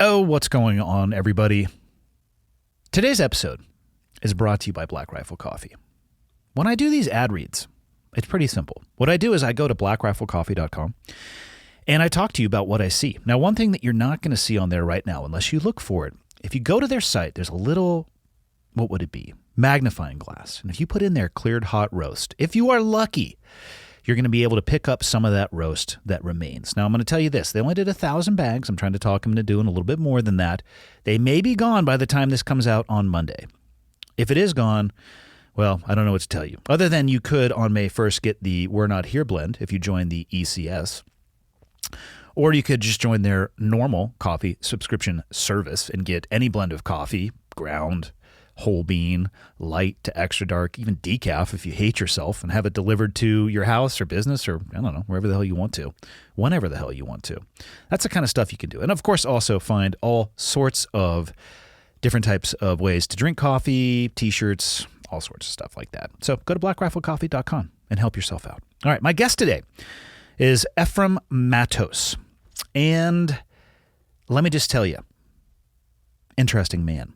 Oh, what's going on, everybody? Today's episode is brought to you by Black Rifle Coffee. When I do these ad reads, it's pretty simple. What I do is I go to blackriflecoffee.com and I talk to you about what I see. Now, one thing that you're not going to see on there right now, unless you look for it, if you go to their site, there's a little, what would it be? Magnifying glass. And if you put in there cleared hot roast, if you are lucky, you're going to be able to pick up some of that roast that remains. Now, I'm going to tell you this. They only did 1,000 bags. I'm trying to talk them into doing a little bit more than that. They may be gone by the time this comes out on Monday. If it is gone, well, I don't know what to tell you. Other than you could, on May 1st, get the We're Not Here blend if you join the ECS. Or you could just join their normal coffee subscription service and get any blend of coffee, ground, whole bean, light to extra dark, even decaf if you hate yourself, and have it delivered to your house or business or, I don't know, wherever the hell you want to, whenever the hell you want to. That's the kind of stuff you can do. And, of course, also find all sorts of different types of ways to drink coffee, T-shirts, all sorts of stuff like that. So go to blackriflecoffee.com and help yourself out. All right, my guest today is Ephraim Mattos. And let me just tell you, interesting man.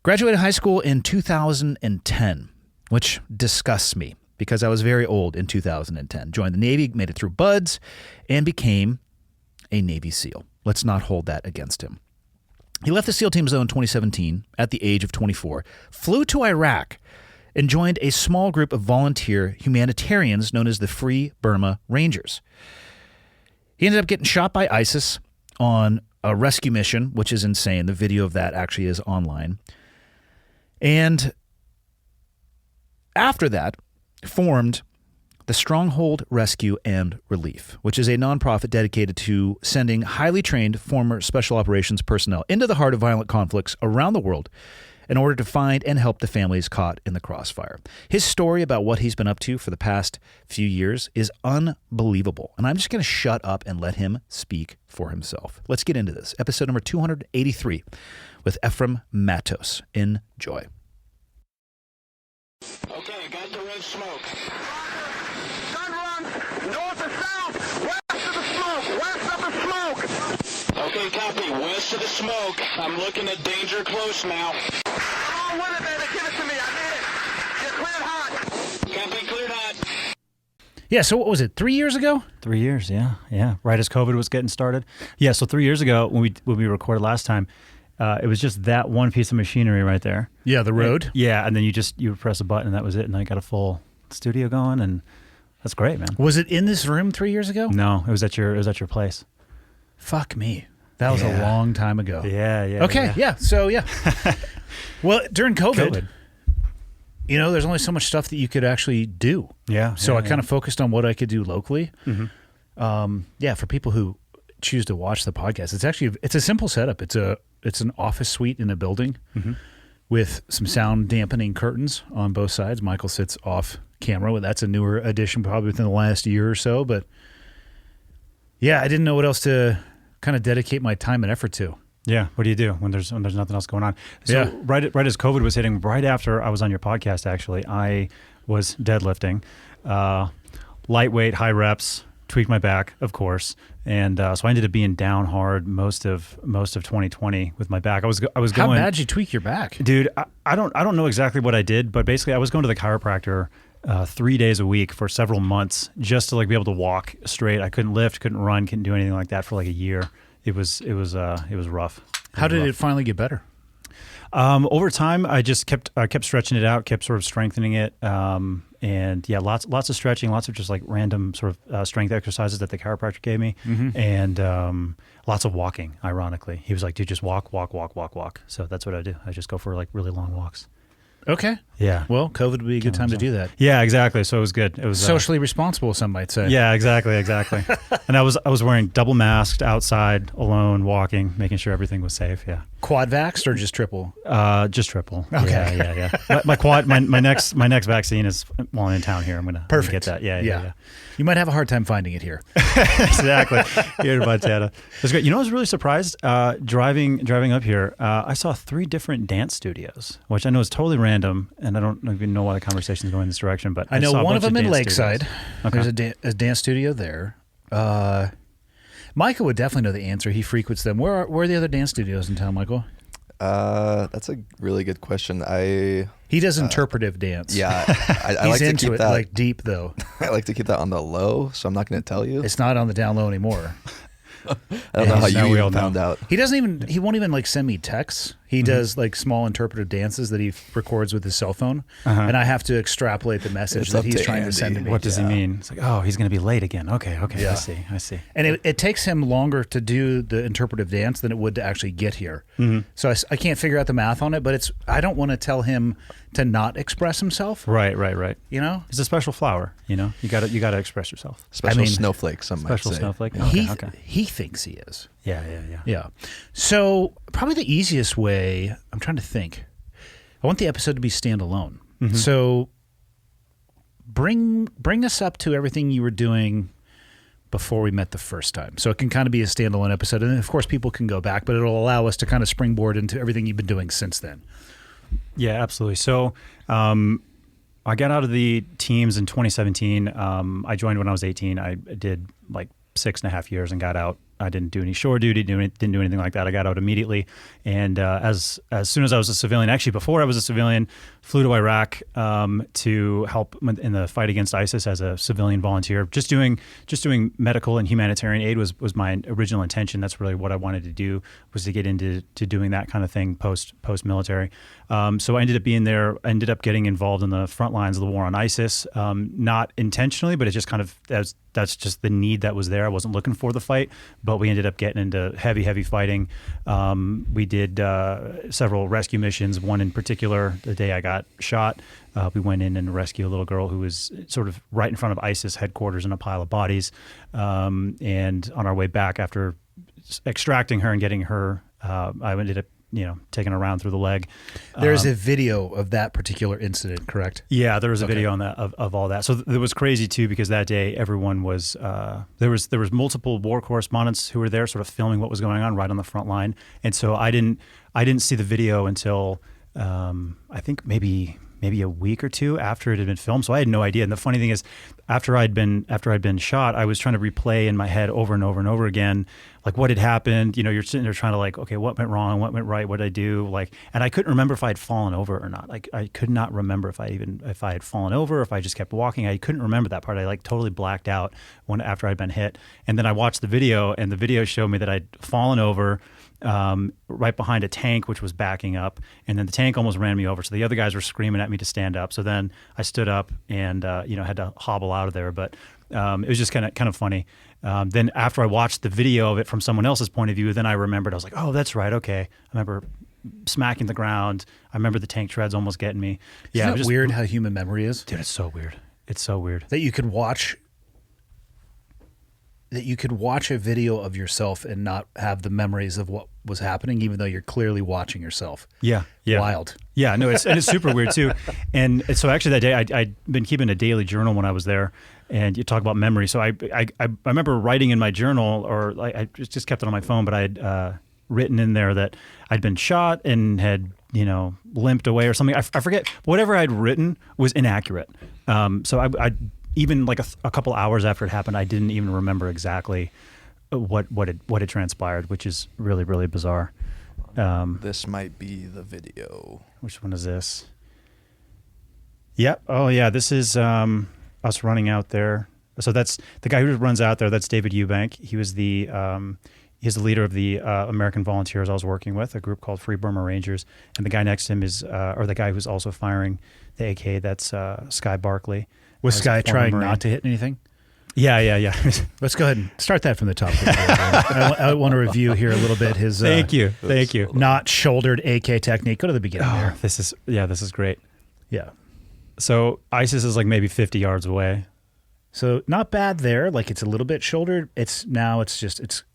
Graduated high school in 2010, which disgusts me because I was very old in 2010. Joined the Navy, made it through BUD/S, and became a Navy SEAL. Let's not hold that against him. He left the SEAL Team Zone in 2017 at the age of 24, flew to Iraq, and joined a small group of volunteer humanitarians known as the Free Burma Rangers. He ended up getting shot by ISIS on a rescue mission, which is insane. The video of that actually is online. And after that, formed the Stronghold Rescue and Relief, which is a nonprofit dedicated to sending highly trained former special operations personnel into the heart of violent conflicts around the world in order to find and help the families caught in the crossfire. His story about what he's been up to for the past few years is unbelievable, and I'm just going to shut up and let him speak for himself. Let's get into this. Episode number 283 with Ephraim Mattos. Enjoy. Okay, got the red smoke. Gun run, north and south, west of the smoke, west of the smoke. Okay, copy, west of the smoke. I'm looking at danger close now. Come on with it, baby, give it to me, I need it. You're cleared hot. Copy, cleared hot. Yeah, so what was it, 3 years ago? 3 years, yeah. Right as COVID was getting started. Yeah, so 3 years ago when we recorded last time, it was just that one piece of machinery right there. Yeah, the road. And then you would press a button and that was it, and I got a full studio going, and that's great, man. Was it in this room 3 years ago? No, it was at your place. Fuck me. That was a long time ago. Yeah. Okay, yeah. So, yeah. Well, during COVID, you know, there's only so much stuff that you could actually do. Yeah. So I kind of focused on what I could do locally. Mm-hmm. For people who choose to watch the podcast, it's a simple setup. It's an office suite in a building with some sound dampening curtains on both sides. Michael sits off camera. That's a newer addition probably within the last year or so. But yeah, I didn't know what else to kind of dedicate my time and effort to. Yeah. What do you do when there's nothing else going on? So right as COVID was hitting, right after I was on your podcast, actually, I was deadlifting, lightweight, high reps, tweaked my back, of course. And so I ended up being down hard most of 2020 with my back. I was going. How bad did you tweak your back? Dude, I don't know exactly what I did, but basically I was going to the chiropractor 3 days a week for several months just to be able to walk straight. I couldn't lift, couldn't run, couldn't do anything like that for a year. It was rough. How did it finally get better? Over time, I just kept stretching it out, kept sort of strengthening it. And yeah, lots of stretching, lots of just random sort of strength exercises that the chiropractor gave me, and lots of walking. Ironically, he was like, "Dude, just walk." So that's what I do. I just go for really long walks. Okay. Yeah. Well, COVID would be a good time to do that. Yeah, exactly. So it was good. It was socially responsible, some might say. Yeah, exactly. And I was wearing double masked outside, alone, walking, making sure everything was safe. Yeah. Quad vaxxed or just triple? Just triple. Okay. Yeah. My next vaccine is while I'm in town here. I'm gonna get that. Yeah. You might have a hard time finding it here. Exactly. Here in Montana. That's great. You know, I was really surprised driving up here. I saw 3 different dance studios, which I know is totally random, and I don't even know why the conversation is going this direction. But I know saw one of them in dance Lakeside. Studios. Okay. There's a dance studio there. Michael would definitely know the answer. He frequents them. Where are the other dance studios in town, Michael? That's a really good question. He does interpretive dance. Yeah, I He's like to into keep it that. like deep though. I like to keep that on the low, so I'm not going to tell you. It's not on the down low anymore. I don't know how Now you we all even found out. He won't even like send me texts. He does like small interpretive dances that he records with his cell phone, and I have to extrapolate the message It's that up he's to trying to Andy. send to me. What does he mean? It's like, oh, he's going to be late again. Okay, Yeah. I see. And it takes him longer to do the interpretive dance than it would to actually get here. So I can't figure out the math on it, but I don't want to tell him to not express himself. Right. You know? It's a special flower, you know? You got to express yourself. Special snowflake, some Special might say. snowflake. Yeah. Okay. He thinks he is. Yeah. So probably the easiest way, I'm trying to think. I want the episode to be standalone. So bring us up to everything you were doing before we met the first time. So it can kind of be a standalone episode. And then, of course, people can go back, but it'll allow us to kind of springboard into everything you've been doing since then. Yeah, absolutely. So I got out of the teams in 2017. I joined when I was 18. I did like 6.5 years and got out. I didn't do any shore duty, didn't do anything like that. I got out immediately. And as soon as I was a civilian, actually before I was a civilian, flew to Iraq to help in the fight against ISIS as a civilian volunteer. Just doing medical and humanitarian aid was my original intention. That's really what I wanted to do, was to get into doing that kind of thing post military. So I ended up being there. I ended up getting involved in the front lines of the war on ISIS, not intentionally, but it just kind of that's just the need that was there. I wasn't looking for the fight, but we ended up getting into heavy fighting. We did several rescue missions. One in particular, the day I got shot, we went in and rescued a little girl who was sort of right in front of ISIS headquarters in a pile of bodies. And on our way back, after extracting her and getting her, I ended up taking her around through the leg. There's a video of that particular incident, correct? Yeah, there was a video on that of all that. So it was crazy too, because that day everyone was there was multiple war correspondents who were there, sort of filming what was going on right on the front line. And so I didn't see the video until I think maybe a week or two after it had been filmed. So I had no idea. And the funny thing is, after I'd been shot, I was trying to replay in my head over and over and over again, like what had happened. You're sitting there trying to like, okay, what went wrong? What went right? What did I do? Like, and I couldn't remember if I had fallen over or not. Like, I could not remember if I had fallen over, if I just kept walking. I couldn't remember that part. I like totally blacked out after I'd been hit. And then I watched the video, and the video showed me that I'd fallen over right behind a tank which was backing up, and then the tank almost ran me over. So the other guys were screaming at me to stand up. So then I stood up and had to hobble out of there. But it was just kind of funny. Then after I watched the video of it from someone else's point of view, then I remembered. I was like, oh, that's right. Okay, I remember smacking the ground. I remember the tank treads almost getting me. Yeah, Isn't it it was weird how human memory is? Dude, it's so weird. It's so weird That you could watch a video of yourself and not have the memories of what was happening, even though you're clearly watching yourself. Yeah. Wild. Yeah, no, it's super weird too. And so actually that day I'd been keeping a daily journal when I was there, and you talk about memory. So I remember writing in my journal, or I just kept it on my phone, but I had written in there that I'd been shot and had limped away or something. I forget. Whatever I'd written was inaccurate. So I even like a couple hours after it happened, I didn't even remember exactly what had transpired, which is really, really bizarre. This might be the video. Which one is this? Yep. Oh, yeah. This is us running out there. So that's the guy who runs out there. That's David Eubank. He was he's the leader of the American volunteers I was working with, a group called Free Burma Rangers. And the guy next to him is, or the guy who's also firing the AK, that's Sky Barkley. Was Sky trying not to hit anything? Yeah. Let's go ahead and start that from the top. I want to review here a little bit his Thank you. not shouldered AK technique. Go to the beginning there. This is great. Yeah. So ISIS is like maybe 50 yards away. So not bad there. Like it's a little bit shouldered. It's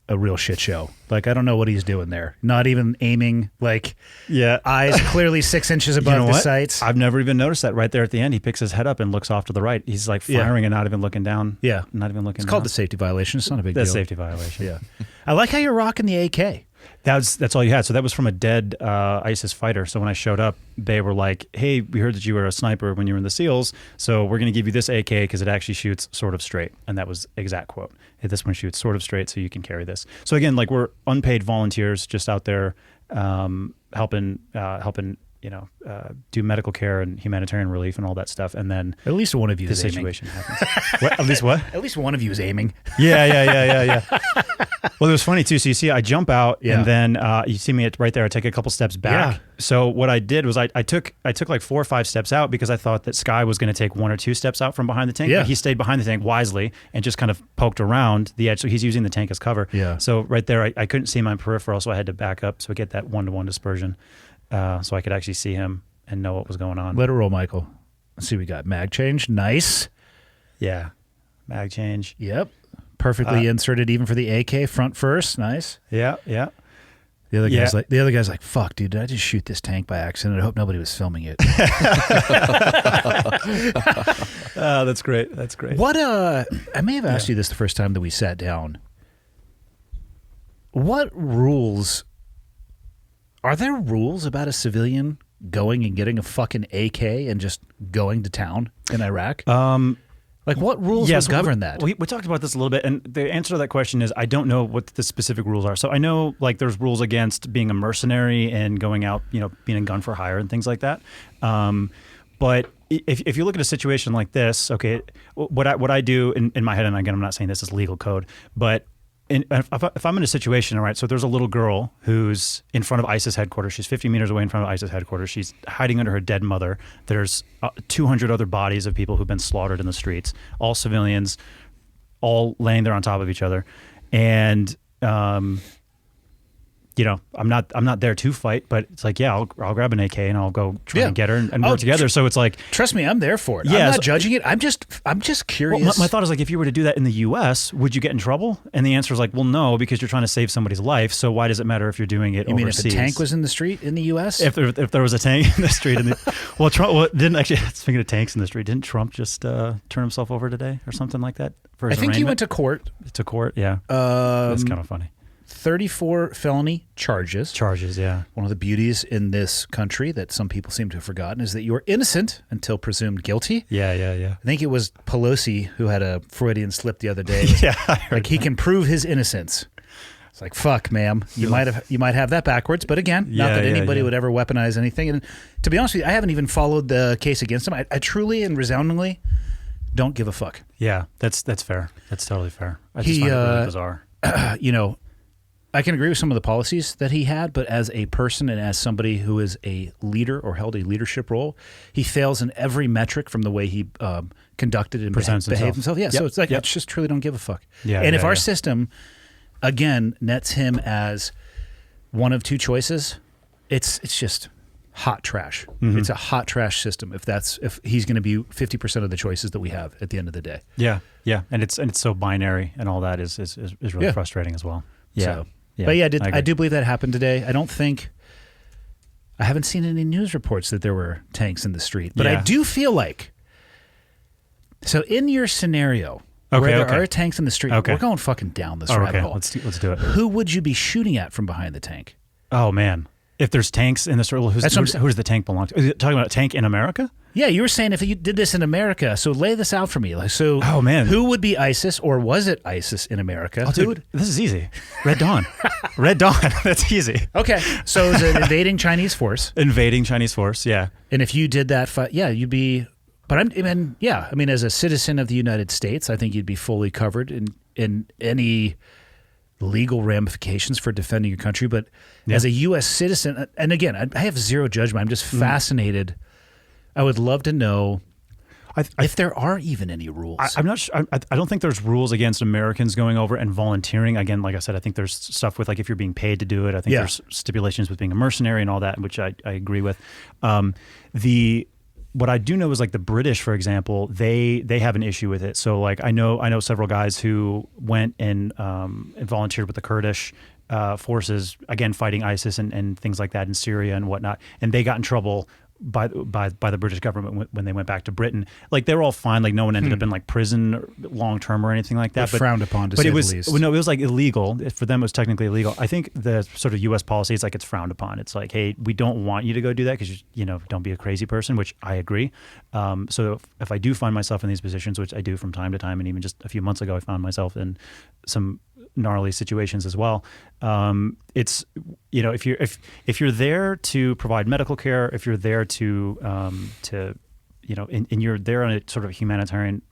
a real shit show. Like I don't know what he's doing there. Not even aiming. Like eyes clearly 6 inches above the sights. I've never even noticed that. Right there at the end, he picks his head up and looks off to the right. He's like firing and not even looking down. Yeah, not even looking. It's called the safety violation. It's not a big deal. The safety violation. Yeah. I like how you're rocking the AK. That's all you had. So that was from a dead ISIS fighter. So when I showed up, they were like, "Hey, we heard that you were a sniper when you were in the SEALs, so we're going to give you this AK because it actually shoots sort of straight." And that was exact quote. "Hey, this one shoots sort of straight, so you can carry this." So again, like we're unpaid volunteers just out there helping do medical care and humanitarian relief and all that stuff. And then At least one of you the is aiming. situation happens. What? At least what? At least one of you is aiming. Yeah. Well, it was funny too. So you see, I jump out, Yeah. and then you see me right there. I take a couple steps back. Yeah. So what I did was I took like 4 or 5 steps out because I thought that Sky was going to take 1 or 2 steps out from behind the tank. Yeah. But he stayed behind the tank wisely and just kind of poked around the edge. So he's using the tank as cover. Yeah. So right there, I couldn't see my peripheral, so I had to back up so I get that 1-to-1 dispersion, so I could actually see him and know what was going on. Let it roll, Michael. Let's see, we got mag change. Nice. Yeah. Mag change. Yep. Perfectly inserted even for the AK front first. Nice. Yeah. The other guy's like, fuck, dude, did I just shoot this tank by accident? I hope nobody was filming it. That's great. What I may have asked you this the first time that we sat down. What rules are there rules about a civilian going and getting a fucking AK and just going to town in Iraq? Like what rules would govern that? We talked about this a little bit, and the answer to that question is I don't know what the specific rules are. So I know like there's rules against being a mercenary and going out, being a gun for hire and things like that. But if you look at a situation like this, okay, what I do in my head, and again, I'm not saying this is legal code, but if I'm in a situation, all right, so there's a little girl who's in front of ISIS headquarters. She's 50 meters away in front of ISIS headquarters. She's hiding under her dead mother. There's 200 other bodies of people who've been slaughtered in the streets, all civilians, all laying there on top of each other. And, I'm not there to fight, but it's like, yeah, I'll grab an AK and I'll go try and get her and work together. So it's like, trust me, I'm there for it. Yeah, I'm not judging it. I'm just curious. Well, my thought is like, if you were to do that in the U.S., would you get in trouble? And the answer is like, well, no, because you're trying to save somebody's life. So why does it matter if you're doing it You mean overseas? if a tank was in the street in the U.S.? If there was a tank in the street, Trump didn't actually. Speaking of tanks in the street, didn't Trump just turn himself over today or something like that? For his I think he arraignment? went to court. To court, yeah. That's kind of funny. 34 felony charges. Charges, yeah. One of the beauties in this country that some people seem to have forgotten is that you are innocent until presumed guilty. Yeah. I think it was Pelosi who had a Freudian slip the other day. Yeah, I heard like he can prove his innocence. It's like, fuck, ma'am. You might have that backwards, but again, not that anybody would ever weaponize anything. And to be honest with you, I haven't even followed the case against him. I truly and resoundingly don't give a fuck. Yeah, that's fair. That's totally fair. I just find it really bizarre. I can agree with some of the policies that he had, but as a person and as somebody who is a leader or held a leadership role, he fails in every metric from the way he conducted and behaved himself. Yeah, so it's like I just truly don't give a fuck. Yeah, and if our system, again, nets him as one of 2 choices, it's just hot trash. Mm-hmm. It's a hot trash system if he's going to be 50% of the choices that we have at the end of the day. Yeah, and it's so binary and all that is really frustrating as well. Yeah. So, but yeah, I do believe that happened today. I haven't seen any news reports that there were tanks in the street, but I do feel like, so in your scenario where there are tanks in the street, we're going fucking down this rabbit hole. Let's do it. Who would you be shooting at from behind the tank? Oh man, if there's tanks in the street, who does the tank belong to? Are you talking about a tank in America? Yeah, you were saying if you did this in America, so lay this out for me. Oh man, who would be ISIS, or was it ISIS in America? Oh, dude, this is easy. Red Dawn. Red Dawn. That's easy. Okay, so it was an invading Chinese force. Yeah. And if you did that, you'd be. But I mean, as a citizen of the United States, I think you'd be fully covered in any legal ramifications for defending your country. But as a U.S. citizen, and again, I have zero judgment. I'm just fascinated. I would love to know if there are even any rules. I'm not sure. I don't think there's rules against Americans going over and volunteering. Again, like I said, I think there's stuff with like if you're being paid to do it. I think there's stipulations with being a mercenary and all that, which I agree with. What I do know is like the British, for example, they have an issue with it. So like I know several guys who went and volunteered with the Kurdish forces, again fighting ISIS and things like that in Syria and whatnot, and they got in trouble by the British government when they went back to Britain. Like they were all fine. Like no one ended up in like prison long term or anything like that. But frowned upon to say the least. Well, no, it was like illegal. For them, it was technically illegal. I think the sort of U.S. policy is like it's frowned upon. It's like, hey, we don't want you to go do that because you know, don't be a crazy person, which I agree. So if I do find myself in these positions, which I do from time to time, and even just a few months ago, I found myself in some gnarly situations as well. It's, you know, if you're there to provide medical care, if you're there to you know, and you're there on a sort of humanitarian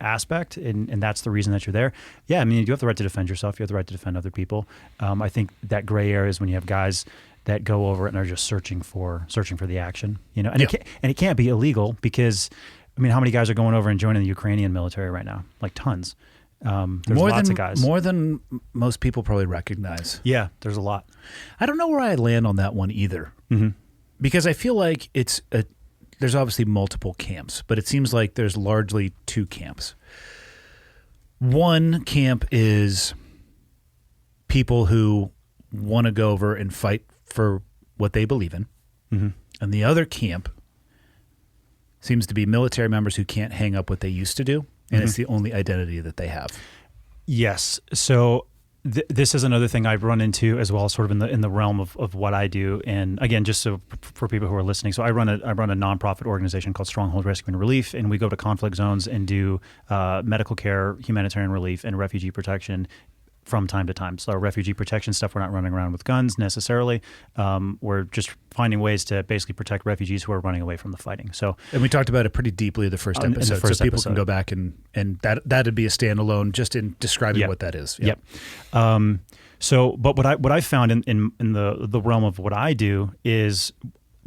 aspect, and that's the reason that you're there. Yeah, I mean, you have the right to defend yourself. You have the right to defend other people. I think that gray area is when you have guys that go over it and are just searching for the action, you know, and it can't be illegal because, I mean, how many guys are going over and joining the Ukrainian military right now? Like tons. There's lots of guys. More than most people probably recognize. Yeah, there's a lot. I don't know where I land on that one either, because I feel like there's obviously multiple camps, but it seems like there's largely two camps. One camp is people who want to go over and fight for what they believe in, and the other camp seems to be military members who can't hang up what they used to do. And it's the only identity that they have. Yes. So this is another thing I've run into as well, sort of in the realm of what I do. And again, just so for people who are listening, so I run a nonprofit organization called Stronghold Rescue and Relief, and we go to conflict zones and do medical care, humanitarian relief, and refugee protection from time to time. So our refugee protection stuff, we're not running around with guns necessarily. We're just finding ways to basically protect refugees who are running away from the fighting. So, and we talked about it pretty deeply in the first episode, so people can go back and that'd be a standalone just in describing what that is. Yep. So, but what I found in the realm of what I do is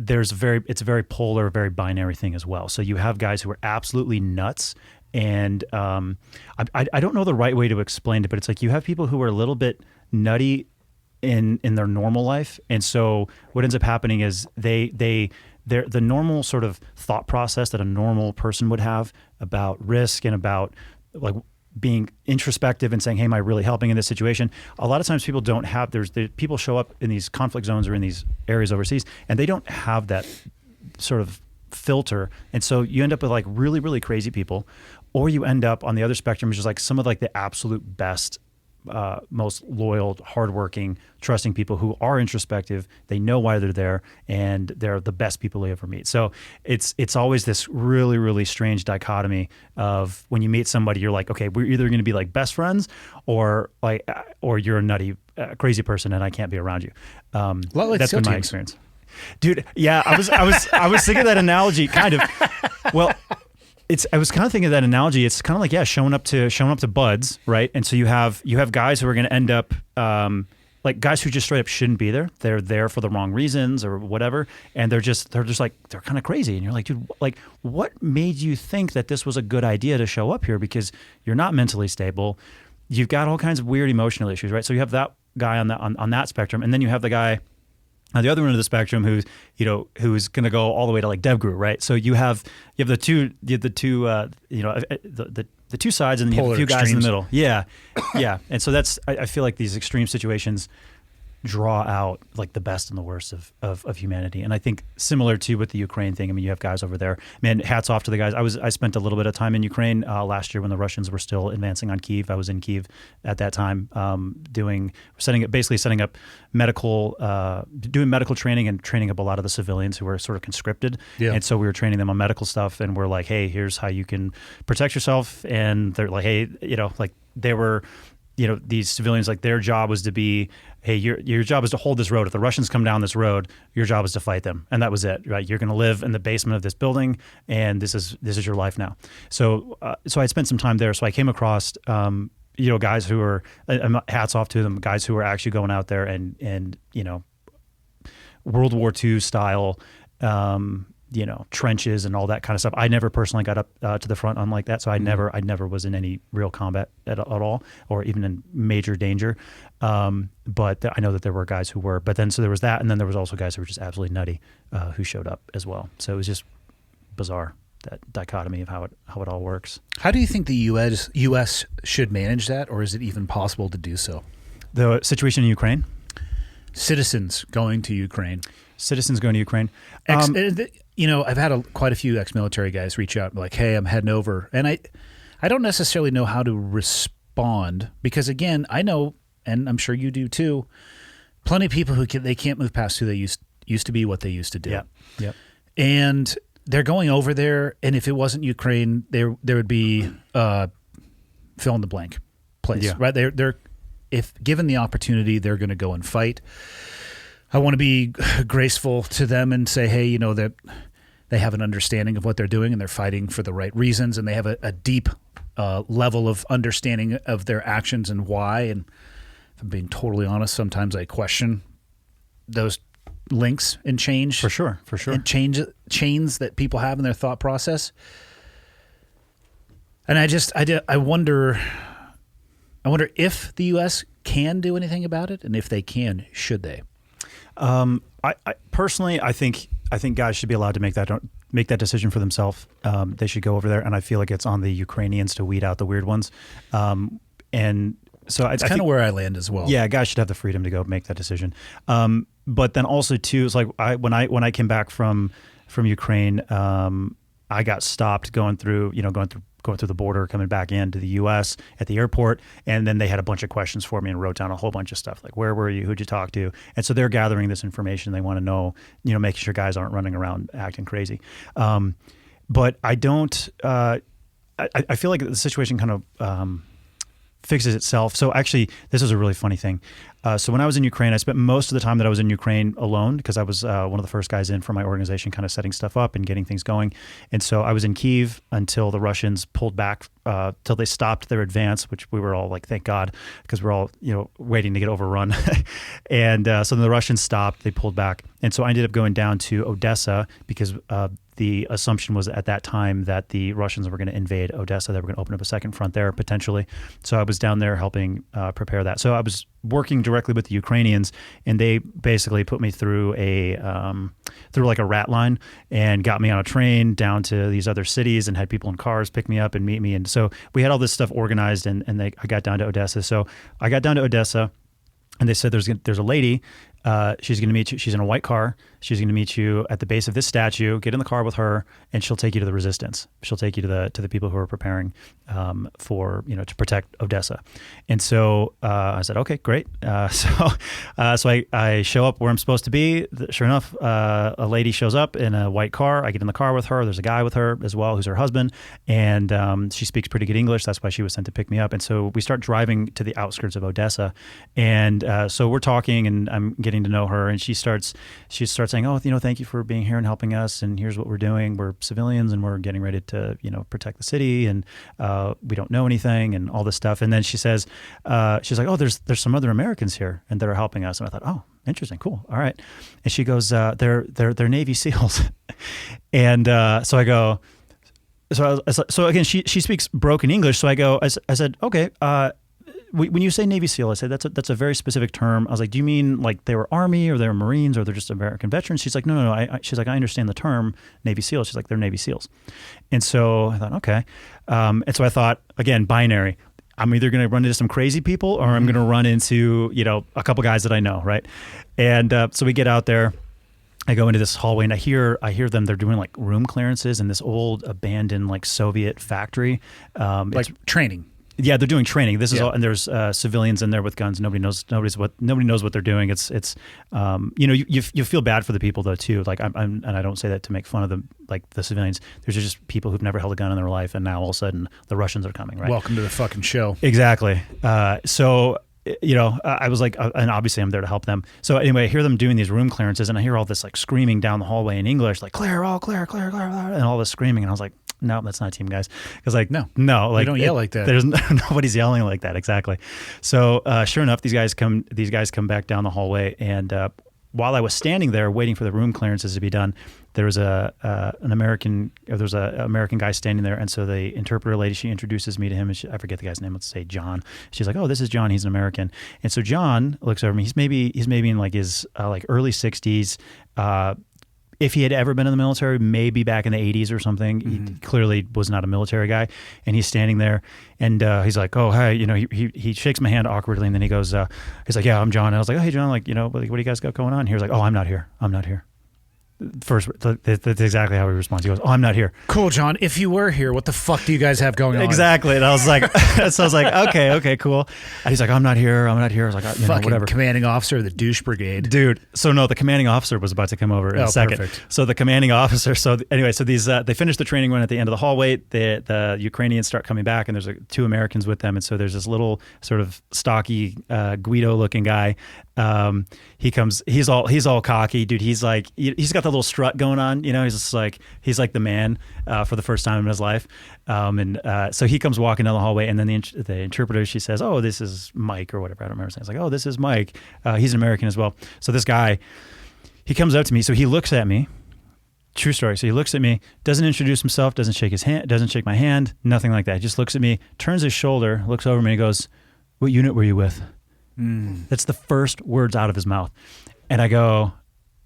it's a very polar, very binary thing as well. So you have guys who are absolutely nuts. And I don't know the right way to explain it, but it's like you have people who are a little bit nutty in their normal life, and so what ends up happening is the normal sort of thought process that a normal person would have about risk and about like being introspective and saying, hey, am I really helping in this situation? A lot of times people don't have. People show up in these conflict zones or in these areas overseas, and they don't have that sort of filter, and so you end up with like really, really crazy people. Or you end up on the other spectrum, which is like some of like the absolute best, most loyal, hardworking, trusting people who are introspective. They know why they're there, and they're the best people you ever meet. So it's always this really, really strange dichotomy of when you meet somebody, you're like, okay, we're either going to be like best friends, or you're a nutty, crazy person, and I can't be around you. That's been my experience, dude. Yeah, I was thinking that analogy, kind of. Well. I was kind of thinking of that analogy. It's kind of like, showing up to buds, right? And so you have guys who are going to end up like guys who just straight up shouldn't be there. They're there for the wrong reasons or whatever, and they're kind of crazy. And you're like, dude, like, what made you think that this was a good idea to show up here? Because you're not mentally stable. You've got all kinds of weird emotional issues, right? So you have that guy on that spectrum, and then you have the guy on the other end of the spectrum who's going to go all the way to like DevGru, right? So you have the two sides, and then you have a few guys in the middle. Yeah. And so I feel like these extreme situations draw out like the best and the worst of humanity. And I think similar to with the Ukraine thing, I mean, you have guys over there, man, hats off to the guys. I spent a little bit of time in Ukraine last year when the Russians were still advancing on Kyiv. I was in Kyiv at that time, setting up medical, doing medical training and training up a lot of the civilians who were sort of conscripted. Yeah. And so we were training them on medical stuff, and we're like, hey, here's how you can protect yourself. And they're like, hey, like they were, these civilians, like their job was to be, hey, your job is to hold this road. If the Russians come down this road, your job is to fight them. And that was it, right? You're going to live in the basement of this building, and this is your life now. So I spent some time there. So I came across, guys who are, hats off to them, guys who are actually going out there and World War II style, trenches and all that kind of stuff. I never personally got up to the front on like that, so I never was in any real combat at all, or even in major danger. But I know that there were guys who were. But then so there was that, and then there was also guys who were just absolutely nutty who showed up as well. So it was just bizarre, that dichotomy of how it all works. How do you think the U.S. should manage that, or is it even possible to do so? The situation in Ukraine? Citizens going to Ukraine. I've had quite a few ex-military guys reach out and be like, hey, I'm heading over. And I don't necessarily know how to respond because, again, I know, and I'm sure you do too, plenty of people they can't move past who they used to be, what they used to do. Yeah. And they're going over there, and if it wasn't Ukraine, there would be fill in the blank place, right? They're if given the opportunity, they're going to go and fight. I want to be graceful to them and say, hey, that they have an understanding of what they're doing and they're fighting for the right reasons, and they have a deep level of understanding of their actions and why. And if I'm being totally honest, sometimes I question those links and change. For sure. And chains that people have in their thought process. And I wonder if the U.S. can do anything about it, and if they can, should they? I personally, I think guys should be allowed to make that decision for themselves. They should go over there, and I feel like it's on the Ukrainians to weed out the weird ones. And so it's kind of where I land as well. Yeah, guys should have the freedom to go make that decision. But then also too, it's like when I came back from Ukraine, I got stopped going through the border, coming back into the U.S. at the airport, and then they had a bunch of questions for me and wrote down a whole bunch of stuff like, where were you, who'd you talk to? And so they're gathering this information. They want to know, making sure guys aren't running around acting crazy. But I don't. I feel like the situation kind of fixes itself. So actually, this is a really funny thing. So when I was in Ukraine, I spent most of the time that I was in Ukraine alone because I was one of the first guys in for my organization, kind of setting stuff up and getting things going. And so I was in Kyiv until the Russians pulled back, till they stopped their advance, which we were all like, thank God, because we're all, waiting to get overrun. And so then the Russians stopped, they pulled back. And so I ended up going down to Odessa because the assumption was at that time that the Russians were going to invade Odessa. They were going to open up a second front there potentially. So I was down there helping prepare that. So I was working directly with the Ukrainians, and they basically put me through like a rat line and got me on a train down to these other cities and had people in cars pick me up and meet me. And so we had all this stuff organized, and I got down to Odessa. So I got down to Odessa, and they said there's a lady. She's going to meet you. She's in a white car. She's going to meet you at the base of this statue. Get in the car with her, and she'll take you to the resistance. She'll take you to the people who are preparing to protect Odessa. And so I said, okay, great. So I show up where I'm supposed to be. Sure enough, a lady shows up in a white car. I get in the car with her. There's a guy with her as well, who's her husband, and she speaks pretty good English. That's why she was sent to pick me up. And so we start driving to the outskirts of Odessa, and so we're talking, and I'm getting to know her, and she starts saying, oh, thank you for being here and helping us, and here's what we're doing. We're civilians, and we're getting ready to protect the city, and we don't know anything, and all this stuff. And then she says, she's like, oh, there's some other Americans here and that are helping us. And I thought, oh, interesting, cool, all right. And she goes, they're Navy SEALs. And so I go, so again, she speaks broken English. So I said, okay, when you say Navy SEAL, I said that's a very specific term. I was like, do you mean like they were Army or they were Marines or they're just American veterans? She's like, no. She's like, I understand the term Navy SEAL. She's like, they're Navy SEALs. And so I thought, okay. And so I thought, again, binary. I'm either going to run into some crazy people or I'm going to run into, a couple guys that I know, right? And so we get out there. I go into this hallway and I hear them. They're doing like room clearances in this old abandoned like Soviet factory. Like training. Yeah, they're doing training. This is all, and there's civilians in there with guns. Nobody knows what they're doing. It's you feel bad for the people though too. Like and I don't say that to make fun of them, like the civilians. There's just people who've never held a gun in their life, and now all of a sudden the Russians are coming. Right? Welcome to the fucking show. Exactly. So I was like, and obviously I'm there to help them. So anyway, I hear them doing these room clearances, and I hear all this like screaming down the hallway in English, like clear, all clear, clear, clear, and all this screaming, and I was like, no, that's not team guys. Because like, no, like you don't yell like that. There's nobody's yelling like that. Exactly. So sure enough, these guys come back down the hallway, and while I was standing there waiting for the room clearances to be done, there was an American guy standing there, and so the interpreter lady, she introduces me to him, and I forget the guy's name. Let's say John. She's like, "Oh, this is John. He's an American." And so John looks over me. He's maybe in like his like early 60s. If he had ever been in the military, maybe back in the 80s or something. Mm-hmm. He clearly was not a military guy. And he's standing there, and he's like, oh, hey, he shakes my hand awkwardly, and then he goes, he's like, yeah, I'm John. And I was like, oh, hey, John, like, what do you guys got going on? He was like, oh, I'm not here. That's exactly how he responds. He goes, "Oh, I'm not here." Cool, John. If you were here, what the fuck do you guys have going on? Exactly. And I was like, okay, cool. And he's like, I'm not here. I was like, Fucking whatever. commanding officer of the douche brigade. Dude, so no, the commanding officer was about to come over in a second. Perfect. So the commanding officer, so these, they finished the training run at the end of the hallway. The Ukrainians start coming back, and there's two Americans with them. And so there's this little sort of stocky Guido-looking guy. He comes, he's all cocky, dude. He's like, he's got the little strut going on, he's just like, he's like the man for the first time in his life. So he comes walking down the hallway, and then the interpreter, she says, "Oh, this is Mike," or whatever. I don't remember saying. It's like, "Oh, this is Mike. He's an American as well." So this guy, he comes up to me. So he looks at me. True story. So he looks at me, doesn't introduce himself, doesn't shake his hand, doesn't shake my hand, nothing like that. He just looks at me, turns his shoulder, looks over me, and goes, "What unit were you with?" That's the first words out of his mouth. And I go,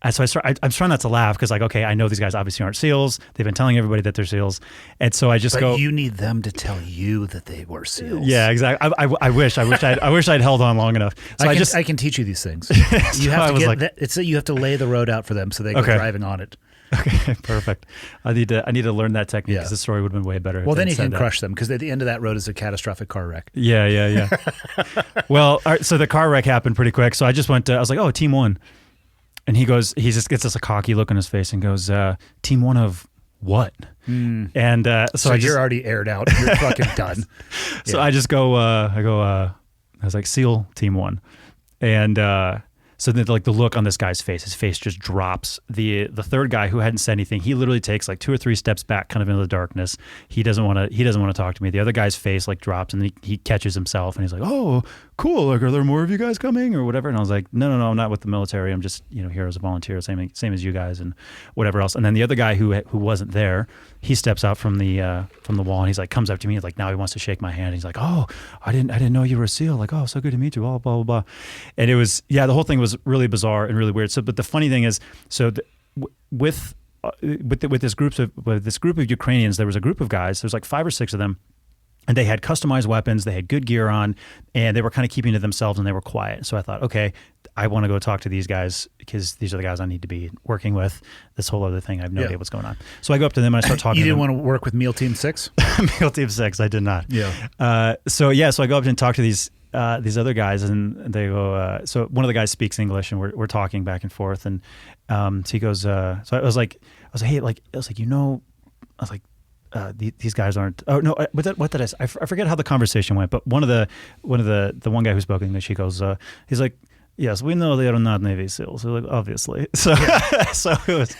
I'm trying not to laugh because, like, okay, I know these guys obviously aren't SEALs. They've been telling everybody that they're SEAls. And so I just go. But you need them to tell you that they were SEAls. Yeah, exactly. I wish I'd held on long enough. So I can teach you these things. You have to you have to lay the road out for them so they go driving on it. Okay, perfect. I need to learn that technique because the story would have been way better. Well, then you can crush them because at the end of that road is a catastrophic car wreck. Yeah. Well, all right, so the car wreck happened pretty quick. So I just went. I was like, "Oh, team one," and he just gets us a cocky look on his face and goes, "Team one of what?" And so you're already aired out. You're fucking done. So I just go. I was like, "SEAL team one," and. So then, like, the look on this guy's face, his face just drops. The third guy who hadn't said anything, he literally takes like 2 or 3 steps back, kind of into the darkness. He doesn't want to talk to me. The other guy's face like drops, and he catches himself, and he's like, "Oh, cool. Like, are there more of you guys coming or whatever?" And I was like, "No, I'm not with the military. I'm just here as a volunteer, same as you guys and whatever else." And then the other guy who wasn't there, he steps out from the wall, and he's like, comes up to me, like, now he wants to shake my hand. He's like, "Oh, I didn't know you were a SEAL. Like, oh, so good to meet you. Blah blah blah blah." And it was the whole thing was really bizarre and really weird. So, but the funny thing is, with this group of Ukrainians, there was a group of guys. There's like 5 or 6 of them. And they had customized weapons, they had good gear on, and they were kind of keeping to themselves, and they were quiet. So I thought, okay, I want to go talk to these guys because these are the guys I need to be working with. This whole other thing, I have no idea what's going on. So I go up to them and I start talking to them. You didn't want to work with Meal Team 6? Meal Team 6, I did not. Yeah. So I go up and talk to these other guys, and they go, so one of the guys speaks English, and we're talking back and forth. And so he goes, so I was like, hey, like, these guys aren't. Oh no! What did I say? I forget how the conversation went. But one guy who spoke English, he goes, he's like, "Yes, we know they are not Navy SEALs." So like, obviously. So so it was,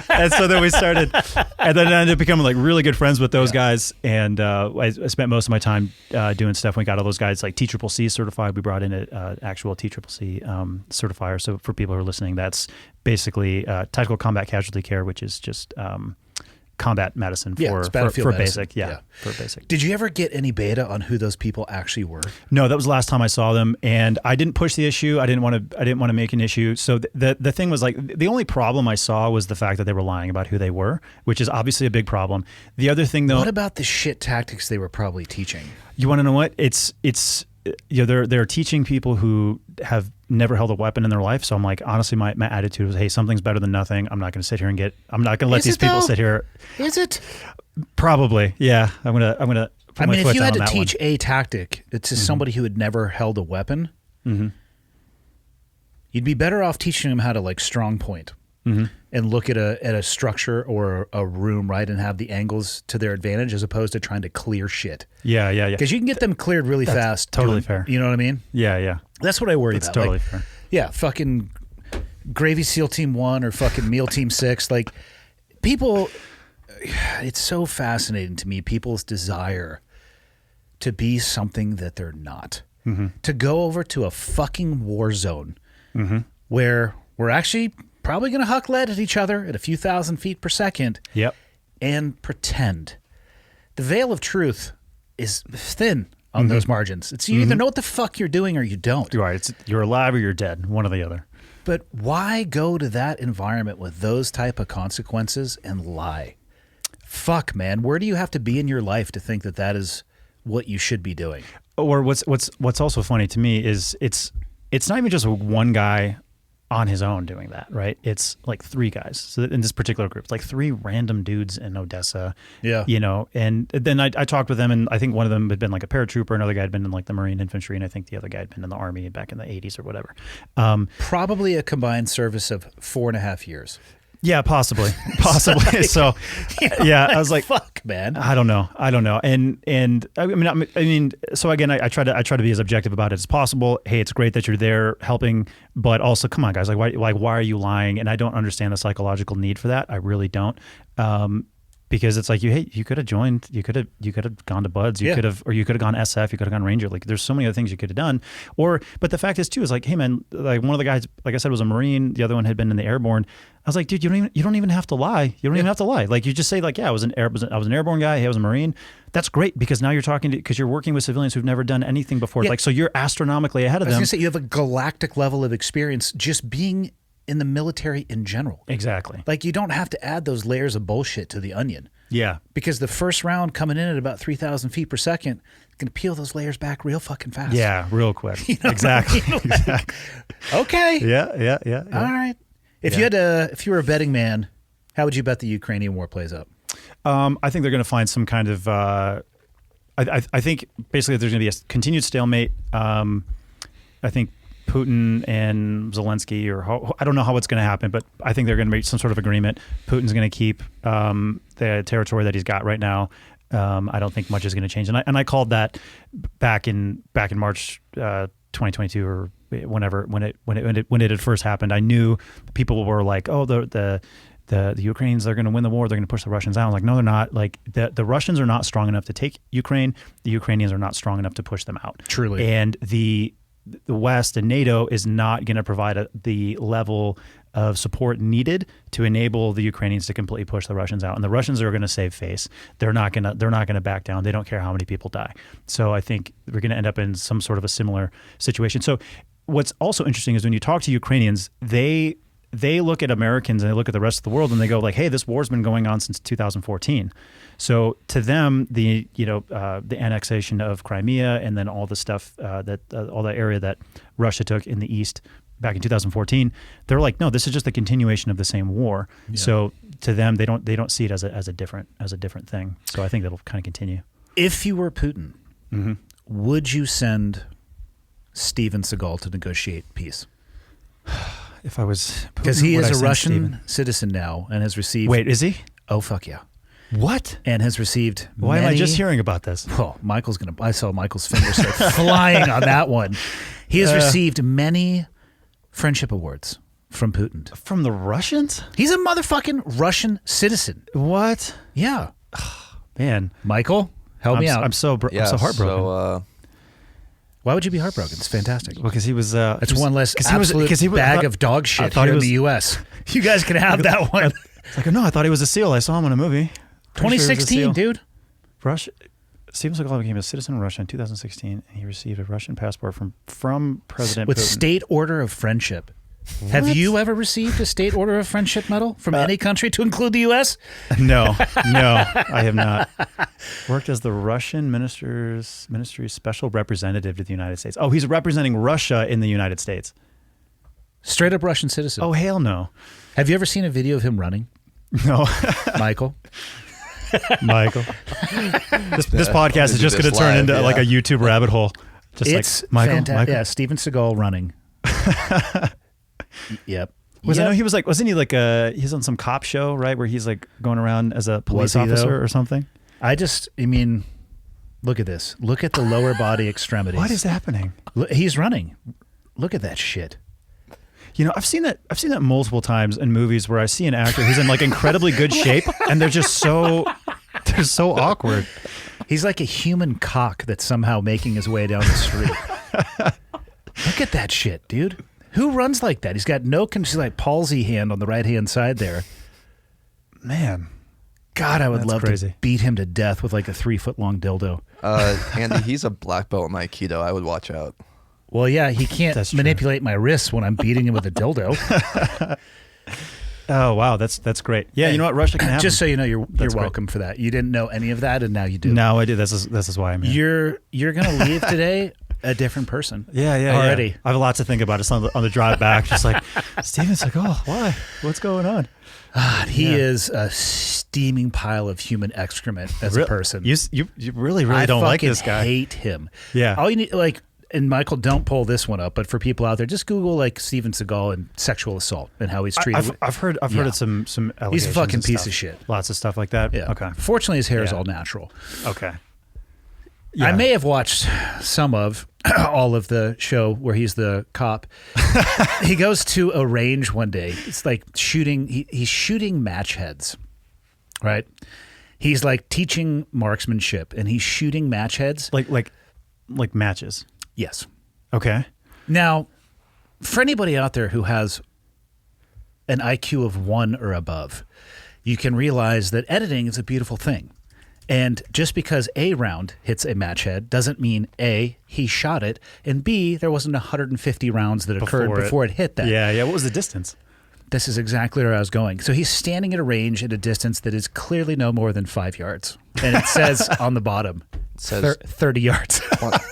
and so then we started, and then I ended up becoming like really good friends with those guys. And I spent most of my time doing stuff. We got all those guys like TCCC certified. We brought in an actual TCCC certifier. So for people who are listening, that's basically tactical combat casualty care, which is just combat medicine for basic. For basic. Did you ever get any beta on who those people actually were? No, that was the last time I saw them, and I didn't push the issue. I didn't want to make an issue. So the thing was, like, the only problem I saw was the fact that they were lying about who they were, which is obviously a big problem. The other thing, though, what about the shit tactics they were probably teaching? You want to know what? It's they're teaching people who have never held a weapon in their life. So I'm like, honestly, my attitude was, hey, something's better than nothing. I'm not going to sit here and I'm not going to let these people sit here. Is it? Probably. Yeah. I'm going to I mean, if you had to teach a tactic to somebody who had never held a weapon, you'd be better off teaching them how to like strong point and look at a structure or a room, right, and have the angles to their advantage as opposed to trying to clear shit. Yeah. Because you can get them cleared really fast. Totally fair. You know what I mean? Yeah. That's what I worry about. That's totally fair. Yeah, fucking Gravy SEAL Team 1 or fucking Meal Team 6. Like, people, it's so fascinating to me, people's desire to be something that they're not. To go over to a fucking war zone where we're actually probably going to huck lead at each other at a few thousand feet per second. Yep. And pretend. The veil of truth is thin on those margins. It's you either know what the fuck you're doing or you don't. Right. You're alive or you're dead, one or the other. But why go to that environment with those type of consequences and lie? Fuck, man. Where do you have to be in your life to think that that is what you should be doing? Or what's also funny to me is it's not even just one guy on his own doing that, right? It's like 3 guys. So in this particular group, it's like 3 random dudes in Odessa. Yeah. You know, and then I talked with them, and I think one of them had been like a paratrooper, another guy had been in like the Marine infantry, and I think the other guy had been in the Army back in the 80s or whatever. Probably a combined service of 4.5 years. Yeah, possibly. So, yeah, I was like, fuck, man. I don't know. And I mean, so again, I try to be as objective about it as possible. Hey, it's great that you're there helping, but also, come on, guys, why are you lying? And I don't understand the psychological need for that. I really don't. Because it's like you could have joined, you could have gone to Buds, you could have gone SF, you could have gone Ranger. Like there's so many other things you could have done. But the fact is too is like, hey man, like one of the guys, like I said, was a Marine. The other one had been in the airborne. I was like, dude, you don't even have to lie. You don't even have to lie. Like you just say like, yeah, I was an airborne guy. Hey, I was a Marine. That's great because now you're talking to, because you're working with civilians who've never done anything before. Yeah. Like so you're astronomically ahead of them. I was gonna say you have a galactic level of experience just being in the military in general. Exactly. Like you don't have to add those layers of bullshit to the onion. Yeah. Because the first round coming in at about 3,000 feet per second, going to peel those layers back real fucking fast. Yeah, real quick. You know exactly. I mean? Like, okay. Yeah. All right. If you were a betting man, how would you bet the Ukrainian war plays out? I think they're going to find some kind of. I think basically there's going to be a continued stalemate. I think Putin and Zelensky, I don't know how it's going to happen, but I think they're going to make some sort of agreement. Putin's going to keep the territory that he's got right now. I don't think much is going to change, and I called that back in March 2022 or whenever when it had first happened. I knew people were like, oh, the Ukrainians are going to win the war. They're going to push the Russians out. I'm like, no, they're not. Like the Russians are not strong enough to take Ukraine. The Ukrainians are not strong enough to push them out. Truly, and the West and NATO is not going to provide the level of support needed to enable the Ukrainians to completely push the Russians out. And the Russians are going to save face. They're not going to back down. They don't care how many people die. So I think we're going to end up in some sort of a similar situation. So what's also interesting is when you talk to Ukrainians, they look at Americans and they look at the rest of the world and they go like, hey, this war's been going on since 2014. So to them, the annexation of Crimea and then all the stuff all the area that Russia took in the east back in 2014, they're like, no, this is just a continuation of the same war. Yeah. So to them, they don't see it as a different thing. So I think that'll kind of continue. If you were Putin, would you send Steven Seagal to negotiate peace? If I was Putin, because he is a Russian citizen now and has received. Wait, is he? Oh fuck yeah! What? And has received. Why am I just hearing about this? Well, I saw Michael's fingers start flying on that one. He has received many friendship awards from Putin. From the Russians? He's a motherfucking Russian citizen. What? Yeah. Man, Michael, help me out. I'm so heartbroken. So, why would you be heartbroken? It's fantastic. Well, because he was. That's one less absolute bag of dog shit here in the U.S. You guys can have that one. It's like, no, I thought he was a SEAL. I saw him in a movie. 2016, dude. Steven Seagal became a citizen of Russia in 2016, and he received a Russian passport from President with Putin. State Order of Friendship. What? Have you ever received a State Order of Friendship medal from any country to include the U.S.? No, I have not. Worked as the Russian Ministry's special representative to the United States. Oh, he's representing Russia in the United States. Straight up Russian citizen. Oh, hell no. Have you ever seen a video of him running? No. Michael. This podcast is just going to turn into like a YouTube rabbit hole. Just it's like Michael. Yeah, Steven Seagal running. Yep. No, he was like, wasn't he like he's on some cop show, right? Where he's like going around as a police officer or something. I mean, look at this. Look at the lower body extremities. What is happening? He's running. Look at that shit. You know, I've seen that multiple times in movies where I see an actor who's in like incredibly good shape and they're just they're so awkward. He's like a human cock that's somehow making his way down the street. Look at that shit, dude. Who runs like that? He's got he's like palsy hand on the right-hand side there. Man. God, I would love to beat him to death with like a 3-foot-long dildo. Andy, he's a black belt in Aikido. I would watch out. Well, yeah, he can't manipulate my wrists when I'm beating him with a dildo. Oh, wow, that's great. Yeah, you know what? Russia can happen. Just so you know, you're welcome for that. You didn't know any of that, and now you do. Now I do. This is why I'm here. You're going to leave today a different person. Yeah, already. Yeah. I have a lot to think about. It's on the drive back. Just like Steven's like, oh, why? What's going on? He is a steaming pile of human excrement as a person. You really don't like this guy. I hate him. Yeah. All you need, like, and Michael, don't pull this one up, but for people out there, just Google like Steven Seagal and sexual assault and how he's treated. I've heard of some allegations. He's a fucking and piece stuff. of shit. Lots of stuff like that. Yeah. Okay. Fortunately, his hair is all natural. Okay. I may have watched some of all of the show where he's the cop. He goes to a range one day. It's like shooting. He's shooting match heads, right? He's like teaching marksmanship, and he's shooting match heads. Like matches. Yes. Okay. Now, for anybody out there who has an IQ of 1 or above, you can realize that editing is a beautiful thing. And just because a round hits a match head doesn't mean A, he shot it, and B, there wasn't 150 rounds that occurred before it hit that. Yeah. What was the distance? This is exactly where I was going. So he's standing at a range at a distance that is clearly no more than 5 yards. And it says on the bottom, It says 30 yards.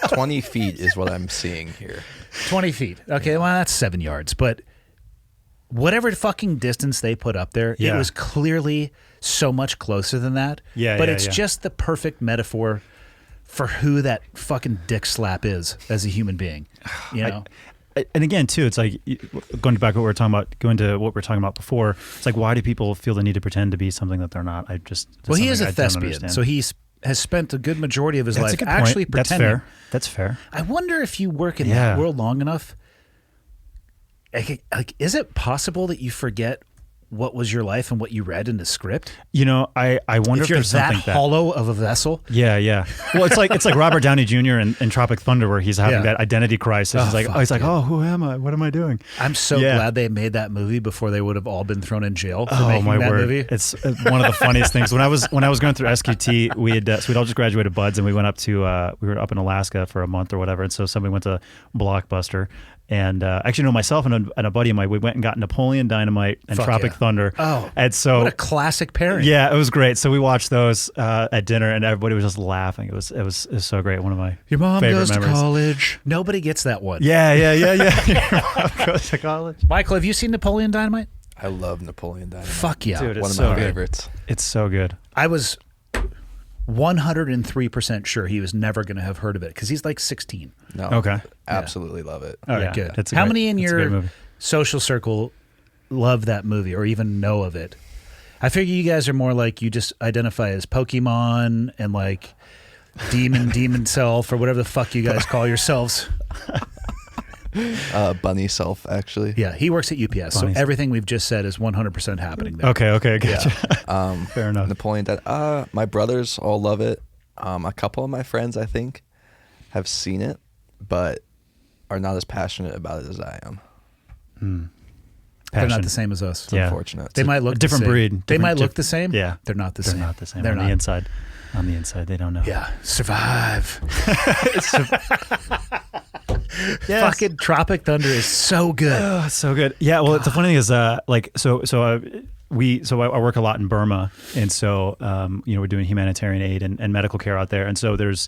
20 feet is what I'm seeing here. 20 feet. Okay, well, that's 7 yards. But whatever fucking distance they put up there, it was clearly so much closer than that. But it's just the perfect metaphor for who that fucking dick slap is as a human being. You know? And again, too, it's like going back to what we were talking about, going to what we were talking about before. It's like, why do people feel the need to pretend to be something that they're not? Well, he is a thespian, so has spent a good majority of his life actually pretending. That's fair. I wonder if you work in that world long enough. Like, is it possible that you forget what was your life and what you read in the script? You know, I wonder if you're there's that something hollow of a vessel. Yeah. Well, it's like Robert Downey Jr. in Tropic Thunder, where he's having that identity crisis. He's like, oh, who am I? What am I doing? I'm so glad they made that movie before they would have all been thrown in jail for making my that word. movie. It's one of the funniest things. When I was going through SQT, we'd all just graduated buds, and we went up to we were up in Alaska for a month or whatever, and so somebody went to Blockbuster. And actually, no, myself and a buddy of mine, we went and got Napoleon Dynamite and Tropic Thunder. Oh, and so what a classic pairing! Yeah, it was great. So we watched those at dinner, and everybody was just laughing. It was so great. One of my Your mom favorite goes memories. to college. Nobody gets that one. Yeah. Your mom goes to college. Michael, have you seen Napoleon Dynamite? I love Napoleon Dynamite. Fuck yeah, Dude, One of so my good. favorites. It's so good. I was 103% sure he was never going to have heard of it because he's like 16. No. Okay. Absolutely love it. All right, Yeah, good. it's a How great- many in it's a great your movie. social circle love that movie or even know of it? I figure you guys are more like you just identify as Pokemon and like demon self or whatever the fuck you guys call yourselves. Bunny self, actually. Yeah, he works at UPS, so Bunnies. everything we've just said is 100% happening there. Okay, gotcha. Fair enough. Napoleon Dynamite. My brothers all love it. A couple of my friends, I think, have seen it, but are not as passionate about it as I am. They're not Passion. the same as us. It's Yeah. unfortunate. They might look a different the same. breed. They might Different- look the same. Yeah. They're not the They're same. not the same. They're on not. the inside. On the inside, they don't know. Yeah, survive. Yes. Fucking Tropic Thunder is so good. Oh, it's so good. Yeah. Well, the funny thing is, I work a lot in Burma, and so we're doing humanitarian aid and medical care out there, and so there's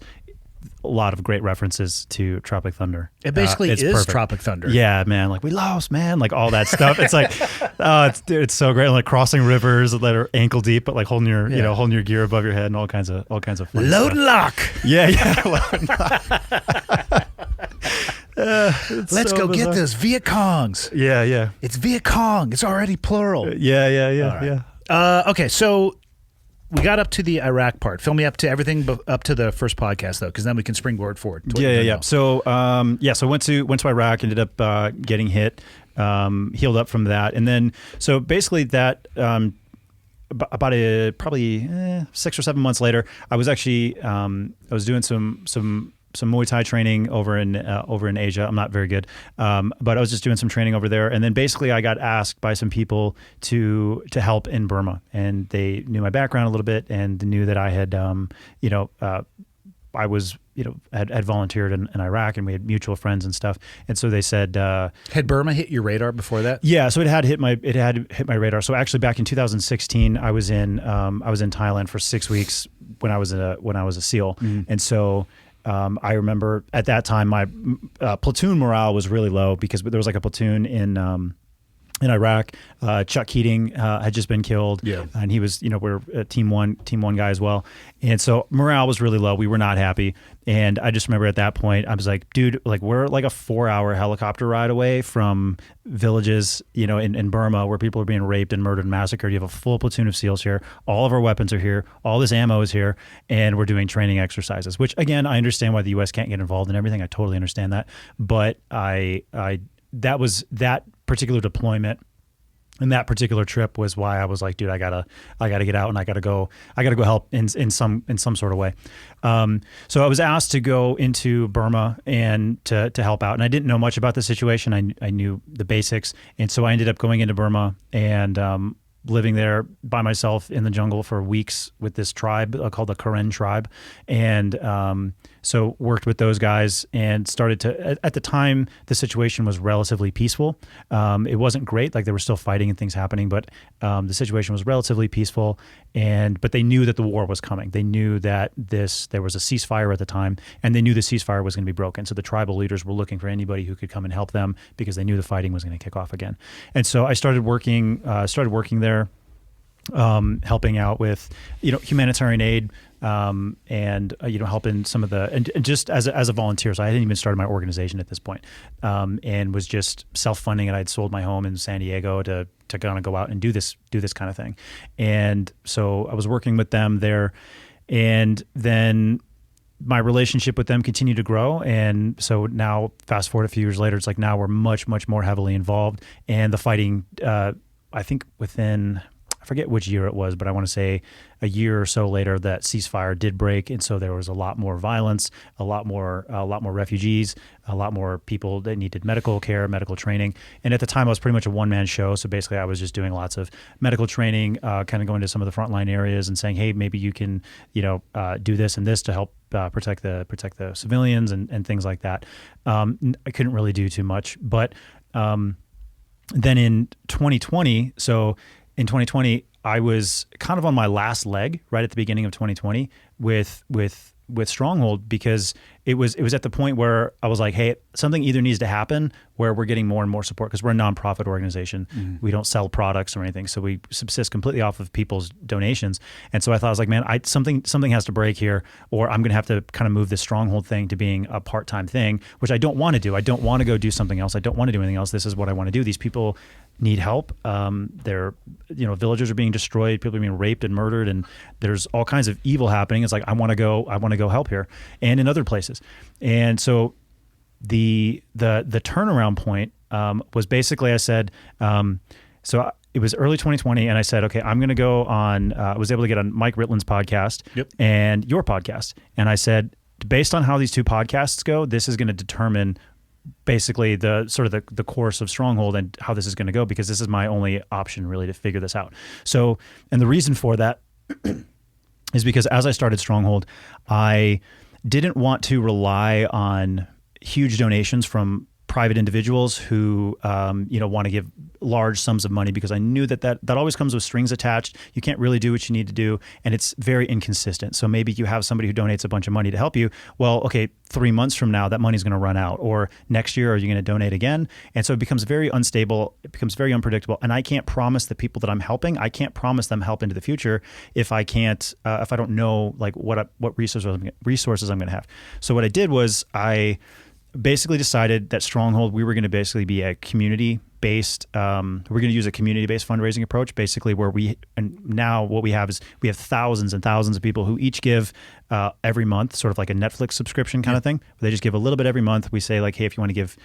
a lot of great references to Tropic Thunder. It basically it's is perfect. Tropic Thunder. Yeah, man. Like we lost, man. Like all that stuff. It's like, it's so great. Like crossing rivers that are ankle deep, but like holding your holding your gear above your head and all kinds of fun Load stuff. and lock. Yeah. Load and lock. Let's so go get bizarre. this Viet Congs. Yeah. It's Viet Cong. It's already plural. Yeah. Okay, so we got up to the Iraq part. Fill me up to everything up to the first podcast, though, because then we can springboard forward. to what you're doing Yeah. now. So, so went to Iraq, ended up getting hit, healed up from that, and then so basically that about probably 6 or 7 months later, I was actually I was doing some Muay Thai training over in Asia. I'm not very good, but I was just doing some training over there, and then basically I got asked by some people to help in Burma, and they knew my background a little bit and knew that I had I was had volunteered in Iraq, and we had mutual friends and stuff, and so they said, Had Burma hit your radar before that? yeah, so it had hit my radar. So actually, back in 2016, I was in Thailand for 6 weeks when I was a SEAL, and so I remember at that time my platoon morale was really low because there was like a platoon in Iraq. Chuck Keating had just been killed, and he was, we're a team one guy as well, and so morale was really low. We were not happy, and I just remember at that point I was like, dude, like we're like a 4-hour helicopter ride away from villages, in Burma where people are being raped and murdered and massacred. You have a full platoon of SEALs here. All of our weapons are here. All this ammo is here, and we're doing training exercises. Which again, I understand why the U.S. can't get involved in everything. I totally understand that, but that was that particular deployment and that particular trip was why I was like, dude, I gotta get out and I gotta go help in some sort of way. So I was asked to go into Burma and to help out, and I didn't know much about the situation. I knew the basics, and so I ended up going into Burma and living there by myself in the jungle for weeks with this tribe called the Karen tribe. And so worked with those guys and started to, at the time, the situation was relatively peaceful. It wasn't great, like there were still fighting and things happening, but the situation was relatively peaceful. But they knew that the war was coming. They knew that there was a ceasefire at the time, and they knew the ceasefire was going to be broken. So the tribal leaders were looking for anybody who could come and help them because they knew the fighting was going to kick off again. And so I started working there, helping out with, humanitarian aid, and helping some of the, and just as a volunteer. So I hadn't even started my organization at this point, and was just self-funding it. I'd sold my home in San Diego to kind of go out and do this kind of thing. And so I was working with them there, and then my relationship with them continued to grow. And so now fast forward a few years later, it's like now we're much, much more heavily involved, and the fighting, I think within, I forget which year it was, but I want to say a year or so later that ceasefire did break, and so there was a lot more violence, a lot more refugees, a lot more people that needed medical care, medical training. And at the time, I was pretty much a one-man show. So basically, I was just doing lots of medical training, kind of going to some of the frontline areas and saying, "Hey, maybe you can, do this and this to help protect the civilians and things like that." I couldn't really do too much, but then in 2020, in 2020, I was kind of on my last leg right at the beginning of 2020 with Stronghold, because it was at the point where I was like, hey, something either needs to happen where we're getting more and more support, because we're a nonprofit organization. Mm-hmm. We don't sell products or anything, so we subsist completely off of people's donations. And so I thought, I was like, man, something has to break here, or I'm going to have to kind of move this Stronghold thing to being a part-time thing, which I don't want to do. I don't want to go do something else. I don't want to do anything else. This is what I want to do. These people need help. Villagers are being destroyed, people are being raped and murdered, and there's all kinds of evil happening. It's like, I want to go help here and in other places. And so the turnaround point was basically, I said, it was early 2020, and I said, okay, I'm going to go on, I was able to get on Mike Ritland's podcast. Yep. And your podcast. And I said, based on how these two podcasts go, this is going to determine basically the course of Stronghold and how this is going to go, because this is my only option really to figure this out. So, and the reason for that is because as I started Stronghold, I didn't want to rely on huge donations from private individuals who want to give large sums of money, because I knew that always comes with strings attached. You can't really do what you need to do, and it's very inconsistent. So maybe you have somebody who donates a bunch of money to help you. Well, okay, 3 months from now, that money's going to run out, or next year, are you going to donate again? And so it becomes very unstable. It becomes very unpredictable, and I can't promise the people that I'm helping, I can't promise them help into the future if I can't, if I don't know like what resources I'm going to have. So what I did was I basically decided that Stronghold, we were going to basically be a community-based, we're going to use a community-based fundraising approach, basically and now what we have is we have thousands and thousands of people who each give every month, sort of like a Netflix subscription kind of thing. They just give a little bit every month. We say like, hey, if you want to give,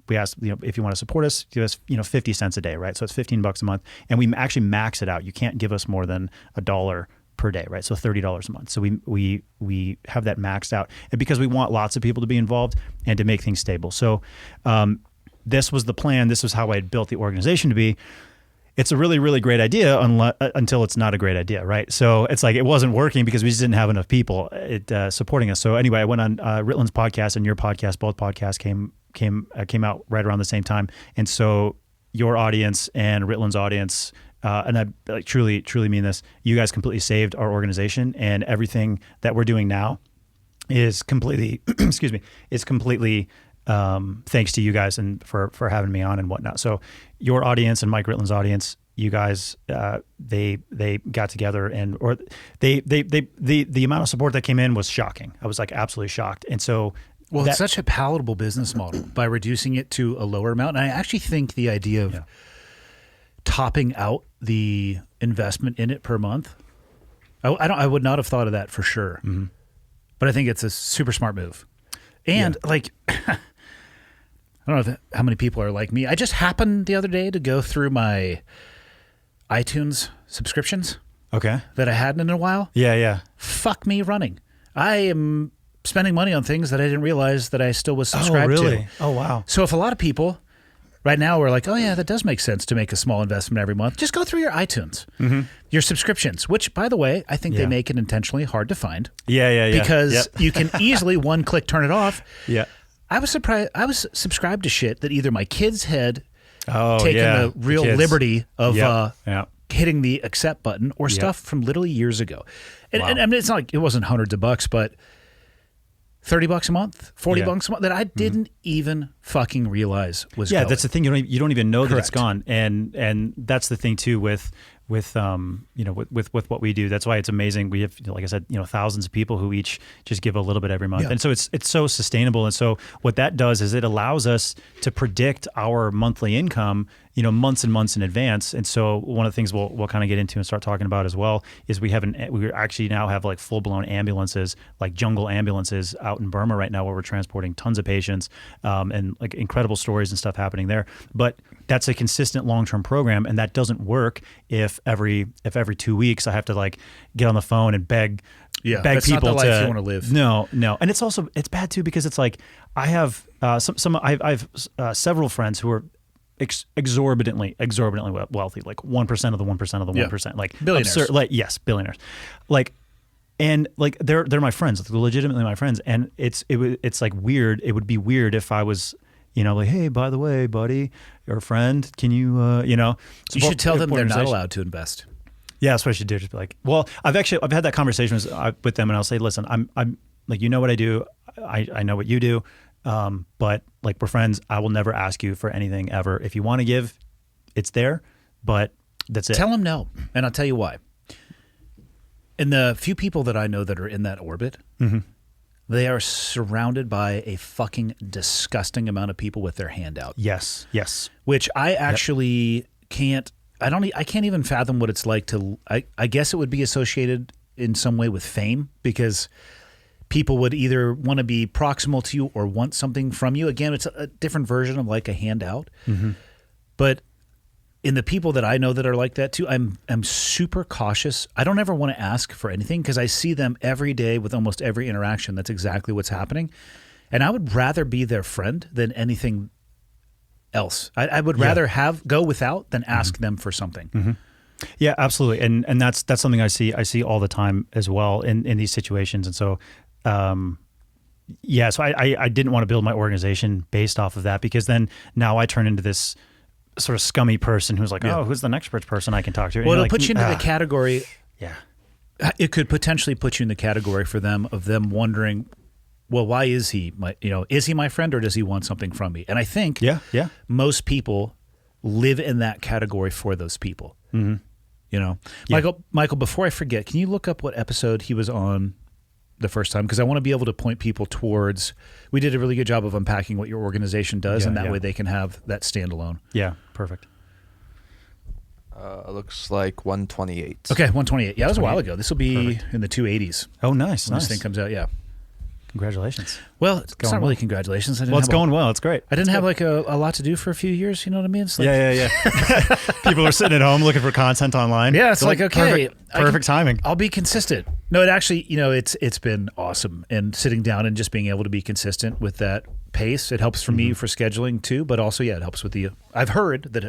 we ask, if you want to support us, give us, 50 cents a day, right? So it's $15 a month, and we actually max it out. You can't give us more than $1 per day, right? So $30 a month. So we have that maxed out, and because we want lots of people to be involved and to make things stable. So this was the plan. This was how I had built the organization to be. It's a really, really great idea until it's not a great idea, right? So it's like it wasn't working because we just didn't have enough people supporting us. So anyway, I went on Ritland's podcast and your podcast. Both podcasts came out right around the same time, and so your audience and Ritland's audience. And I truly mean this. You guys completely saved our organization, and everything that we're doing now is completely, excuse me, is completely thanks to you guys and for having me on and whatnot. So your audience and Mike Ritland's audience, you guys, they got together and the amount of support that came in was shocking. I was like absolutely shocked. And so, well, it's such a palatable business model by reducing it to a lower amount. And I actually think the idea of topping out the investment in it per month, I would not have thought of that for sure. Mm-hmm. But I think it's a super smart move. And like, I don't know how many people are like me. I just happened the other day to go through my iTunes subscriptions. Okay. That I hadn't in a while. Yeah. Fuck me running. I am spending money on things that I didn't realize that I still was subscribed to. Oh, really? Oh, wow. So if a lot of people right now are like, oh yeah, that does make sense to make a small investment every month, just go through your iTunes, your subscriptions, which by the way, I think they make it intentionally hard to find. Yeah. Because you can easily one click turn it off. Yeah. I was surprised. I was subscribed to shit that either my kids had taken the real liberty of hitting the accept button or stuff from literally years ago. And I mean, it's not like it wasn't hundreds of bucks, but $30 a month, $40 a month that I didn't even fucking realize was going. That's the thing. You don't even know that it's gone. And that's the thing too with what we do. That's why it's amazing. We have, like I said, thousands of people who each just give a little bit every month. And so it's so sustainable. And so what that does is it allows us to predict our monthly income, months and months in advance. And so one of the things we'll kind of get into and start talking about as well is we actually now have like full blown ambulances, like jungle ambulances out in Burma right now where we're transporting tons of patients, and like incredible stories and stuff happening there. But that's a consistent long-term program, and that doesn't work if every 2 weeks I have to like get on the phone and beg that's people not the life to you want to live. No, and it's bad too because it's like I have I've several friends who are exorbitantly wealthy, like 1% of the 1% of the 1%, like billionaires. Absurd, billionaires, and they're my friends, like legitimately my friends, and it's like weird. It would be weird if I was, like, hey, by the way, buddy or friend, can you, you should tell them they're not allowed to invest. Yeah, that's what I should do. Just be like, well, I've had that conversation with them, and I'll say, listen, I'm like, you know what I do, I know what you do, but like we're friends. I will never ask you for anything ever. If you want to give, it's there, but that's it. Tell them no, and I'll tell you why. And the few people that I know that are in that orbit, they are surrounded by a fucking disgusting amount of people with their hand out. Yes. Which I actually can't. I can't even fathom what it's like to. I guess it would be associated in some way with fame because people would either want to be proximal to you or want something from you. Again, it's a different version of like a handout. But in the people that I know that are like that too, I'm super cautious. I don't ever want to ask for anything because I see them every day with almost every interaction. That's exactly what's happening. And I would rather be their friend than anything else. I would rather go without than ask them for something. Yeah, absolutely. And that's something I see all the time as well in these situations. And so, so I didn't want to build my organization based off of that because then now I turn into this sort of scummy person who's like, oh, who's the next rich person I can talk to? And well, it'll put you into the category. Yeah. It could potentially put you in the category for them of them wondering, well, why is he is he my friend or does he want something from me? And I think most people live in that category for those people. Michael, before I forget, can you look up what episode he was on the first time? Because I want to be able to point people towards, we did a really good job of unpacking what your organization does, and that way they can have that standalone. Yeah, perfect. It looks like 128. Okay, 128. Yeah, that was a while ago. This will be in the 280s. Oh, nice. When this thing comes out, yeah. Congratulations. Well, it's not really congratulations. It's going well. It's great. I didn't have like a lot to do for a few years. You know what I mean? It's like, yeah. People are sitting at home looking for content online. Yeah, it's like okay, perfect timing. I'll be consistent. No, it actually, it's been awesome. And sitting down and just being able to be consistent with that pace, it helps for me for scheduling too. But also, it helps with I've heard that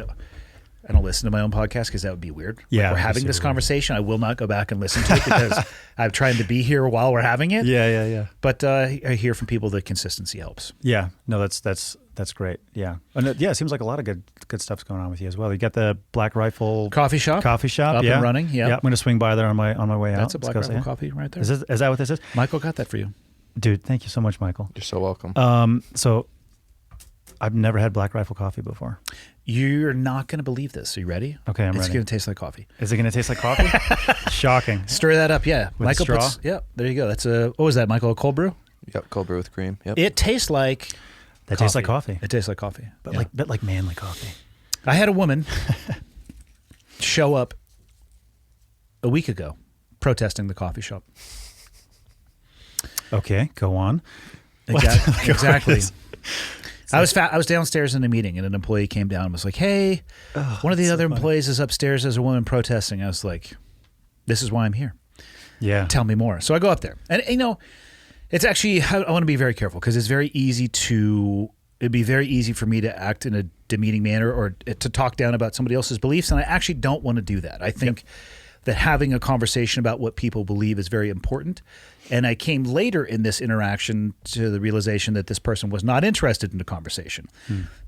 I don't listen to my own podcast because that would be weird. Yeah, we're having this conversation. I will not go back and listen to it because I'm trying to be here while we're having it. Yeah. But I hear from people that consistency helps. Yeah, no, that's great. Yeah, and it seems like a lot of good stuff's going on with you as well. You got the Black Rifle coffee shop up and running. Yeah, I'm going to swing by there on my way out. That's a Black Rifle coffee right there. Is that what this is? Michael got that for you. Dude, thank you so much, Michael. You're so welcome. So I've never had Black Rifle coffee before. You're not going to believe this. Are you ready? Okay, I'm It's ready. going to taste like coffee. Is it going to taste like coffee? Shocking. Stir that up, yeah. With Michael straw? yeah, there you go. That's what was that, Michael? A cold brew? Yep, cold brew with cream. Yep. It tastes like That tastes like coffee. It tastes like coffee. But Yeah. like manly coffee. I had a woman show up a week ago protesting the coffee shop. Okay, go on. Exactly. I was downstairs in a meeting, and an employee came down and was like, "Hey, one of the other employees is upstairs as a woman protesting." I was like, "This is why I'm here. Yeah. Tell me more." So I go up there, and it's actually, I want to be very careful because it'd be very easy for me to act in a demeaning manner or to talk down about somebody else's beliefs, and I actually don't want to do that. I think that having a conversation about what people believe is very important. And I came later in this interaction to the realization that this person was not interested in the conversation.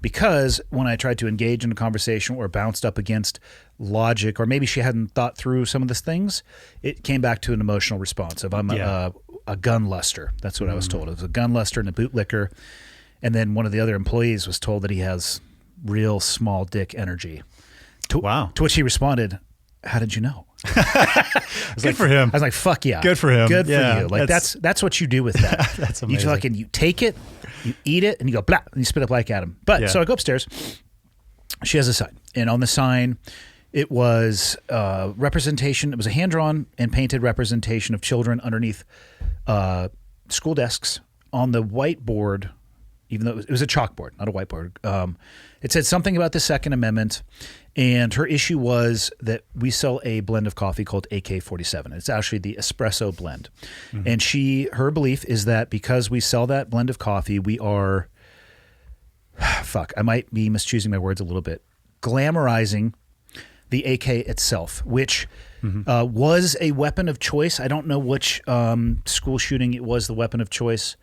Because when I tried to engage in a conversation or bounced up against logic, or maybe she hadn't thought through some of these things, it came back to an emotional response of I'm a gun luster. That's what I was told. It was a gun luster and a bootlicker. And then one of the other employees was told that he has real small dick energy. Wow. To which he responded, "How did you know?" Good for him. I was like, "Fuck yeah, Good for him. Good Yeah, for you." Like that's what you do with that. That's You amazing. you take it, you eat it, and you go blah, and you spit up like Adam. But Yeah. so I go upstairs. She has a sign, and on the sign, it was representation. It was a hand-drawn and painted representation of children underneath school desks on the whiteboard. Even though it was a chalkboard, not a whiteboard. It said something about the Second Amendment, and her issue was that we sell a blend of coffee called AK-47. It's actually the espresso blend. And her belief is that because we sell that blend of coffee, we are, I might be mischoosing my words a little bit, glamorizing the AK itself, which was a weapon of choice. I don't know which school shooting it was the weapon of choice.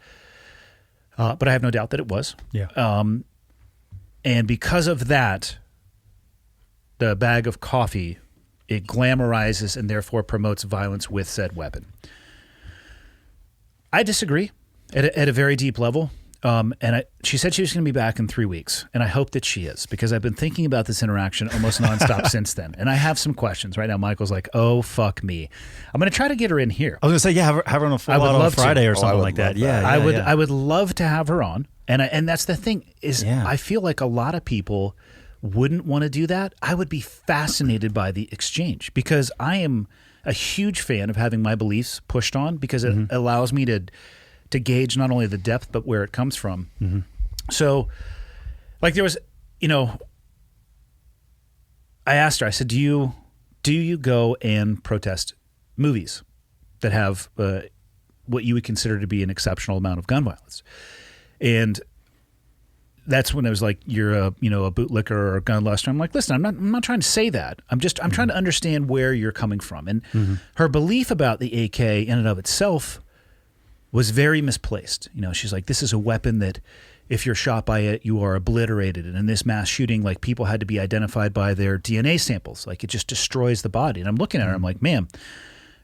But I have no doubt that it was. Yeah. And because of that, the bag of coffee, it glamorizes and therefore promotes violence with said weapon. I disagree at a very deep level. She said she was going to be back in 3 weeks, and I hope that she is, because I've been thinking about this interaction almost nonstop since then. And I have some questions. Right now, Michael's like, "Oh, fuck me." I'm going to try to get her in here. I was going to say, yeah, have her on a full I would out on love to. Friday or Oh, I something would like that. love Yeah, that. I would love to have her on, and that's the thing is, Yeah. I feel like a lot of people wouldn't want to do that. I would be fascinated by the exchange because I am a huge fan of having my beliefs pushed on because it allows me to gauge not only the depth but where it comes from. So, like there was, I asked her. I said, "Do you go and protest movies that have what you would consider to be an exceptional amount of gun violence?" And that's when it was like, "You're a bootlicker or a gun luster." I'm like, "Listen, I'm not trying to say that. I'm trying to understand where you're coming from." And her belief about the AK in and of itself was very misplaced. She's like, "This is a weapon that if you're shot by it, you are obliterated. And in this mass shooting, like people had to be identified by their DNA samples. Like it just destroys the body." And I'm looking at her, I'm like, "Ma'am,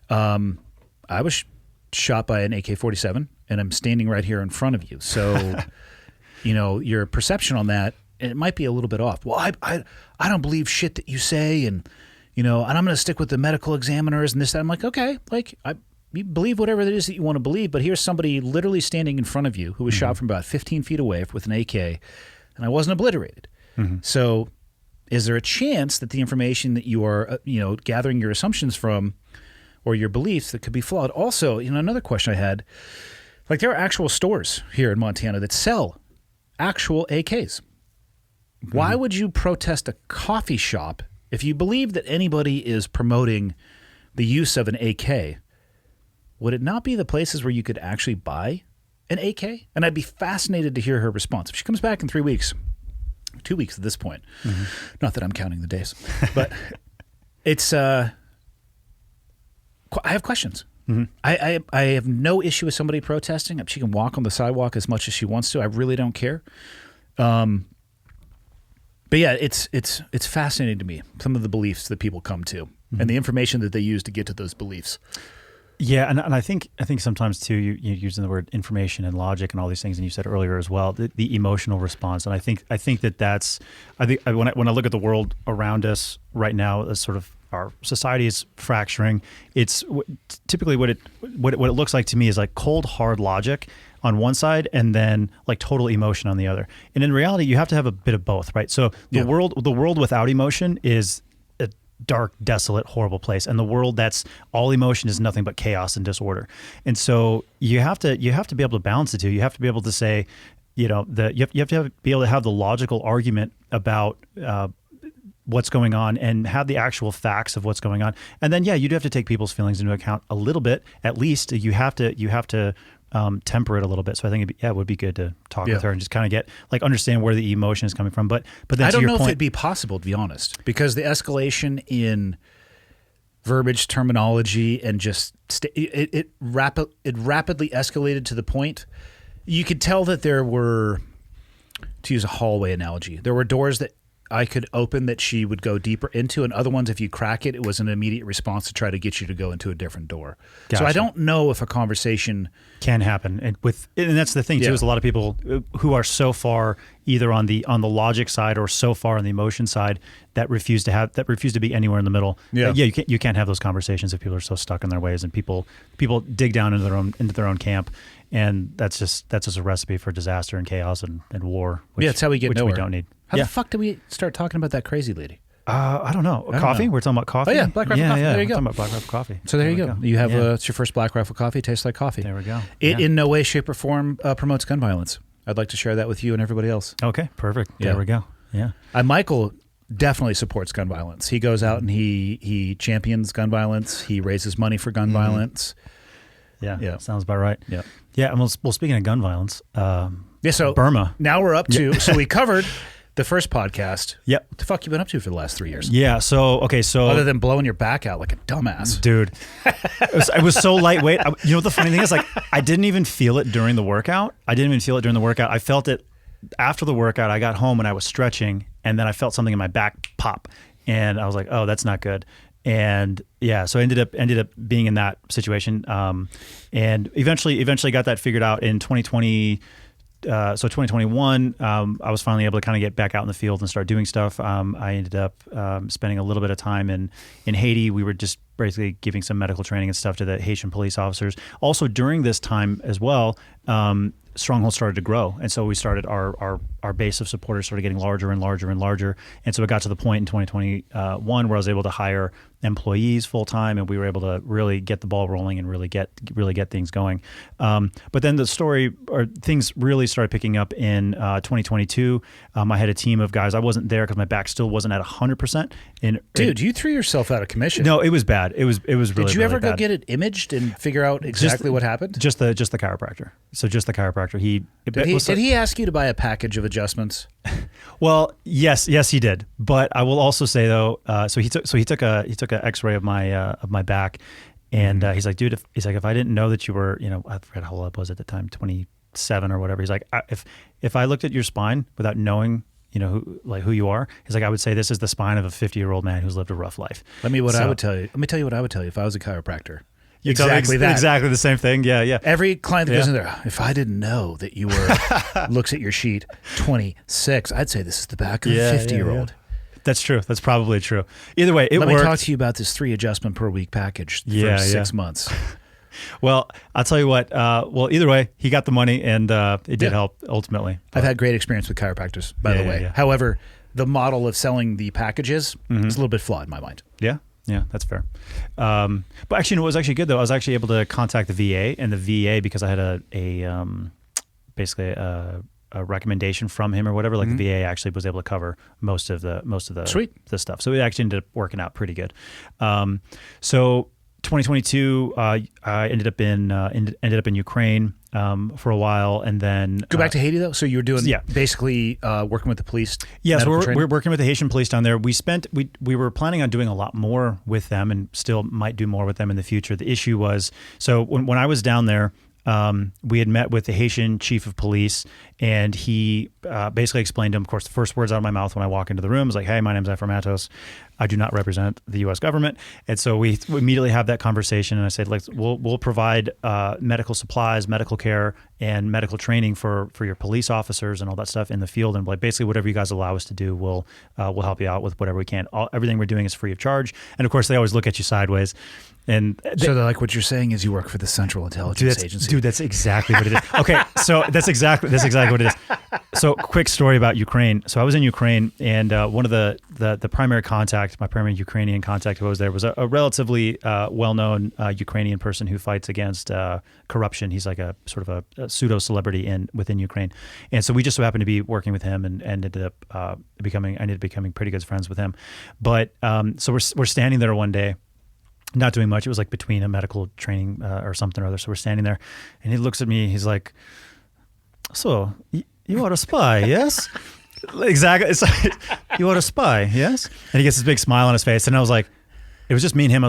I was shot by an AK-47 and I'm standing right here in front of you. So, your perception on that, it might be a little bit off." "Well, I don't believe shit that you say. And I'm going to stick with the medical examiners and this, that." I'm like, "Okay, you believe whatever it is that you want to believe, but here's somebody literally standing in front of you who was shot from about 15 feet away with an AK, and I wasn't obliterated. So is there a chance that the information that you are, gathering your assumptions from or your beliefs that could be flawed?" Also, another question I had, like there are actual stores here in Montana that sell actual AKs. Why would you protest a coffee shop if you believe that anybody is promoting the use of an AK? Would it not be the places where you could actually buy an AK? And I'd be fascinated to hear her response. If she comes back in 3 weeks, 2 weeks at this point, not that I'm counting the days, but it's, I have questions. I have no issue with somebody protesting. She can walk on the sidewalk as much as she wants to. I really don't care. But yeah, it's fascinating to me, some of the beliefs that people come to and the information that they use to get to those beliefs. Yeah, and I think sometimes too you're using the word information and logic and all these things, and you said earlier as well the emotional response, and I think that's when I look at the world around us right now, as sort of our society is fracturing. It's typically what it looks like to me is like cold hard logic on one side and then like total emotion on the other, and in reality you have to have a bit of both, right? So the world without emotion is dark, desolate, horrible place, and the world that's all emotion is nothing but chaos and disorder. And so you have to be able to balance the two. You have to be able to say, you have to be able to have the logical argument about what's going on and have the actual facts of what's going on. And then you do have to take people's feelings into account a little bit. At least you have to temper it a little bit. So I think it would be good to talk with her and just kind of understand where the emotion is coming from. But then I don't know if it'd be possible, to be honest, because the escalation in verbiage, terminology, and just it rapidly escalated to the point you could tell that there were, to use a hallway analogy, there were doors that I could open that she would go deeper into, and other ones, if you crack it, it was an immediate response to try to get you to go into a different door. Gotcha. So I don't know if a conversation can happen, and that's the thing too. Is a lot of people who are so far either on the logic side or so far on the emotion side that refuse to be anywhere in the middle. You can't have those conversations if people are so stuck in their ways, and people dig down into their own camp, and that's just a recipe for disaster and chaos and war. That's how we get nowhere. We don't need. How the fuck did we start talking about that crazy lady? I don't know. Coffee? We're talking about coffee? Oh, yeah. Black Rifle Coffee. There you go. We're talking about Black Rifle Coffee. So there you go. You have it's your first Black Rifle Coffee. It tastes like coffee. There we go. It in no way, shape, or form promotes gun violence. I'd like to share that with you and everybody else. Okay, perfect. Yeah. There we go. Yeah. Michael definitely supports gun violence. He goes out and he champions gun violence. He raises money for gun violence. Yeah. Sounds about right. Yeah. Yeah. And well, speaking of gun violence, so Burma. Now we're up to, so we covered the first podcast. Yep. What the fuck you been up to for the last 3 years? Yeah. So other than blowing your back out like a dumbass, dude, it was so lightweight. You know what the funny thing is? Like, I didn't even feel it during the workout. I felt it after the workout. I got home and I was stretching, and then I felt something in my back pop, and I was like, oh, that's not good. And so I ended up being in that situation, and eventually got that figured out in 2020. So 2021, I was finally able to kind of get back out in the field and start doing stuff. I ended up spending a little bit of time in Haiti. We were just basically giving some medical training and stuff to the Haitian police officers. Also during this time as well, Stronghold started to grow, and so we started our base of supporters started getting larger and larger and larger, and so it got to the point in 2021 where I was able to hire employees full time, and we were able to really get the ball rolling and really get things going. But then things really started picking up in 2022. I had a team of guys. I wasn't there because my back still wasn't at 100%. Dude, you threw yourself out of commission. No, it was bad. It was really. Did you ever bad. go get it imaged and figure out exactly what happened? Just the chiropractor. So just the chiropractor. Did he ask you to buy a package of adjustments? Well, yes, he did. But I will also say though, so he took an X-ray of my back, and he's like, dude, if I didn't know that you were, I forgot how old I was at the time, 27 or whatever. He's like, if I looked at your spine without knowing, who you are, he's like, I would say this is the spine of a 50-year-old man who's lived a rough life. I would tell you. Let me tell you what I would tell you if I was a chiropractor. Exactly the same thing. Yeah. Every client that goes in there, if I didn't know that you were, looks at your sheet, 26, I'd say this is the back of a 50-year-old. Yeah. That's true. That's probably true. Either way, it worked. Let me talk to you about this 3 adjustment per week package for 6 months. Well, I'll tell you what. Either way, he got the money, and it did help ultimately. I've had great experience with chiropractors, by the way. Yeah. However, the model of selling the packages is a little bit flawed in my mind. Yeah, that's fair. But actually, what was actually good though, I was actually able to contact the VA, and the VA, because I had basically a recommendation from him or whatever. Like the VA actually was able to cover most of the Sweet. the stuff. So it actually ended up working out pretty good. So 2022, I ended up in Ukraine for a while, and then go back to Haiti though. So you were doing basically working with the police. Yeah, so we're working with the Haitian police down there. We were planning on doing a lot more with them, and still might do more with them in the future. The issue was, so when I was down there, we had met with the Haitian chief of police, And he basically explained to him, of course, the first words out of my mouth when I walk into the room is like, hey, my name's Ephraim Mattos. I do not represent the U.S. government. And so we immediately have that conversation. And I said, like, we'll provide medical supplies, medical care, and medical training for your police officers and all that stuff in the field. And like basically whatever you guys allow us to do, we'll help you out with whatever we can. Everything we're doing is free of charge. And of course, they always look at you sideways. And so they're like, what you're saying is you work for the Central Intelligence Agency. Dude, that's exactly what it is. Okay, so that's exactly what it is. So quick story about Ukraine. So I was in Ukraine, and one of the primary contact, my primary Ukrainian contact who was there was a relatively well-known Ukrainian person who fights against corruption. He's like a sort of a pseudo-celebrity within Ukraine. And so we just so happened to be working with him and ended up becoming pretty good friends with him. But so we're standing there one day, not doing much. It was like between a medical training or something or other. So we're standing there, and he looks at me. He's like, "So you are a spy, yes?" Exactly. It's like, "You are a spy, yes?" And he gets this big smile on his face, and I was like, it was just me and him. I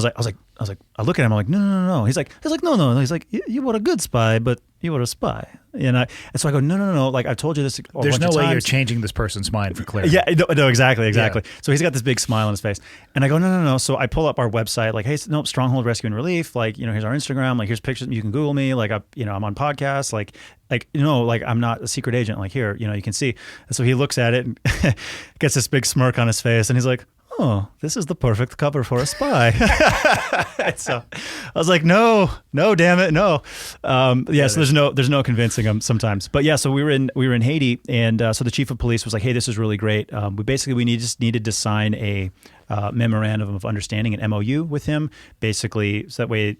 look at him. I'm like, no. He's like, no. He's like, you were a good spy, but you were a spy. And so I go, no. Like I told you this. There's no way you're changing this person's mind for clarity. Yeah, no, exactly. Yeah. So he's got this big smile on his face, and I go, no. So I pull up our website, like, hey, no, Stronghold Rescue and Relief. Like, here's our Instagram. Like, here's pictures. You can Google me. Like, I'm on podcasts. Like I'm not a secret agent. Like here, you can see. And so he looks at it and gets this big smirk on his face, and he's like, oh, this is the perfect cover for a spy. So I was like, no, damn it, no. So there's no convincing him sometimes. But yeah, so we were in Haiti, and so the chief of police was like, hey, this is really great. We just needed to sign a memorandum of understanding, an MOU with him, basically, so that way.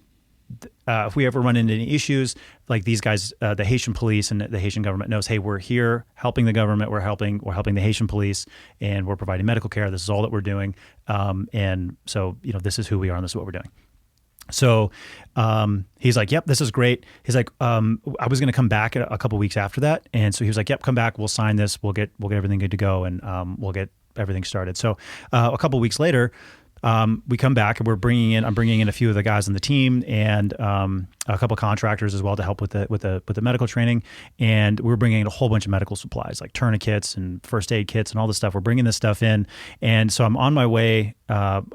If we ever run into any issues, like these guys, the Haitian police and the Haitian government knows, hey, we're here helping the government, we're helping the Haitian police, and we're providing medical care. This is all that we're doing, and so this is who we are and this is what we're doing. So he's like, yep, this is great. He's like, I was going to come back a couple weeks after that, and so he was like, yep, come back, we'll sign this, we'll get everything good to go, and we'll get everything started. So a couple weeks later. We come back and I'm bringing in a few of the guys on the team and a couple of contractors as well to help with the medical training. And we're bringing in a whole bunch of medical supplies like tourniquets and first aid kits and all this stuff. We're bringing this stuff in, and so I'm on my way. To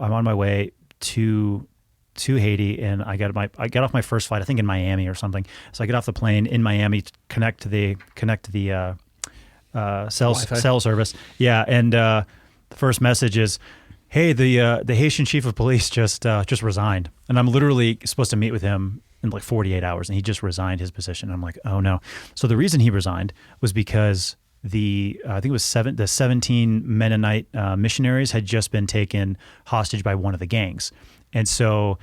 Haiti, and I got off my first flight, I think in Miami or something. So I get off the plane in Miami, to connect to the cell service. Yeah, and the first message is, hey, the Haitian chief of police just resigned, and I'm literally supposed to meet with him in like 48 hours, and he just resigned his position. And I'm like, oh no. So the reason he resigned was because I think it was the 17 Mennonite missionaries had just been taken hostage by one of the gangs, and so.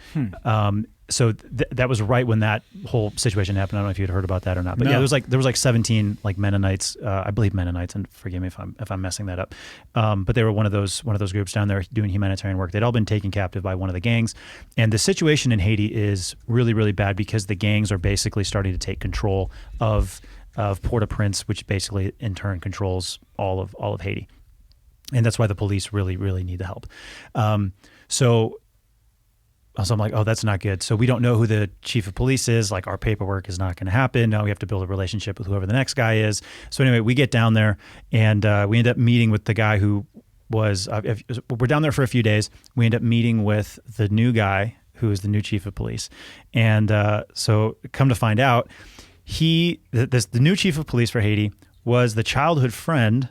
So that was right when that whole situation happened. I don't know if you'd heard about that or not, but no. Yeah, there was like 17 like Mennonites, I believe Mennonites, and forgive me if I'm messing that up. But they were one of those groups down there doing humanitarian work. They'd all been taken captive by one of the gangs, and the situation in Haiti is really, really bad because the gangs are basically starting to take control of Port-au-Prince, which basically in turn controls all of Haiti, and that's why the police really, really need the help. So I'm like, oh, that's not good. So we don't know who the chief of police is. Like our paperwork is not going to happen. Now we have to build a relationship with whoever the next guy is. So anyway, we get down there and we end up meeting with the guy who was, we're down there for a few days. We end up meeting with the new guy who is the new chief of police. And so come to find out, the new chief of police for Haiti was the childhood friend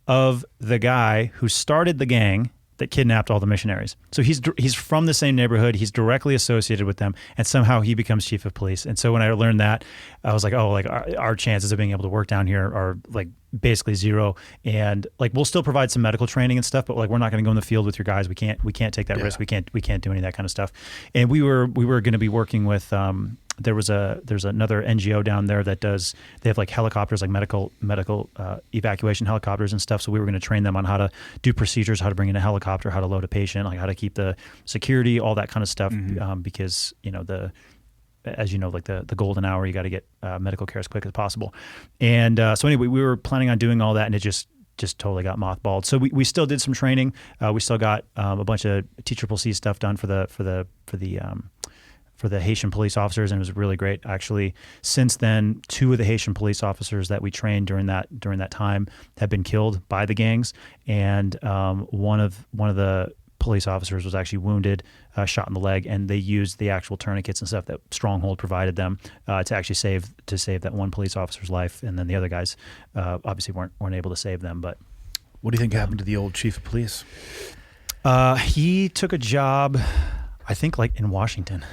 of the guy who started the gang that kidnapped all the missionaries. So he's from the same neighborhood. He's directly associated with them, and somehow he becomes chief of police. And so when I learned that, I was like, oh, like our chances of being able to work down here are like basically zero. And like we'll still provide some medical training and stuff, but like we're not going to go in the field with your guys. We can't take that risk. We can't do any of that kind of stuff. And we were going to be working with. There's another NGO down there they have like helicopters, like medical evacuation helicopters and stuff. So we were going to train them on how to do procedures, how to bring in a helicopter, how to load a patient, like how to keep the security, all that kind of stuff. Mm-hmm. Because as you know, like the golden hour, you got to get medical care as quick as possible. And so anyway, we were planning on doing all that, and it just totally got mothballed. So we still did some training. We still got a bunch of TCCC stuff done for the the Haitian police officers, and it was really great. Actually, since then, 2 of the Haitian police officers that we trained during that time have been killed by the gangs, and one of the police officers was actually wounded, shot in the leg, and they used the actual tourniquets and stuff that Stronghold provided them to actually save that one police officer's life, and then the other guys obviously weren't able to save them. But What do you think happened to the old chief of police? he took a job, I think, like in Washington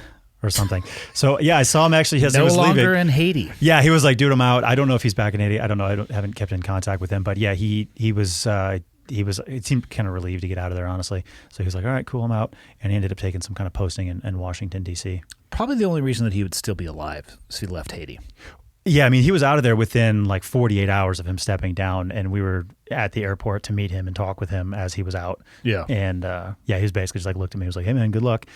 or something. So yeah, I saw him actually as he No was longer leaving. in Haiti. Yeah, he was like, dude, I'm out. I don't know if he's back in Haiti. I don't know. Haven't kept in contact with him, but yeah, he was. It seemed kind of relieved to get out of there, honestly. So he was like, all right, cool, I'm out. And he ended up taking some kind of posting in Washington, D.C. Probably the only reason that he would still be alive is he left Haiti. Yeah, I mean, he was out of there within like 48 hours of him stepping down, and we were at the airport to meet him and talk with him as he was out. Yeah. And yeah, he was basically just like looked at me. He was like, hey, man, good luck.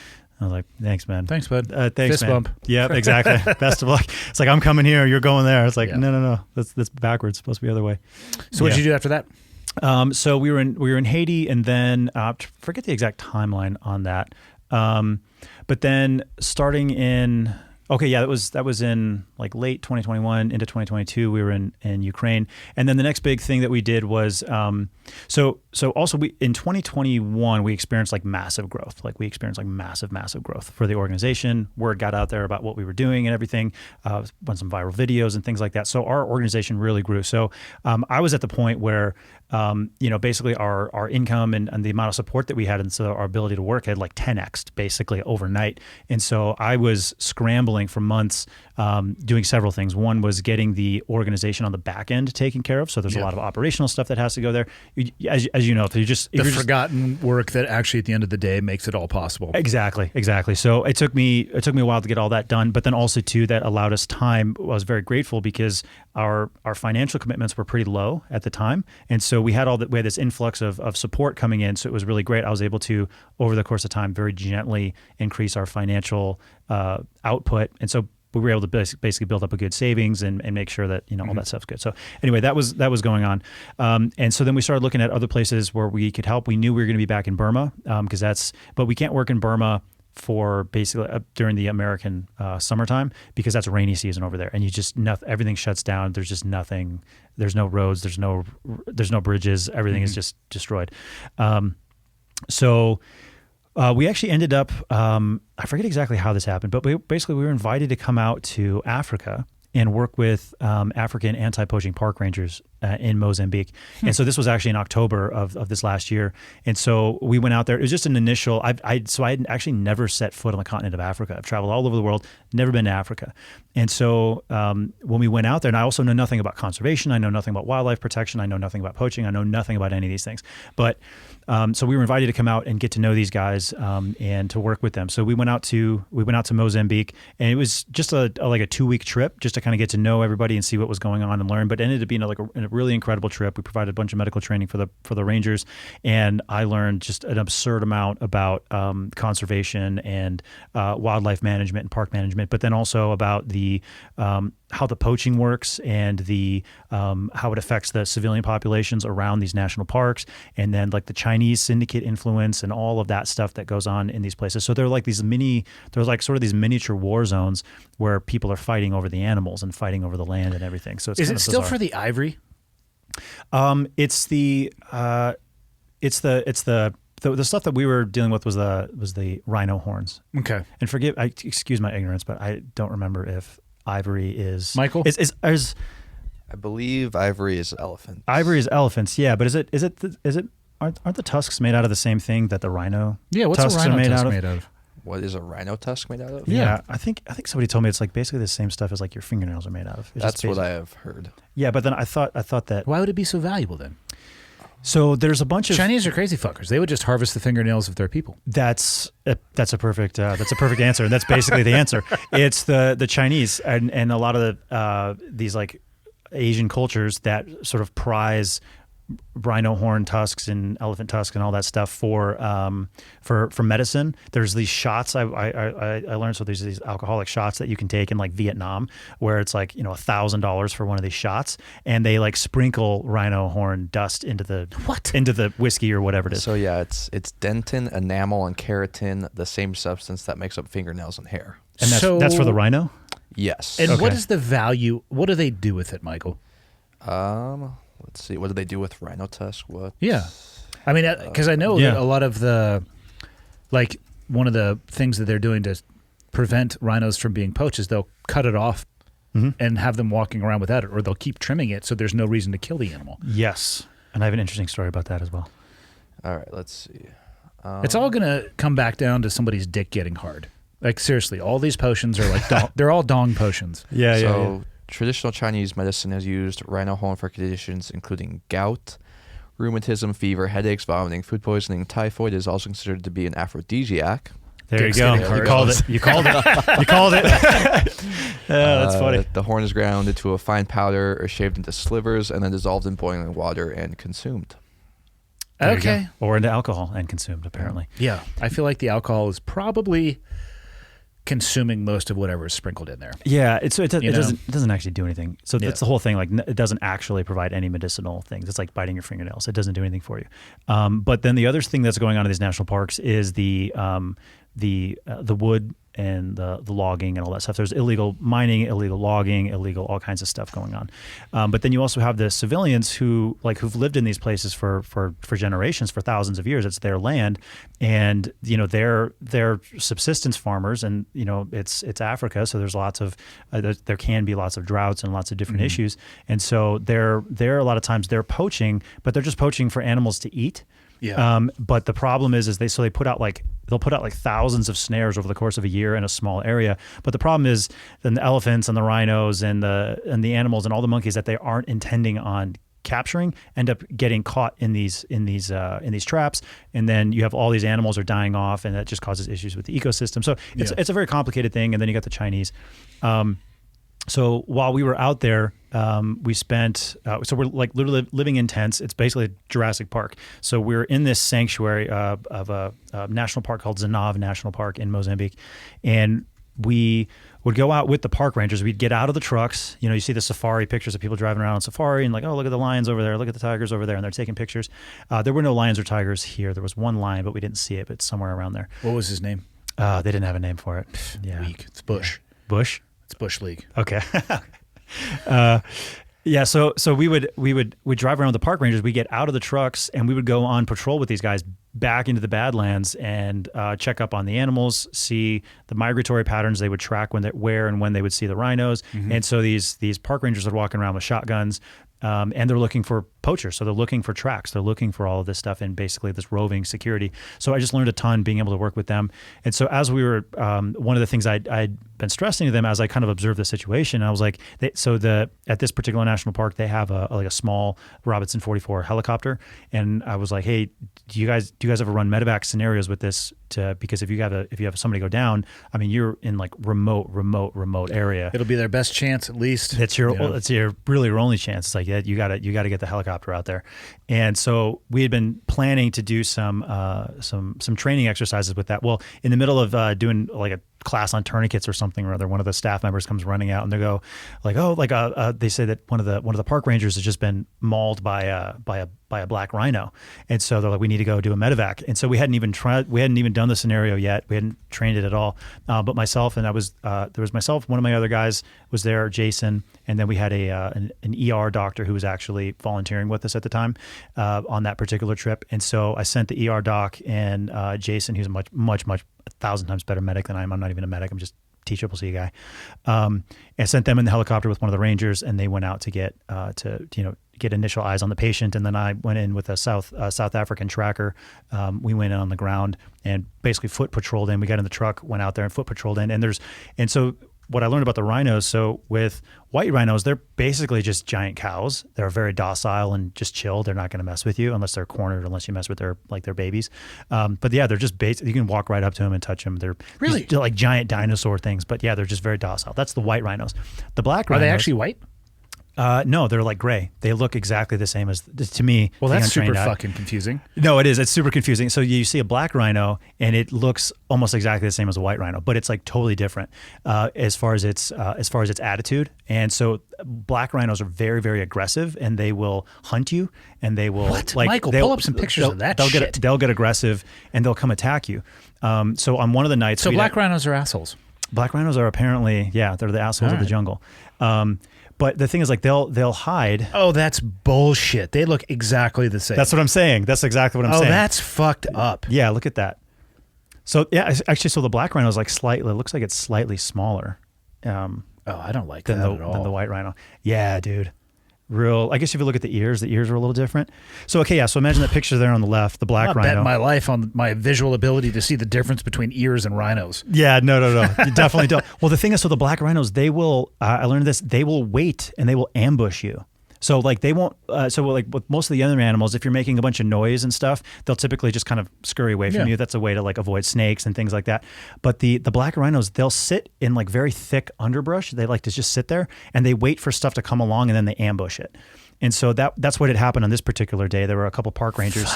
I was like, thanks, man. Thanks, bud. Thanks, Fist man. bump. Yeah, exactly. Best of luck. It's like, I'm coming here, you're going there. It's like, Yeah. no. That's backwards. It's supposed to be the other way. So what did you do after that? So we were in Haiti, and then forget the exact timeline on that. But then starting in that was in like late 2021 into 2022. We were in Ukraine, and then the next big thing that we did was so also we in 2021 we experienced like massive growth. Like we experienced like massive growth for the organization. Word got out there about what we were doing and everything. Run some viral videos and things like that. So our organization really grew. So I was at the point where basically our income and the amount of support that we had, and so our ability to work had like 10x'd basically overnight. And so I was scrambling for months, doing several things. One was getting the organization on the back end taken care of. So there's a lot of operational stuff that has to go there. As you know, if you're just forgotten work that actually at the end of the day makes it all possible. Exactly. So it took me a while to get all that done, but then also too that allowed us time. I was very grateful because our financial commitments were pretty low at the time, and so we had this influx of support coming in. So it was really great. I was able to, over the course of time, very gently increase our financial output, and so we were able to basically build up a good savings and make sure that all that stuff's good. So anyway, that was going on, and so then we started looking at other places where we could help. We knew we were going to be back in Burma but we can't work in Burma for basically during the American summertime because that's rainy season over there, and everything shuts down. There's just nothing. There's no roads. There's no bridges. Everything is just destroyed. So we actually ended up. I forget exactly how this happened, but we were invited to come out to Africa and work with African anti-poaching park rangers in Mozambique. And so this was actually in October of this last year. And so we went out there. It was just an initial, I had actually never set foot on the continent of Africa. I've traveled all over the world, never been to Africa. And so when we went out there, and I also know nothing about conservation, I know nothing about wildlife protection, I know nothing about poaching, I know nothing about any of these things. But so we were invited to come out and get to know these guys and to work with them. So we went out to Mozambique, and it was just like a 2-week trip just to kind of get to know everybody and see what was going on and learn. But it ended up being a really incredible trip. We provided a bunch of medical training for the Rangers, and I learned just an absurd amount about conservation and wildlife management and park management, but then also about the how the poaching works and the how it affects the civilian populations around these national parks, and then like the Chinese syndicate influence and all of that stuff that goes on in these places. So they're like sort of these miniature war zones where people are fighting over the animals and fighting over the land and everything. So it's Is kind it of still bizarre. for the ivory? It's the stuff that we were dealing with was the rhino horns. Okay. And excuse my ignorance, but I don't remember if ivory is Michael? Is I believe ivory is elephant. ivory is elephants? Yeah, but aren't the tusks made out of the same thing that the rhino? Yeah, what's tusks a rhino are made tusk out of? made out of? What is a rhino tusk made out of? Yeah, I think somebody told me it's like basically the same stuff as like your fingernails are made out of. It's That's just what basic. I have heard. Yeah, but then I thought that. Why would it be so valuable then? So there's a bunch of Chinese are crazy fuckers. They would just harvest the fingernails of their people. That's a perfect answer, and that's basically the answer. It's the Chinese and a lot of these like Asian cultures that sort of prize rhino horn tusks and elephant tusks and all that stuff for medicine. There's these shots I learned. So there's these alcoholic shots that you can take in like Vietnam, where it's like $1,000 for one of these shots, and they like sprinkle rhino horn dust into the whiskey or whatever it is. So yeah, it's dentin, enamel, and keratin, the same substance that makes up fingernails and hair. And that's for the rhino. Yes. And Okay. what is the value? What do they do with it, Michael? Let's see. What do they do with rhino tusk? What? Yeah. I mean, because I know that a lot of one of the things that they're doing to prevent rhinos from being poached is they'll cut it off and have them walking around without it, or they'll keep trimming it so there's no reason to kill the animal. Yes. And I have an interesting story about that as well. All right. Let's see. It's all going to come back down to somebody's dick getting hard. Like, seriously, all these potions are like, they're all dong potions. Yeah. Traditional Chinese medicine has used rhino horn for conditions including gout, rheumatism, fever, headaches, vomiting, food poisoning. Typhoid is also considered to be an aphrodisiac. There you go. You called it. You called it. That's funny. The horn is ground into a fine powder or shaved into slivers and then dissolved in boiling water and consumed. Okay. Or into alcohol and consumed, apparently. Yeah. I feel like the alcohol is probably consuming most of whatever is sprinkled in there. Yeah, it doesn't actually do anything. So that's the whole thing. Like, it doesn't actually provide any medicinal things. It's like biting your fingernails. It doesn't do anything for you. But then the other thing that's going on in these national parks is the wood and the logging and all that stuff. There's illegal mining, illegal logging, illegal all kinds of stuff going on. But then you also have the civilians who've lived in these places for generations, for thousands of years. It's their land, and they're subsistence farmers, and it's Africa, so there's lots of there can be lots of droughts and lots of different issues, and so they're a lot of times they're poaching, but they're just poaching for animals to eat. Yeah. But the problem is they'll put out like thousands of snares over the course of a year in a small area. But the problem is then the elephants and the rhinos and the animals and all the monkeys that they aren't intending on capturing end up getting caught in these traps, and then you have all these animals are dying off, and that just causes issues with the ecosystem. So it's a very complicated thing. And then you got the Chinese. So while we were out there, we spent, so we're like literally living in tents. It's basically Jurassic Park. So we're in this sanctuary of a national park called Zanav National Park in Mozambique. And we would go out with the park rangers. We'd get out of the trucks. You see the safari pictures of people driving around on safari and like, oh, look at the lions over there. Look at the tigers over there. And they're taking pictures. There were no lions or tigers here. There was one lion, but we didn't see it, but it's somewhere around there. What was his name? They didn't have a name for it. Yeah. Weak. It's Bush. Bush? It's Bush League. Okay. So we'd drive around with the park rangers. We get out of the trucks and we would go on patrol with these guys back into the Badlands and check up on the animals, see the migratory patterns they would track where and when they would see the rhinos. And so these park rangers are walking around with shotguns. And they're looking for poachers. So they're looking for tracks. They're looking for all of this stuff and basically this roving security. So I just learned a ton being able to work with them. And so as we were, one of the things I'd been stressing to them as I kind of observed the situation, I was like, at this particular national park, they have a small Robinson 44 helicopter. And I was like, hey, do you guys ever run medevac scenarios with this? Because if you have somebody go down, I mean, you're in like remote area. It'll be their best chance at least. It's your only chance. It's like, yeah, you got to get the helicopter out there. And so we had been planning to do some training exercises with that. Well, in the middle of doing like a class on tourniquets or something or other, one of the staff members comes running out and they go like, oh, like they say that one of the park rangers has just been mauled by a black rhino, and so they're like, we need to go do a medevac. And so we hadn't even done the scenario yet. We hadn't trained it at all. But myself and there was myself, one of my other guys was there, Jason, and then we had an ER doctor who was actually volunteering with us at the time on that particular trip. And so I sent the ER doc and Jason, who's a much 1,000 times better medic than I am. I'm not even a medic. I'm just teachable C guy. I sent them in the helicopter with one of the rangers, and they went out to get initial eyes on the patient. And then I went in with a South African tracker. We went in on the ground and basically foot patrolled in. We got in the truck, went out there and foot patrolled in. And so what I learned about the rhinos, so with white rhinos, they're basically just giant cows. They're very docile and just chill. They're not going to mess with you unless they're cornered, unless you mess with their babies. But yeah, they're just basic. You can walk right up to them and touch them. They're really like giant dinosaur things. But yeah, they're just very docile. That's the white rhinos. The black rhinos. Are they actually white? No, they're like gray. They look exactly the same as, to me. Well, the that's super untrained eye. fucking confusing. No, it is. It's super confusing. So you see a black rhino, and it looks almost exactly the same as a white rhino, but it's like totally different as far as its attitude. And so black rhinos are very, very aggressive, and they will hunt you, and they will Michael, pull up some pictures of that shit. They'll get aggressive, and they'll come attack you. So on one of the nights, so black rhinos are assholes. Black rhinos are apparently, they're the assholes of the jungle. But the thing is, like, they'll hide. Oh, that's bullshit. They look exactly the same. That's what I'm saying. That's exactly what I'm saying. Oh, that's fucked up. Yeah, look at that. So yeah, actually, so the black rhino is like slightly. It looks like it's slightly smaller. Oh, I don't like than that at all. Than the white rhino. Yeah, dude. Real. I guess if you look at the ears are a little different. So okay, yeah. So imagine that picture there on the left, the black I'm not rhino. betting my life on my visual ability to see the difference between ears and rhinos. Yeah, no. You definitely don't. Well, the thing is, so the black rhinos, they will. I learned this. They will wait and they will ambush you. So like they won't. So like with most of the other animals, if you're making a bunch of noise and stuff, they'll typically just kind of scurry away from you. That's a way to like avoid snakes and things like that. But the black rhinos, they'll sit in like very thick underbrush. They like to just sit there and they wait for stuff to come along and then they ambush it. And so that's what had happened on this particular day. There were a couple park rangers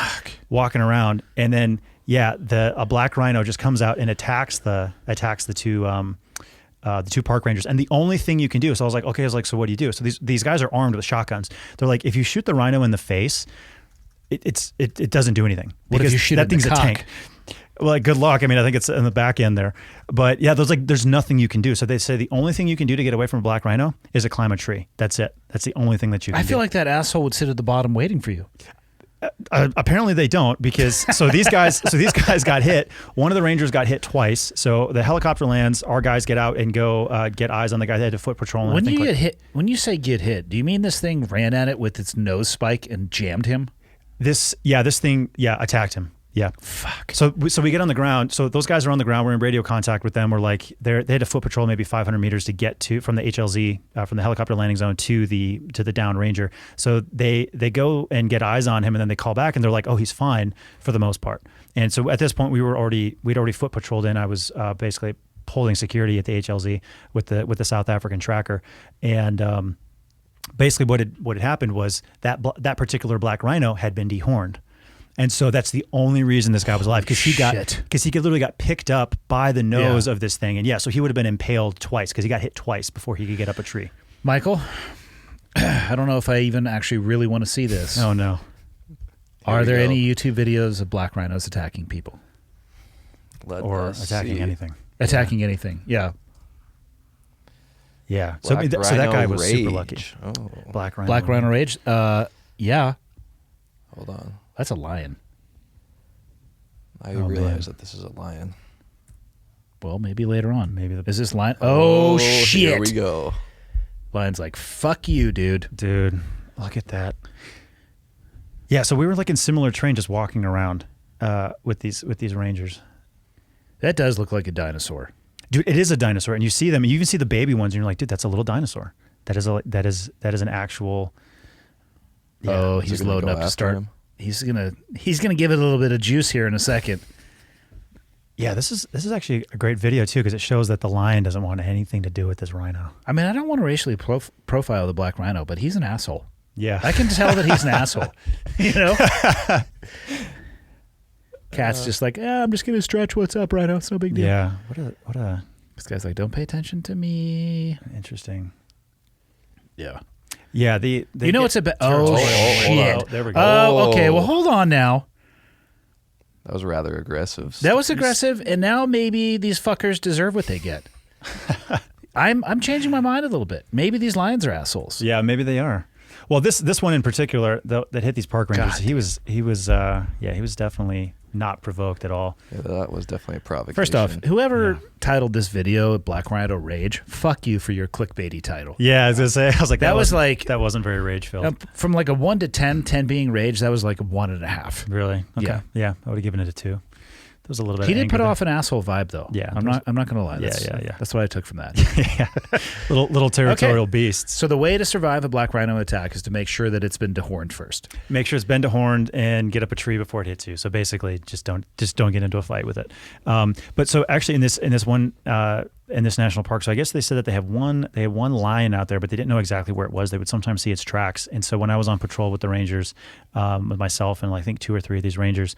walking around, and then a black rhino just comes out and attacks the two park rangers. And the only thing you can do, so I was like, so what do you do? So these guys are armed with shotguns. They're like, if you shoot the rhino in the face, it doesn't do anything. What if you shoot that it in thing's the a cock? tank. Well, like, good luck. I mean, I think it's in the back end there. But yeah, there's nothing you can do. So they say the only thing you can do to get away from a black rhino is to climb a tree. That's it. That's the only thing that you can do. I feel like that asshole would sit at the bottom waiting for you. Apparently they don't, because these guys got hit. One of the rangers got hit twice. So the helicopter lands, our guys get out and go get eyes on the guy that had to foot patrol. When you say get hit, do you mean this thing ran at it with its nose spike and jammed him? This thing attacked him. Yeah. Fuck. So we get on the ground. So those guys are on the ground. We're in radio contact with them. We're like, they had to foot patrol maybe 500 meters to get to from the HLZ, from the helicopter landing zone to the down ranger. So they go and get eyes on him, and then they call back and they're like, oh, he's fine for the most part. And so at this point we'd already foot patrolled in. I was basically holding security at the HLZ with the South African tracker. And basically what had happened was that particular black rhino had been dehorned. And so that's the only reason this guy was alive, because he literally got picked up by the nose of this thing. And so he would have been impaled twice, because he got hit twice before he could get up a tree. Michael, I don't know if I even actually really want to see this. Oh no. Are there any YouTube videos of black rhinos attacking people? Or attacking anything? Attacking anything, yeah. Yeah. So that guy was super lucky. Oh. Black rhino. Black rhino rage? Yeah. Hold on. That's a lion. I realize that this is a lion. Well, maybe later on. Is this lion? Oh, shit. Here we go. Lion's like, fuck you, dude. Dude, look at that. Yeah, so we were like in similar terrain, just walking around with these rangers. That does look like a dinosaur. Dude, it is a dinosaur, and you see them, and you even see the baby ones, and you're like, dude, that's a little dinosaur. That is an actual. Yeah. Oh, he's loading up to start. Him? He's gonna give it a little bit of juice here in a second. Yeah, this is actually a great video too, because it shows that the lion doesn't want anything to do with this rhino. I mean, I don't want to racially profile the black rhino, but he's an asshole. Yeah, I can tell that he's an asshole. You know, Cat's just like, I'm just gonna stretch. What's up, rhino? It's no big deal. Yeah, what a. This guy's like, don't pay attention to me. Interesting. Yeah. Yeah, it's a bit. Oh, shit! Oh, there we go. Oh, okay. Well, hold on now. That was rather aggressive. That was aggressive, and now maybe these fuckers deserve what they get. I'm changing my mind a little bit. Maybe these lions are assholes. Yeah, maybe they are. Well, this one in particular that hit these park rangers, he was definitely not provoked at all. Yeah, that was definitely a provocation. First off, whoever titled this video Black Rhino Rage, fuck you for your clickbaity title. Yeah, I was gonna say, that wasn't very rage filled. From like a 1 to 10, 10 being rage, that was like a 1.5. Really? Okay. Yeah, I would have given it a 2. There was a little bit. He did put off an asshole vibe though. Yeah, I'm not gonna lie. Yeah. That's what I took from that. Yeah, little territorial beasts. So the way to survive a black rhino attack is to make sure that it's been dehorned first. Make sure it's been dehorned and get up a tree before it hits you. So basically, just don't get into a fight with it. But so actually, in this one national park. So I guess they said that they had one lion out there, but they didn't know exactly where it was. They would sometimes see its tracks. And so when I was on patrol with the rangers, with myself and I think 2 or 3 of these rangers,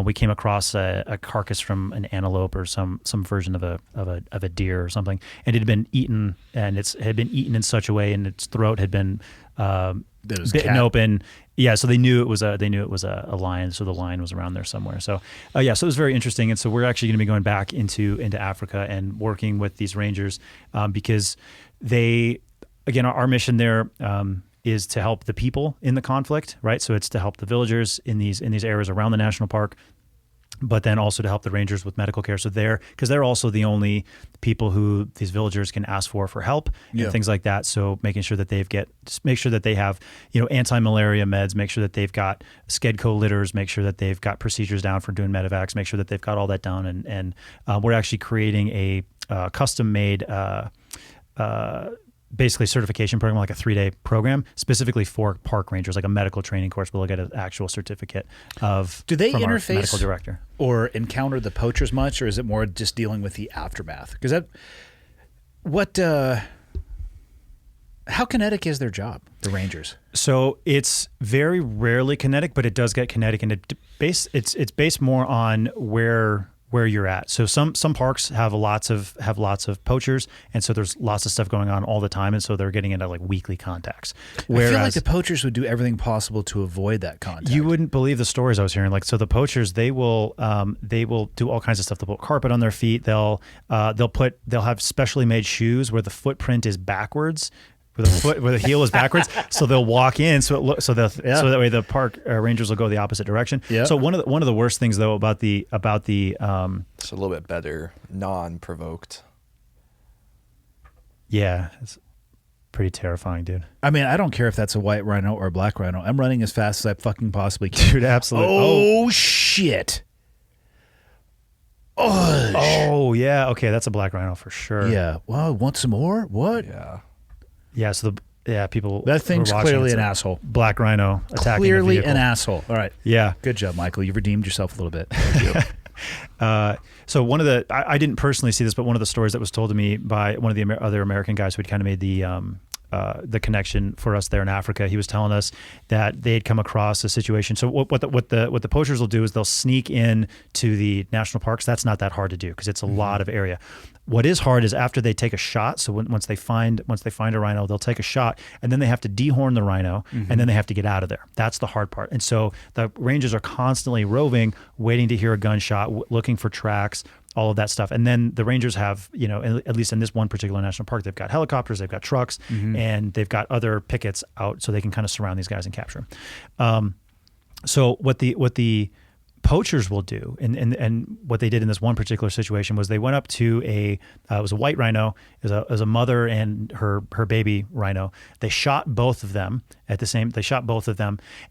we came across a carcass from an antelope or some version of a deer or something, and it had been eaten, and it had been eaten in such a way, and its throat had been bitten open. Yeah, so they knew it was a lion. So the lion was around there somewhere. So so it was very interesting. And so we're actually going to be going back into Africa and working with these rangers because our mission there is to help the people in the conflict, right? So it's to help the villagers in these areas around the national park, but then also to help the rangers with medical care. So because they're also the only people who these villagers can ask for help and things like that. So making sure that make sure that they have, anti-malaria meds, make sure that they've got SCEDCO litters, make sure that they've got procedures down for doing medevacs, make sure that they've got all that down. And we're actually creating a custom-made basically certification program, like a 3-day program specifically for park rangers, like a medical training course. We'll get an actual certificate of. Do they from our interface medical director or encounter the poachers much, or is it more just dealing with the aftermath? Because how kinetic is their job, the rangers? So it's very rarely kinetic, but it does get kinetic, and it's based more on where you're at. So some parks have lots of poachers, and so there's lots of stuff going on all the time, and so they're getting into like weekly contacts. Whereas, I feel like the poachers would do everything possible to avoid that contact. You wouldn't believe the stories I was hearing. Like, so the poachers, they will do all kinds of stuff. They'll put carpet on their feet. They'll have specially made shoes where the footprint is backwards, where the heel is backwards, so they'll walk in, so that way the park rangers will go the opposite direction. Yeah. So one of the worst things though about the it's a little bit better non-provoked. Yeah, it's pretty terrifying, dude. I mean, I don't care if that's a white rhino or a black rhino. I'm running as fast as I fucking possibly can. Dude, absolutely. Oh shit. Oh yeah. Okay, that's a black rhino for sure. Yeah. Well, want some more? What? Yeah. Yeah, so people. That thing's clearly an asshole. Black rhino attacking. Clearly a vehicle. an asshole. All right. Yeah. Good job, Michael. You've redeemed yourself a little bit. Thank you. So one of I didn't personally see this, but one of the stories that was told to me by one of the other American guys who had kind of made the connection for us there in Africa, he was telling us that they had come across a situation. So what the poachers will do is they'll sneak in to the national parks. That's not that hard to do because it's a lot of area. What is hard is after they take a shot. So once they find a rhino, they'll take a shot, and then they have to dehorn the rhino, and then they have to get out of there. That's the hard part. And so the rangers are constantly roving, waiting to hear a gunshot, looking for tracks, all of that stuff. And then the rangers have, at least in this one particular national park, they've got helicopters, they've got trucks, and they've got other pickets out so they can kind of surround these guys and capture them. So what the poachers will do, and what they did in this one particular situation was they went up to it was a white rhino, it was a mother and her baby rhino. They shot both of them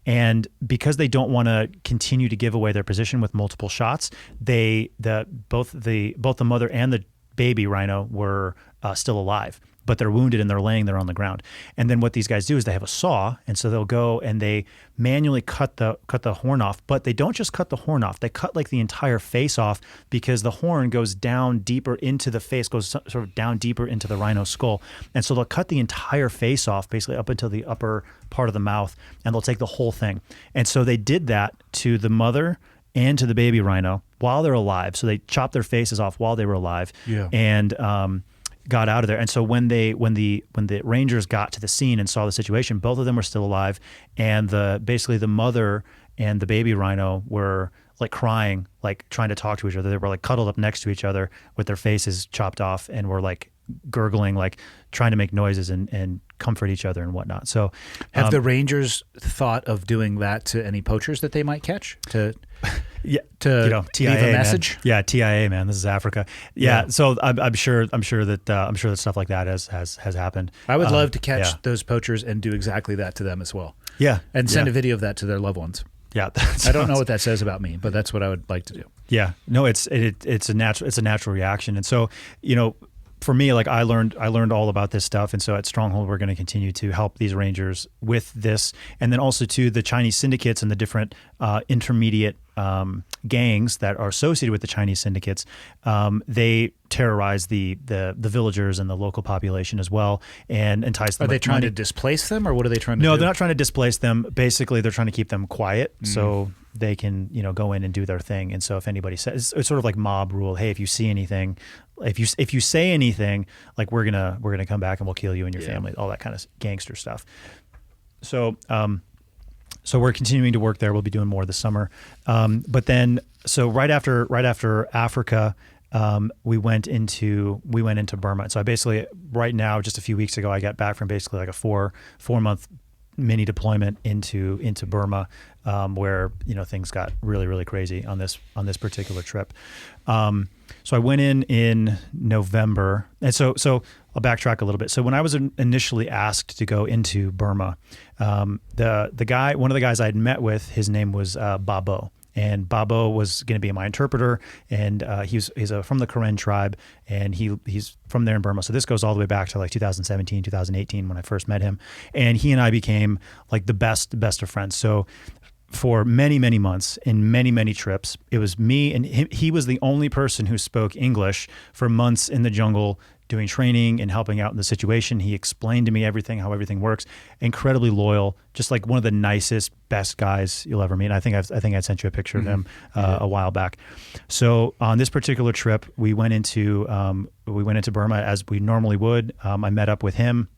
and because they don't want to continue to give away their position with multiple shots, both the mother and the baby rhino were still alive, but they're wounded and they're laying there on the ground. And then what these guys do is they have a saw, and so they'll go and they manually cut the horn off. But they don't just cut the horn off; they cut like the entire face off, because the horn goes down deeper into the face, goes sort of down deeper into the rhino's skull. And so they'll cut the entire face off, basically up until the upper part of the mouth, and they'll take the whole thing. And so they did that to the mother and to the baby rhino while they're alive. So they chopped their faces off while they were alive. Yeah. And got out of there. And so when the rangers got to the scene and saw the situation, both of them were still alive, and basically the mother and the baby rhino were like crying, like trying to talk to each other. They were like cuddled up next to each other with their faces chopped off, and were like gurgling, like trying to make noises and comfort each other and whatnot. So have the rangers thought of doing that to any poachers that they might catch to TIA, leave a message? Man. Yeah, TIA, man. This is Africa. Yeah. So I'm sure that stuff like that has happened. I would love to catch those poachers and do exactly that to them as well. Yeah. And send a video of that to their loved ones. Yeah. I don't know what that says about me, but that's what I would like to do. Yeah. No, it's a natural reaction. And so, for me, like I learned all about this stuff, and so at Stronghold we're going to continue to help these rangers with this, and then also to the Chinese syndicates and the different intermediate gangs that are associated with the Chinese syndicates. They terrorize the villagers and the local population as well, and entice them. Are they with trying money. to displace them, or what are they trying to do? No, they're not trying to displace them. Basically, they're trying to keep them quiet so they can, go in and do their thing. And so if anybody says, it's sort of like mob rule. Hey, if you see anything, if you say anything, like we're gonna come back and we'll kill you and your family, all that kind of gangster stuff. So so we're continuing to work there. We'll be doing more this summer. But then, so right after Africa, we went into Burma. So I basically, right now, just a few weeks ago, I got back from basically like a four month mini deployment into Burma, where things got really, really crazy on this particular trip. So I went in November, and so I'll backtrack a little bit. So when I was initially asked to go into Burma, one of the guys I had met with, his name was Babo. And Babo was going to be my interpreter, and he's from the Karen tribe, and he's from there in Burma. So this goes all the way back to like 2017, 2018 when I first met him, and he and I became like the best of friends. So for many, many months, in many, many trips, it was me and him. He was the only person who spoke English for months in the jungle, doing training and helping out in the situation. He explained to me how everything works. Incredibly loyal, just like one of the nicest, best guys you'll ever meet. I think I sent you a picture of him a while back. So on this particular trip, we went into Burma as we normally would. I met up with him,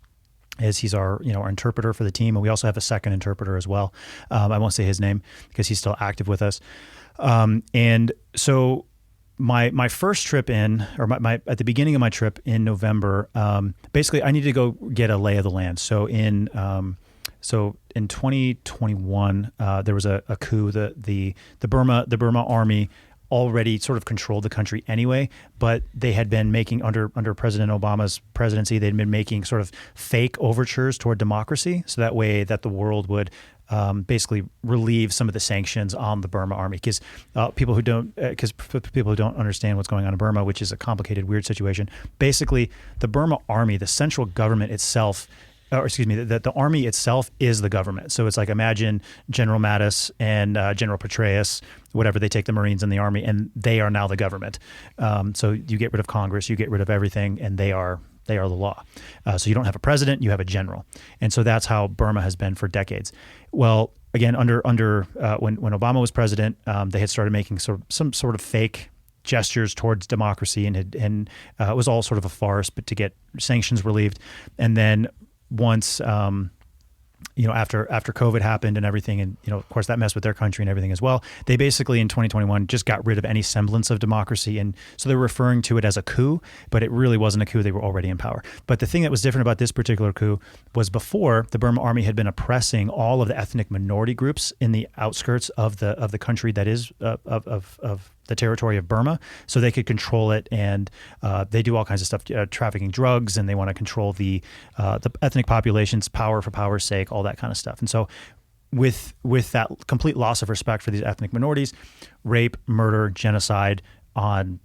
as he's our interpreter for the team, and we also have a second interpreter as well. I won't say his name because he's still active with us. And so my first trip in, or my at the beginning of my trip in November, basically I needed to go get a lay of the land. So in 2021, there was a coup. The Burma army already sort of controlled the country anyway, but they had been making under President Obama's presidency, they'd been making sort of fake overtures toward democracy, so that way that the world would basically relieve some of the sanctions on the Burma army. Because people who don't understand what's going on in Burma, which is a complicated, weird situation, basically the Burma army, the central government itself, the army itself is the government. So it's like, imagine General Mattos and General Petraeus, whatever, they take the Marines and the army, and they are now the government. So you get rid of Congress, you get rid of everything, and they are the law. So you don't have a president, you have a general. And so that's how Burma has been for decades. Well, again, when Obama was president, they had started making some sort of fake gestures towards democracy, and it was all sort of a farce, but to get sanctions relieved. And then once, after COVID happened and everything, and of course that messed with their country and everything as well, they basically in 2021 just got rid of any semblance of democracy, and so they're referring to it as a coup, but it really wasn't a coup. They were already in power. But the thing that was different about this particular coup was, before, the Burma army had been oppressing all of the ethnic minority groups in the outskirts of the country that is of the territory of Burma, so they could control it, and they do all kinds of stuff, trafficking drugs, and they want to control the ethnic populations, power for power's sake, all that kind of stuff. And so with that complete loss of respect for these ethnic minorities, rape, murder, genocide on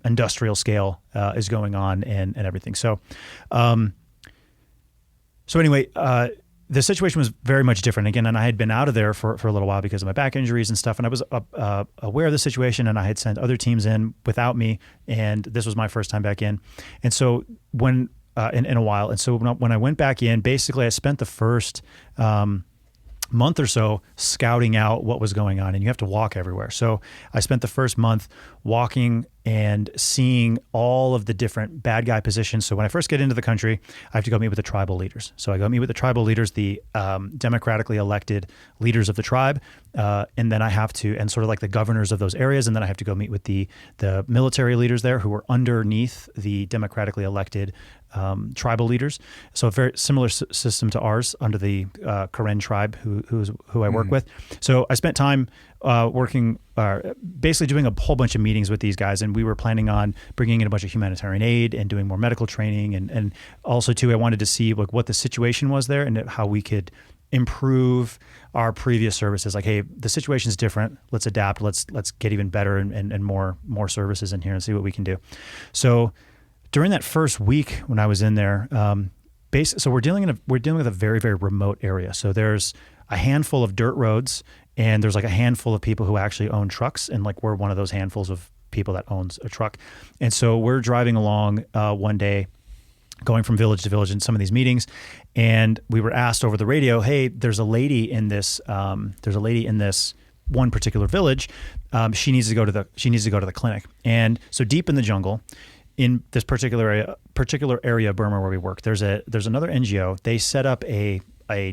industrial scale is going on, and everything. So anyway, the situation was very much different again, and I had been out of there for a little while because of my back injuries and stuff, and I was aware of the situation, and I had sent other teams in without me, and this was my first time back in. And so when in a while, and so when I went back in, basically I spent the first month or so scouting out what was going on, and you have to walk everywhere. So I spent the first month walking and seeing all of the different bad guy positions. So when I first get into the country, I have to go meet with the tribal leaders. So I go meet with the tribal leaders, the democratically elected leaders of the tribe, and then I have to, and sort of like the governors of those areas, and then I have to go meet with the military leaders there who are underneath the democratically elected tribal leaders. So a very similar system to ours under the Karen tribe, who I work with. So I spent time working, basically doing a whole bunch of meetings with these guys, and we were planning on bringing in a bunch of humanitarian aid and doing more medical training, and also too, I wanted to see like what the situation was there and how we could improve our previous services. Like, hey, the situation is different. Let's adapt. Let's get even better and more services in here and see what we can do. So during that first week when I was in there, so we're dealing with a very, very remote area. So there's a handful of dirt roads and there's like a handful of people who actually own trucks, and like we're one of those handfuls of people that owns a truck. And so we're driving along one day, going from village to village in some of these meetings, and we were asked over the radio, "Hey, there's a lady in this one particular village. She needs to go to the clinic." And so deep in the jungle, in this particular area of Burma where we work, there's another NGO. They set up a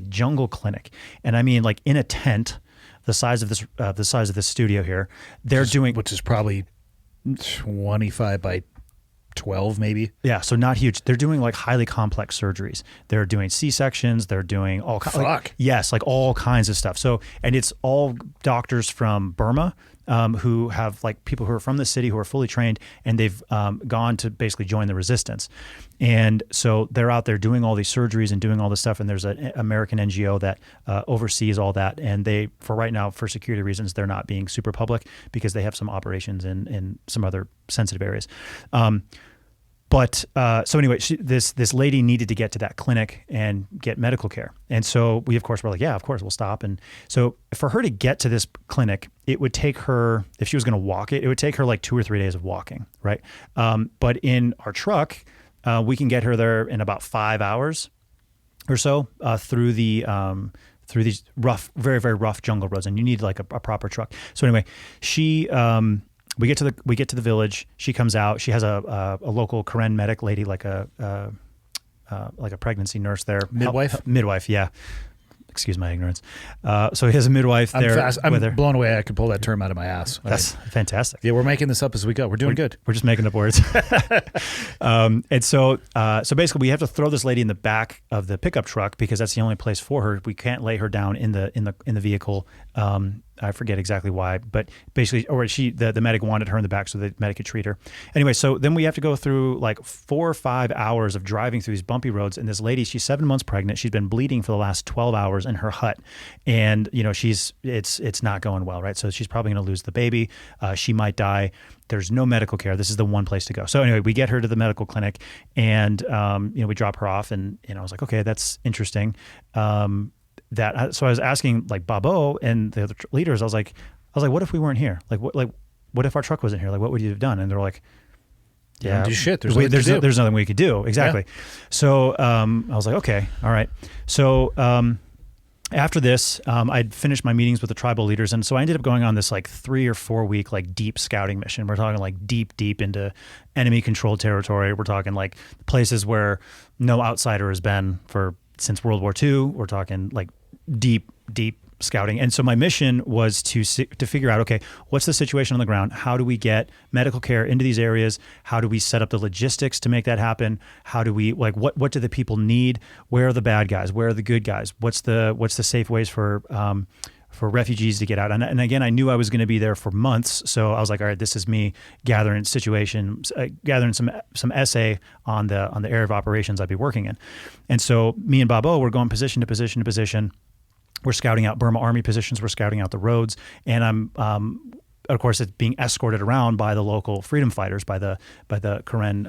jungle clinic, and I mean like in a tent, the size of this studio here. Which is probably 25 by 12 maybe. Yeah, so not huge. They're doing like highly complex surgeries. They're doing C-sections. They're doing all kinds. Like all kinds of stuff. So, and it's all doctors from Burma who have like people who are from the city who are fully trained, and they've gone to basically join the resistance. And so they're out there doing all these surgeries and doing all this stuff. And there's an American NGO that oversees all that. And they, for right now, for security reasons, they're not being super public because they have some operations in some other sensitive areas. So anyway, this lady needed to get to that clinic and get medical care. And so we, of course, were like, yeah, of course, we'll stop. And so for her to get to this clinic, it would take her, if she was going to walk it would take her like 2 or 3 days of walking, right? But in our truck, we can get her there in about 5 hours or so through these rough, very, very rough jungle roads. And you need like a proper truck. So anyway, we get to the village. She comes out. She has a local Karen medic lady, like a pregnancy nurse there. Midwife, yeah. Excuse my ignorance. So he has a midwife there. I'm blown away. I could pull that term out of my ass. That's fantastic. Yeah, we're making this up as we go. We're doing good. We're just making up words. And so basically, we have to throw this lady in the back of the pickup truck because that's the only place for her. We can't lay her down in the vehicle. I forget exactly why, but basically, the medic wanted her in the back so the medic could treat her. Anyway, so then we have to go through like 4 or 5 hours of driving through these bumpy roads. And this lady, she's 7 months pregnant. She's been bleeding for the last 12 hours in her hut, and it's not going well, right? So she's probably going to lose the baby. She might die. There's no medical care. This is the one place to go. So anyway, we get her to the medical clinic, and we drop her off, and I was like, okay, that's interesting. So I was asking like Babo and the other leaders, I was like, what if we weren't here? What if our truck wasn't here? Like, what would you have done? And they're like, yeah, do shit. There's nothing we could do. Exactly. Yeah. So I was like, okay, all right. So after this, I'd finished my meetings with the tribal leaders, and so I ended up going on this like 3 or 4 week like deep scouting mission. We're talking like deep into enemy controlled territory. We're talking like places where no outsider has been since World War II. We're talking like deep scouting. And so my mission was to figure out, okay, what's the situation on the ground? How do we get medical care into these areas? How do we set up the logistics to make that happen? How do we what do the people need? Where are the bad guys? Where are the good guys? What's the safe ways for refugees to get out? And again, I knew I was going to be there for months. So I was like, all right, this is me gathering some essay on the area of operations I'd be working in. And so me and Babo were going position to position to position. We're scouting out Burma Army positions. We're scouting out the roads. And I'm, of course, it's being escorted around by the local freedom fighters, by the Karen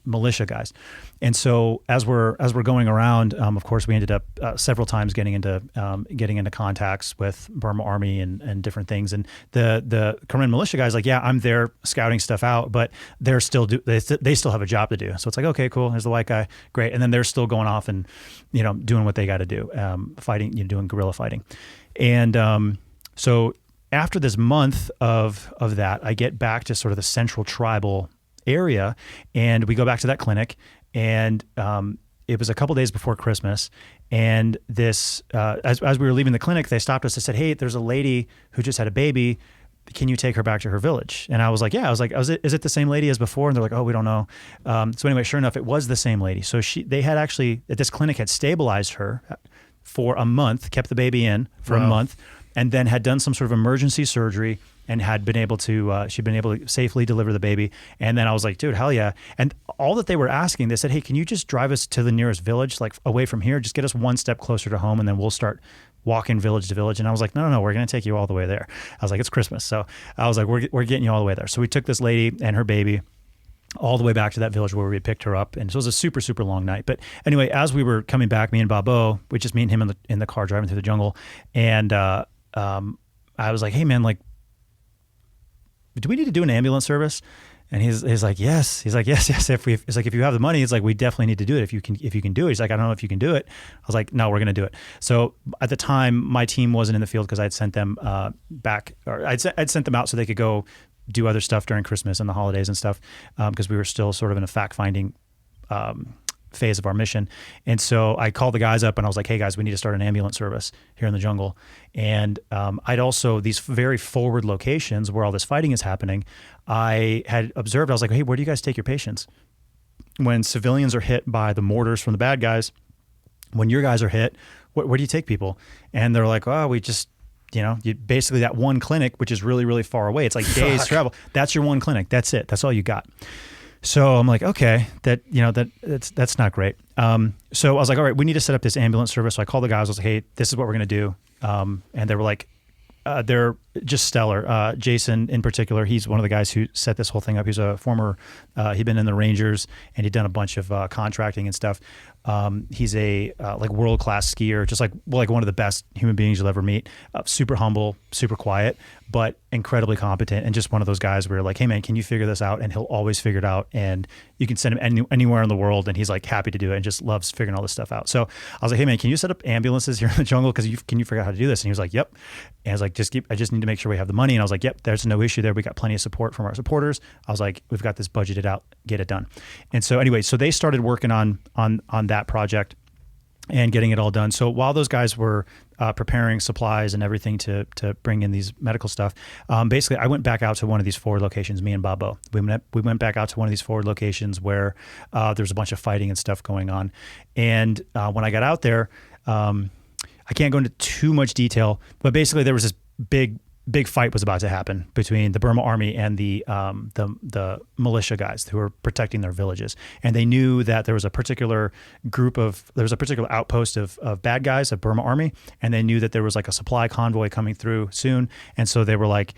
militia guys. And so as we're going around, of course, we ended up several times getting into contacts with Burma Army and different things. And the Karen militia guys, like, yeah, I'm there scouting stuff out, but they still have a job to do. So it's like, okay, cool. Here's the white guy, great. And then they're still going off and doing what they got to do, fighting, doing guerrilla fighting. And so after this month of that, I get back to sort of the central tribal area, and we go back to that clinic, and it was a couple days before Christmas, and this as we were leaving the clinic, they stopped us and said, hey, there's a lady who just had a baby. Can you take her back to her village? And I was like, yeah. I was like, is it the same lady as before? And they're like, oh, we don't know. So anyway, sure enough, it was the same lady. So they had actually, at this clinic, had stabilized her for a month, kept the baby in for a month, and then had done some sort of emergency surgery and had been able to, she'd been able to safely deliver the baby. And then I was like, dude, hell yeah. And all that they were asking, they said, hey, can you just drive us to the nearest village, like away from here? Just get us one step closer to home, and then we'll start walking village to village. And I was like, no, we're going to take you all the way there. I was like, it's Christmas. So I was like, we're getting you all the way there. So we took this lady and her baby all the way back to that village where we had picked her up. And so it was a super, super long night. But anyway, as we were coming back, me and Babo, we just me and him in the car driving through the jungle. And I was like, hey man, like, do we need to do an ambulance service? And he's like, yes. He's like, yes. It's like, if you have the money, it's like, we definitely need to do it. If you can do it. He's like, I don't know if you can do it. I was like, no, we're going to do it. So at the time, my team wasn't in the field because I'd sent them back, or I'd sent them out so they could go do other stuff during Christmas and the holidays and stuff, because we were still sort of in a fact-finding phase of our mission. And so I called the guys up and I was like, hey guys, we need to start an ambulance service here in the jungle. And I'd also, these very forward locations where all this fighting is happening, I had observed, I was like, hey, where do you guys take your patients? When civilians are hit by the mortars from the bad guys, when your guys are hit, where do you take people? And they're like, oh, we just, you basically that one clinic, which is really, really far away. It's like days travel. That's your one clinic. That's it. That's all you got. So I'm like, okay, that's not great. So I was like, all right, we need to set up this ambulance service. So I called the guys. I was like, hey, this is what we're going to do. And they were like, they're just stellar. Jason in particular, he's one of the guys who set this whole thing up. He's a former, he'd been in the Rangers and he'd done a bunch of contracting and stuff. He's a like world-class skier, just like one of the best human beings you'll ever meet. Super humble, super quiet, but incredibly competent, and just one of those guys where you're like, hey man, can you figure this out? And he'll always figure it out, and you can send him anywhere in the world, and he's like happy to do it and just loves figuring all this stuff out. So I was like, hey man, can you set up ambulances here in the jungle? Because can you figure out how to do this? And he was like, yep. And I was like, I just need to make sure we have the money. And I was like, yep, there's no issue there. We got plenty of support from our supporters. I was like, we've got this budgeted out, get it done. And so anyway, so they started working on that project and getting it all done. So while those guys were preparing supplies and everything to bring in these medical stuff, basically I went back out to one of these forward locations, me and Bobo. We went back out to one of these forward locations where there's a bunch of fighting and stuff going on. And when I got out there, I can't go into too much detail, but basically there was this big fight was about to happen between the Burma army and the militia guys who were protecting their villages. And they knew that there was a particular outpost of bad guys, of Burma army, and they knew that there was like a supply convoy coming through soon. And so they were like,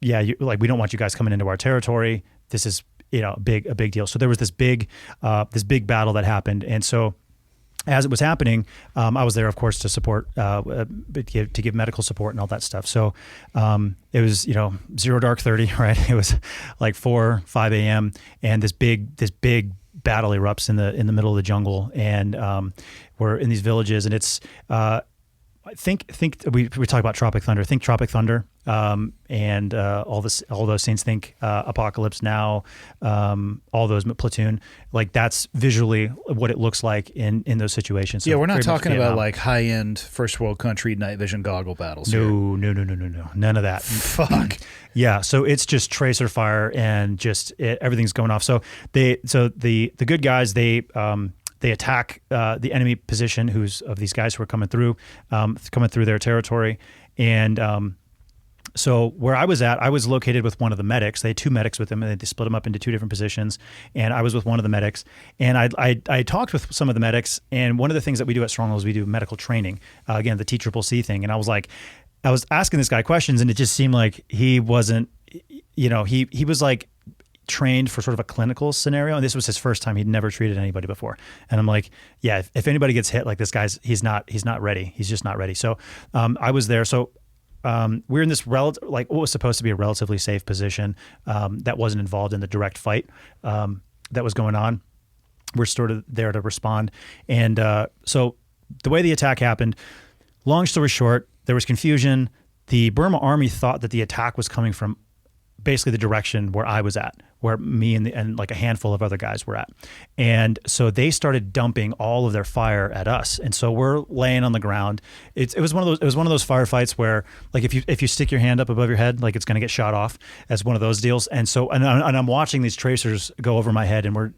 yeah, we don't want you guys coming into our territory. This is, a big deal. So there was this big battle that happened. And so as it was happening, I was there, of course, to support, to give medical support and all that stuff. So it was, 0 dark 30, right? It was like 5 a.m. and this big battle erupts in the middle of the jungle, and we're in these villages, and it's think we talk about Tropic Thunder. Think Tropic Thunder, and all those scenes. Think Apocalypse Now, all those Platoon. Like that's visually what it looks like in those situations. So yeah, we're not talking about like high end first world country night vision goggle battles. No, none of that. Fuck. Yeah, so it's just tracer fire and just everything's going off. So the good guys they attack the enemy position, who's of these guys who are coming through their territory. And so where I was at, I was located with one of the medics. They had 2 medics with them, and they split them up into 2 different positions. And I was with one of the medics. And I talked with some of the medics. And one of the things that we do at Stronghold is we do medical training. Again, the TCCC thing. And I was asking this guy questions, and it just seemed like he wasn't, he was like trained for sort of a clinical scenario, and this was his first time. He'd never treated anybody before, and I'm like, yeah, if anybody gets hit like this guy's, he's not ready. He's just not ready. So I was there. So we're in this what was supposed to be a relatively safe position that wasn't involved in the direct fight that was going on. We're sort of there to respond, and so the way the attack happened, long story short, there was confusion. The Burma army thought that the attack was coming from basically the direction where I was at, where me and like a handful of other guys were at. And so they started dumping all of their fire at us. And so we're laying on the ground. It was one of those firefights where like if you stick your hand up above your head, like it's going to get shot off, as one of those deals. And so and I'm watching these tracers go over my head, and we're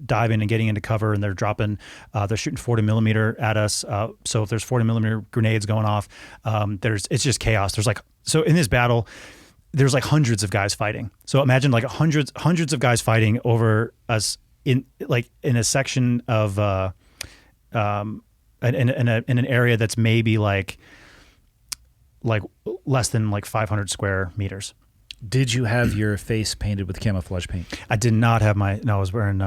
diving and getting into cover, and they're shooting 40 millimeter at us. So if there's 40 millimeter grenades going off, it's just chaos. So in this battle, there's like hundreds of guys fighting. So imagine like hundreds of guys fighting over us in a section of in an area that's maybe like less than like 500 square meters. Did you have your face painted with camouflage paint? I did not have I was wearing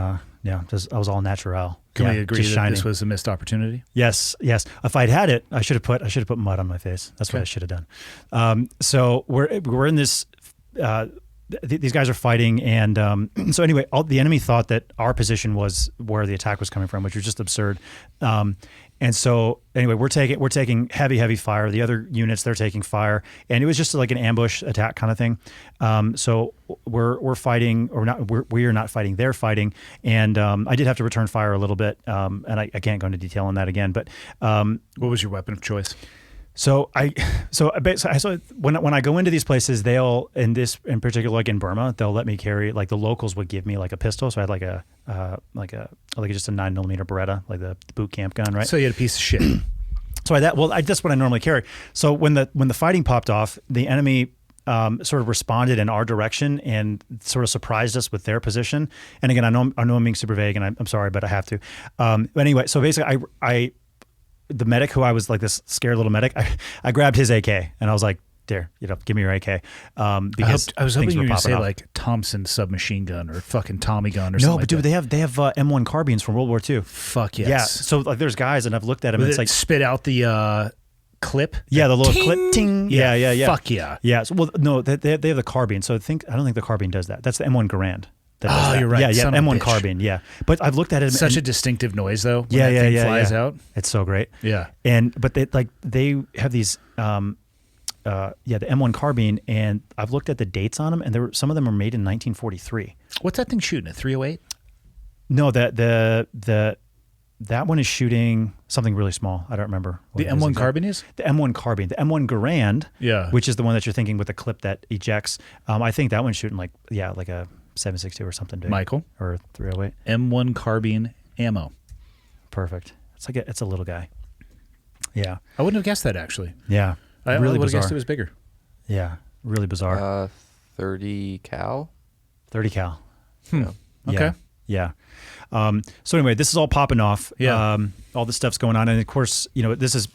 Yeah, I was all natural. Can Yeah, we agree just that shiny. this was a missed opportunity? Yes. If I'd had it, I should have put mud on my face. That's what I should have done. So we're in this. These guys are fighting, and so anyway, the enemy thought that our position was where the attack was coming from, which was just absurd. And so anyway, we're taking heavy fire. The other units, they're taking fire, and it was just like an ambush attack kind of thing. So we're fighting, or not? We are not fighting. They're fighting, and I did have to return fire a little bit, and I can't go into detail on that again. But what was your weapon of choice? So when I go into these places, they'll, in particular, like in Burma, they'll let me carry, like the locals would give me like a pistol. So I had just a 9mm Beretta, like the boot camp gun, right? So you had a piece of shit. So that's what I normally carry. So when the fighting popped off, the enemy sort of responded in our direction and sort of surprised us with their position. And again, I know I'm being super vague, and I'm sorry, but I have to. But anyway, so basically, the medic, who I was like this scared little medic, I grabbed his AK and I was like, "There, give me your AK." Because I was hoping you were going to say off. like Thompson submachine gun or fucking Tommy gun or something. No, but dude, they have M1 carbines from World War II. Fuck yes. Yeah. So like, there's guys, and I've looked at them. And it's like spit out the clip. Yeah, the little ting! clip. Ting. Yeah. Fuck yeah. Yeah. So, well, no, they have the carbine. So I don't think the carbine does that. That's the M1 Garand. Oh, you're right. Yeah, Son of a M1 bitch. carbine. Yeah, but I've looked at it. Such a distinctive noise though. When Yeah, that thing yeah, flies out. It's so great. Yeah. But they have these the M1 carbine, and I've looked at the dates on them, and some of them are made in 1943. What's that thing shooting? A 308? No, that one is shooting something really small. I don't remember. The M1 carbine is? The M1 carbine. The M1 Garand, Yeah. which is the one that you're thinking with the clip that ejects. I think that one's shooting like a 7.62 or something, dude. Michael? Or 308. M1 carbine ammo. Perfect. It's a little guy. Yeah. I wouldn't have guessed that actually. Yeah. I really would have bizarre. guessed it was bigger. Yeah. Really bizarre. 30 cal. 30 cal. Okay. Yeah. So anyway, this is all popping off. Yeah. All this stuff's going on, and of course, this is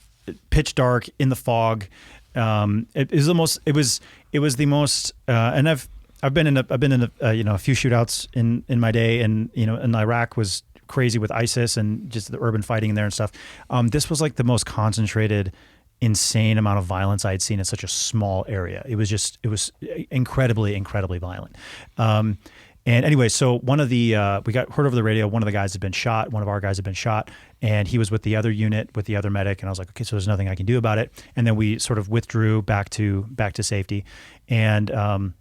pitch dark in the fog. It was the most. And I've been in a few shootouts in my day, and in Iraq was crazy with ISIS and just the urban fighting in there and stuff. This was like the most concentrated, insane amount of violence I'd seen in such a small area. It was incredibly, incredibly violent. And anyway, so we got heard over the radio, one of the guys had been shot, one of our guys had been shot, and he was with the other unit, with the other medic, and I was like, okay, so there's nothing I can do about it. And then we sort of withdrew back to safety. And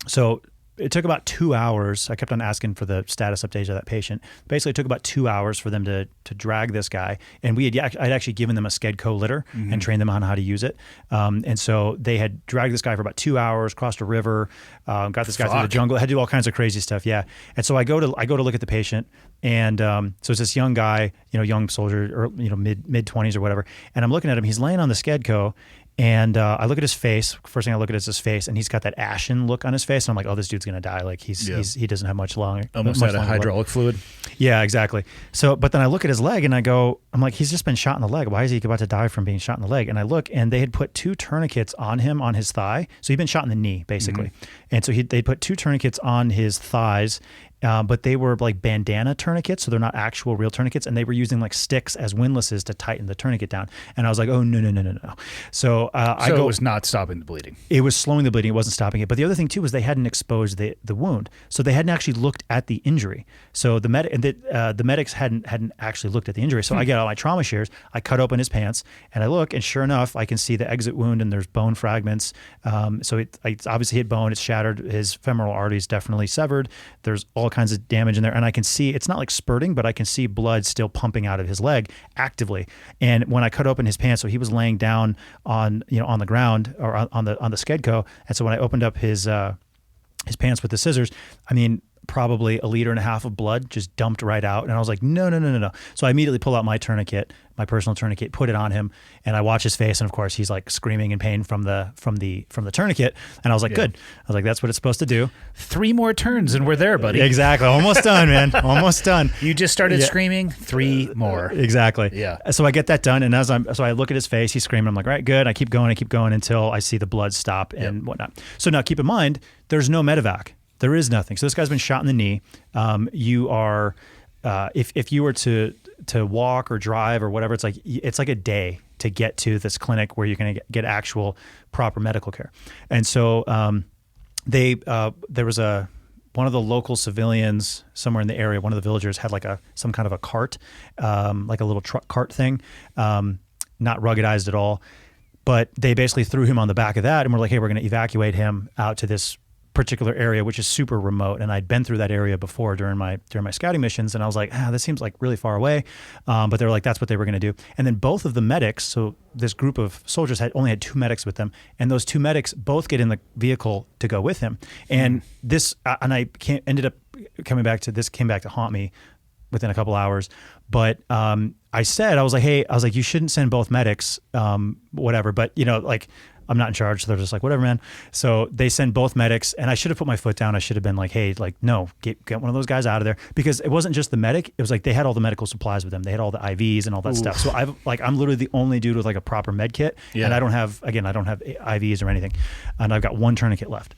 so it took about 2 hours. I kept on asking for the status updates of that patient. Basically, it took about 2 hours for them to drag this guy. And I'd actually given them a Skedco litter and trained them on how to use it. And so they had dragged this guy for about 2 hours, crossed a river, got this guy through the jungle, had to do all kinds of crazy stuff. Yeah. And so I go to look at the patient, and so it's this young guy, young soldier, or mid 20s or whatever. And I'm looking at him. He's laying on the Skedco. And I look at his face. First thing I look at is his face, and he's got that ashen look on his face. And I'm like, oh, this dude's gonna die. Like he doesn't have much longer. Almost out of hydraulic fluid. Yeah, exactly. So, but then I look at his leg, and I'm like, he's just been shot in the leg. Why is he about to die from being shot in the leg? And I look, and they had put 2 tourniquets on him on his thigh. So he'd been shot in the knee, basically. And so they put 2 tourniquets on his thighs. But they were like bandana tourniquets, so they're not actual real tourniquets, and they were using like sticks as windlasses to tighten the tourniquet down. And I was like, oh, no. So it was not stopping the bleeding. It was slowing the bleeding. It wasn't stopping it. But the other thing too was they hadn't exposed the wound, so they hadn't actually looked at the injury. So the medics hadn't actually looked at the injury. So I get out my trauma shears, I cut open his pants, and I look, and sure enough, I can see the exit wound, and there's bone fragments. So it's obviously hit bone. It's shattered. His femoral artery is definitely severed. There's all kinds of damage in there, and I can see it's not like spurting, but I can see blood still pumping out of his leg actively. And when I cut open his pants, so he was laying down on the ground or on the Skedco, and so when I opened up his pants with the scissors, I mean, probably 1.5 liters of blood just dumped right out. And I was like, no. So I immediately pull out my tourniquet, my personal tourniquet, put it on him, and I watch his face, and of course he's like screaming in pain from the tourniquet. And I was like, good. I was like, that's what it's supposed to do. 3 more turns and we're there, buddy. Exactly. Almost done, man. Almost done. You just started screaming. 3 more. Exactly. Yeah. So I get that done, and so I look at his face, he's screaming. I'm like, all right, good. I keep going until I see the blood stop and whatnot. So now keep in mind, there's no medevac. There is nothing. So this guy's been shot in the knee. You are, if you were to walk or drive or whatever, it's like a day to get to this clinic where you're going to get actual proper medical care. And so there was one of the local civilians somewhere in the area, one of the villagers had like some kind of a cart, like a little truck cart thing, not ruggedized at all. But they basically threw him on the back of that and were like, hey, we're going to evacuate him out to this particular area, which is super remote. And I'd been through that area before during my scouting missions. And I was like, this seems like really far away. But they were like, that's what they were going to do. And then both of the medics, so this group of soldiers only had 2 medics with them. And those 2 medics both get in the vehicle to go with him. And ended up came back to haunt me within a couple hours. But I was like, you shouldn't send both medics, whatever. But I'm not in charge. So they're just like, whatever, man. So they send both medics, and I should have put my foot down. I should have been like, hey, no, get one of those guys out of there, because it wasn't just the medic. It was like they had all the medical supplies with them. They had all the IVs and all that stuff. So I'm literally the only dude with like a proper med kit, and I don't have IVs or anything, and I've got 1 tourniquet left.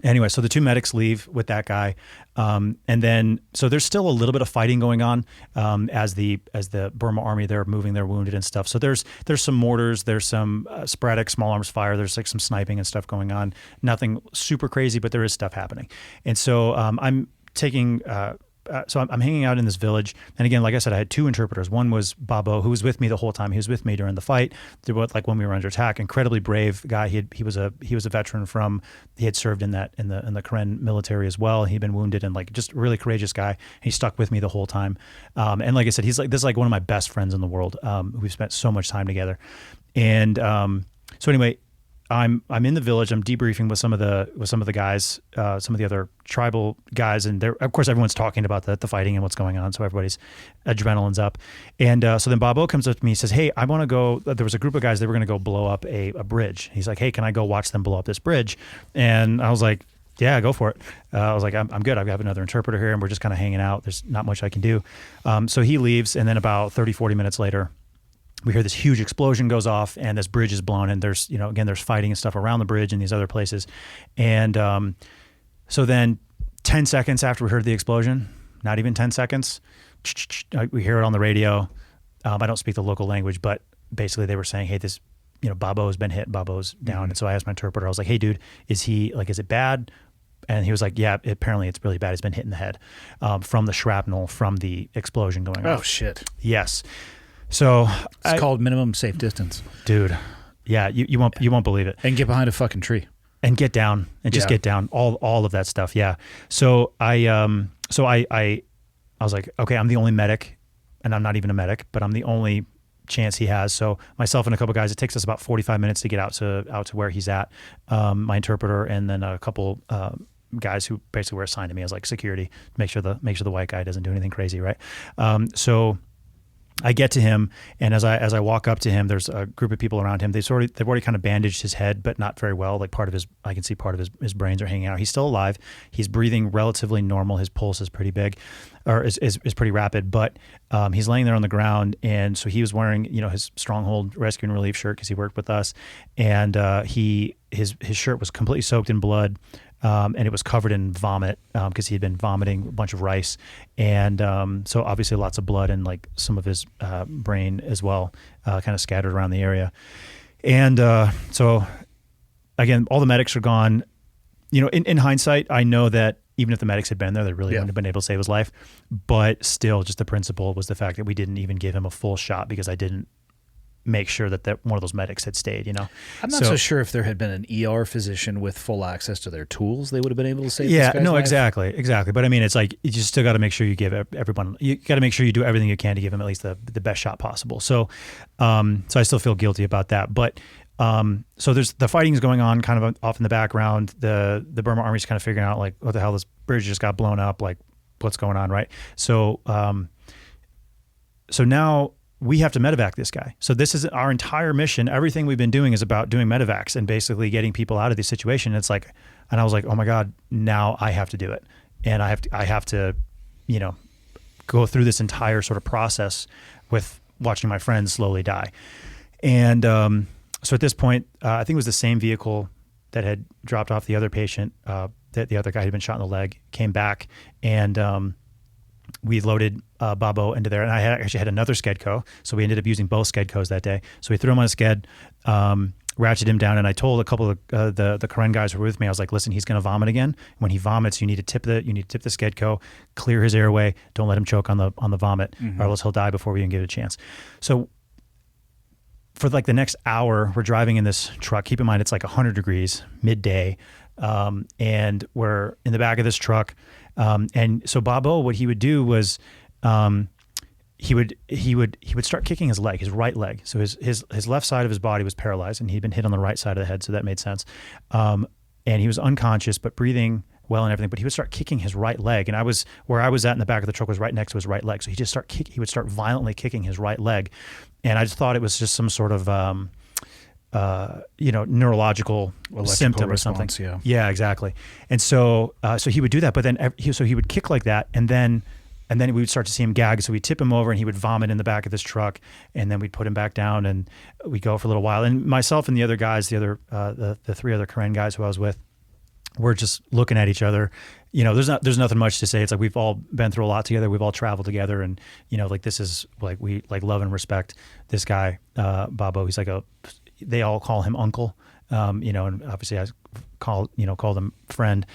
Anyway, so the 2 medics leave with that guy, and then so there's still a little bit of fighting going on as the Burma army, they're moving their wounded and stuff. So there's some mortars, there's some sporadic small arms fire, there's like some sniping and stuff going on. Nothing super crazy, but there is stuff happening. And so I'm taking. So I'm hanging out in this village, and again, like I said, I had 2 interpreters. One was Babo, who was with me the whole time. He was with me during the fight, when we were under attack. Incredibly brave guy. He was a veteran he had served in the Karen military as well. He'd been wounded, and just a really courageous guy. He stuck with me the whole time. And like I said, this is like one of my best friends in the world. We've spent so much time together, and so anyway. I'm in the village. I'm debriefing with some of the guys, some of the other tribal guys, and of course everyone's talking about the fighting and what's going on. So everybody's adrenaline's up, and so then Bobo comes up to me. He says, "Hey, I want to go." There was a group of guys. They were going to go blow up a bridge. He's like, "Hey, can I go watch them blow up this bridge?" And I was like, "Yeah, go for it." I was like, I'm good. I have another interpreter here, and we're just kind of hanging out. There's not much I can do. So he leaves, and then about 30-40 minutes later, we hear this huge explosion goes off, and this bridge is blown, and there's there's fighting and stuff around the bridge and these other places. And so then 10 seconds after we heard the explosion, not even 10 seconds, we hear it on the radio. I don't speak the local language, but basically they were saying, hey, this, Babo has been hit, Babo's down. Mm-hmm. And so I asked my interpreter, I was like, hey dude, is it bad? And he was like, yeah, apparently it's really bad. He's been hit in the head from the shrapnel from the explosion going off. Oh shit. Yes. So it's called minimum safe distance, dude. Yeah, you won't believe it. And get behind a fucking tree and get down and just get down. All of that stuff. Yeah. So I was like, okay, I'm the only medic, and I'm not even a medic, but I'm the only chance he has. So myself and a couple guys, it takes us about 45 minutes to get out to where he's at. My interpreter, and then a couple guys who basically were assigned to me as like security, make sure the white guy doesn't do anything crazy, right? So I get to him, and as I walk up to him, there's a group of people around him. They've already kind of bandaged his head, but not very well. Like I can see part of his brains are hanging out. He's still alive. He's breathing relatively normal. His pulse is pretty big, or is pretty rapid. But he's laying there on the ground, and so he was wearing his Stronghold Rescue and Relief shirt because he worked with us, and his shirt was completely soaked in blood. And it was covered in vomit because he had been vomiting a bunch of rice, and so obviously lots of blood and like some of his brain as well, kind of scattered around the area. And so again, all the medics are gone. In hindsight, I know that even if the medics had been there, they really wouldn't have been able to save his life. But still, just the principle was the fact that we didn't even give him a full shot because I didn't make sure that one of those medics had stayed, I'm not so sure if there had been an ER physician with full access to their tools, they would have been able to save this guy's life. Exactly. But I mean, it's like, you just still got to make sure you give everyone, you got to make sure you do everything you can to give them at least the best shot possible. So, so I still feel guilty about that. But, so there's the fighting is going on kind of off in the background. The Burma army's kind of figuring out like, what the hell, this bridge just got blown up. Like what's going on. Right. So, so now, we have to medevac this guy. So this is our entire mission. Everything we've been doing is about doing medevacs and basically getting people out of this situation. It's like, and I was like, oh my God, now I have to do it. And I have to, go through this entire sort of process with watching my friends slowly die. And so at this point, I think it was the same vehicle that had dropped off the other patient that the other guy had been shot in the leg, came back, and we loaded Babo into there. And I actually had another Skedco, so we ended up using both Skedcos that day. So we threw him on a Sked, ratcheted him down, and I told a couple of the Karen guys who were with me, I was like, listen, he's going to vomit again. When he vomits, you need to tip the Skedco, clear his airway, don't let him choke on the vomit, or else he'll die before we even give it a chance. So for like the next hour, we're driving in this truck. Keep in mind, it's like 100 degrees, midday, and we're in the back of this truck. And so Babo, what he would do was, he would start kicking his leg, his right leg. So his left side of his body was paralyzed, and he'd been hit on the right side of the head, so that made sense. And he was unconscious, but breathing well and everything. But he would start kicking his right leg, and where I was at in the back of the truck was right next to his right leg. So he would start violently kicking his right leg, and I just thought it was just some sort of neurological symptom or something. Yeah, exactly. And so he would do that, but then he would kick like that, and then we would start to see him gag. So we'd tip him over and he would vomit in the back of this truck, and then we'd put him back down and we'd go for a little while. And myself and the other guys, the three other Karen guys who I was with, were just looking at each other. There's nothing much to say. It's like we've all been through a lot together. We've all traveled together, and like this is like we like love and respect this guy, Babo. He's like they all call him uncle, and obviously I called him friend.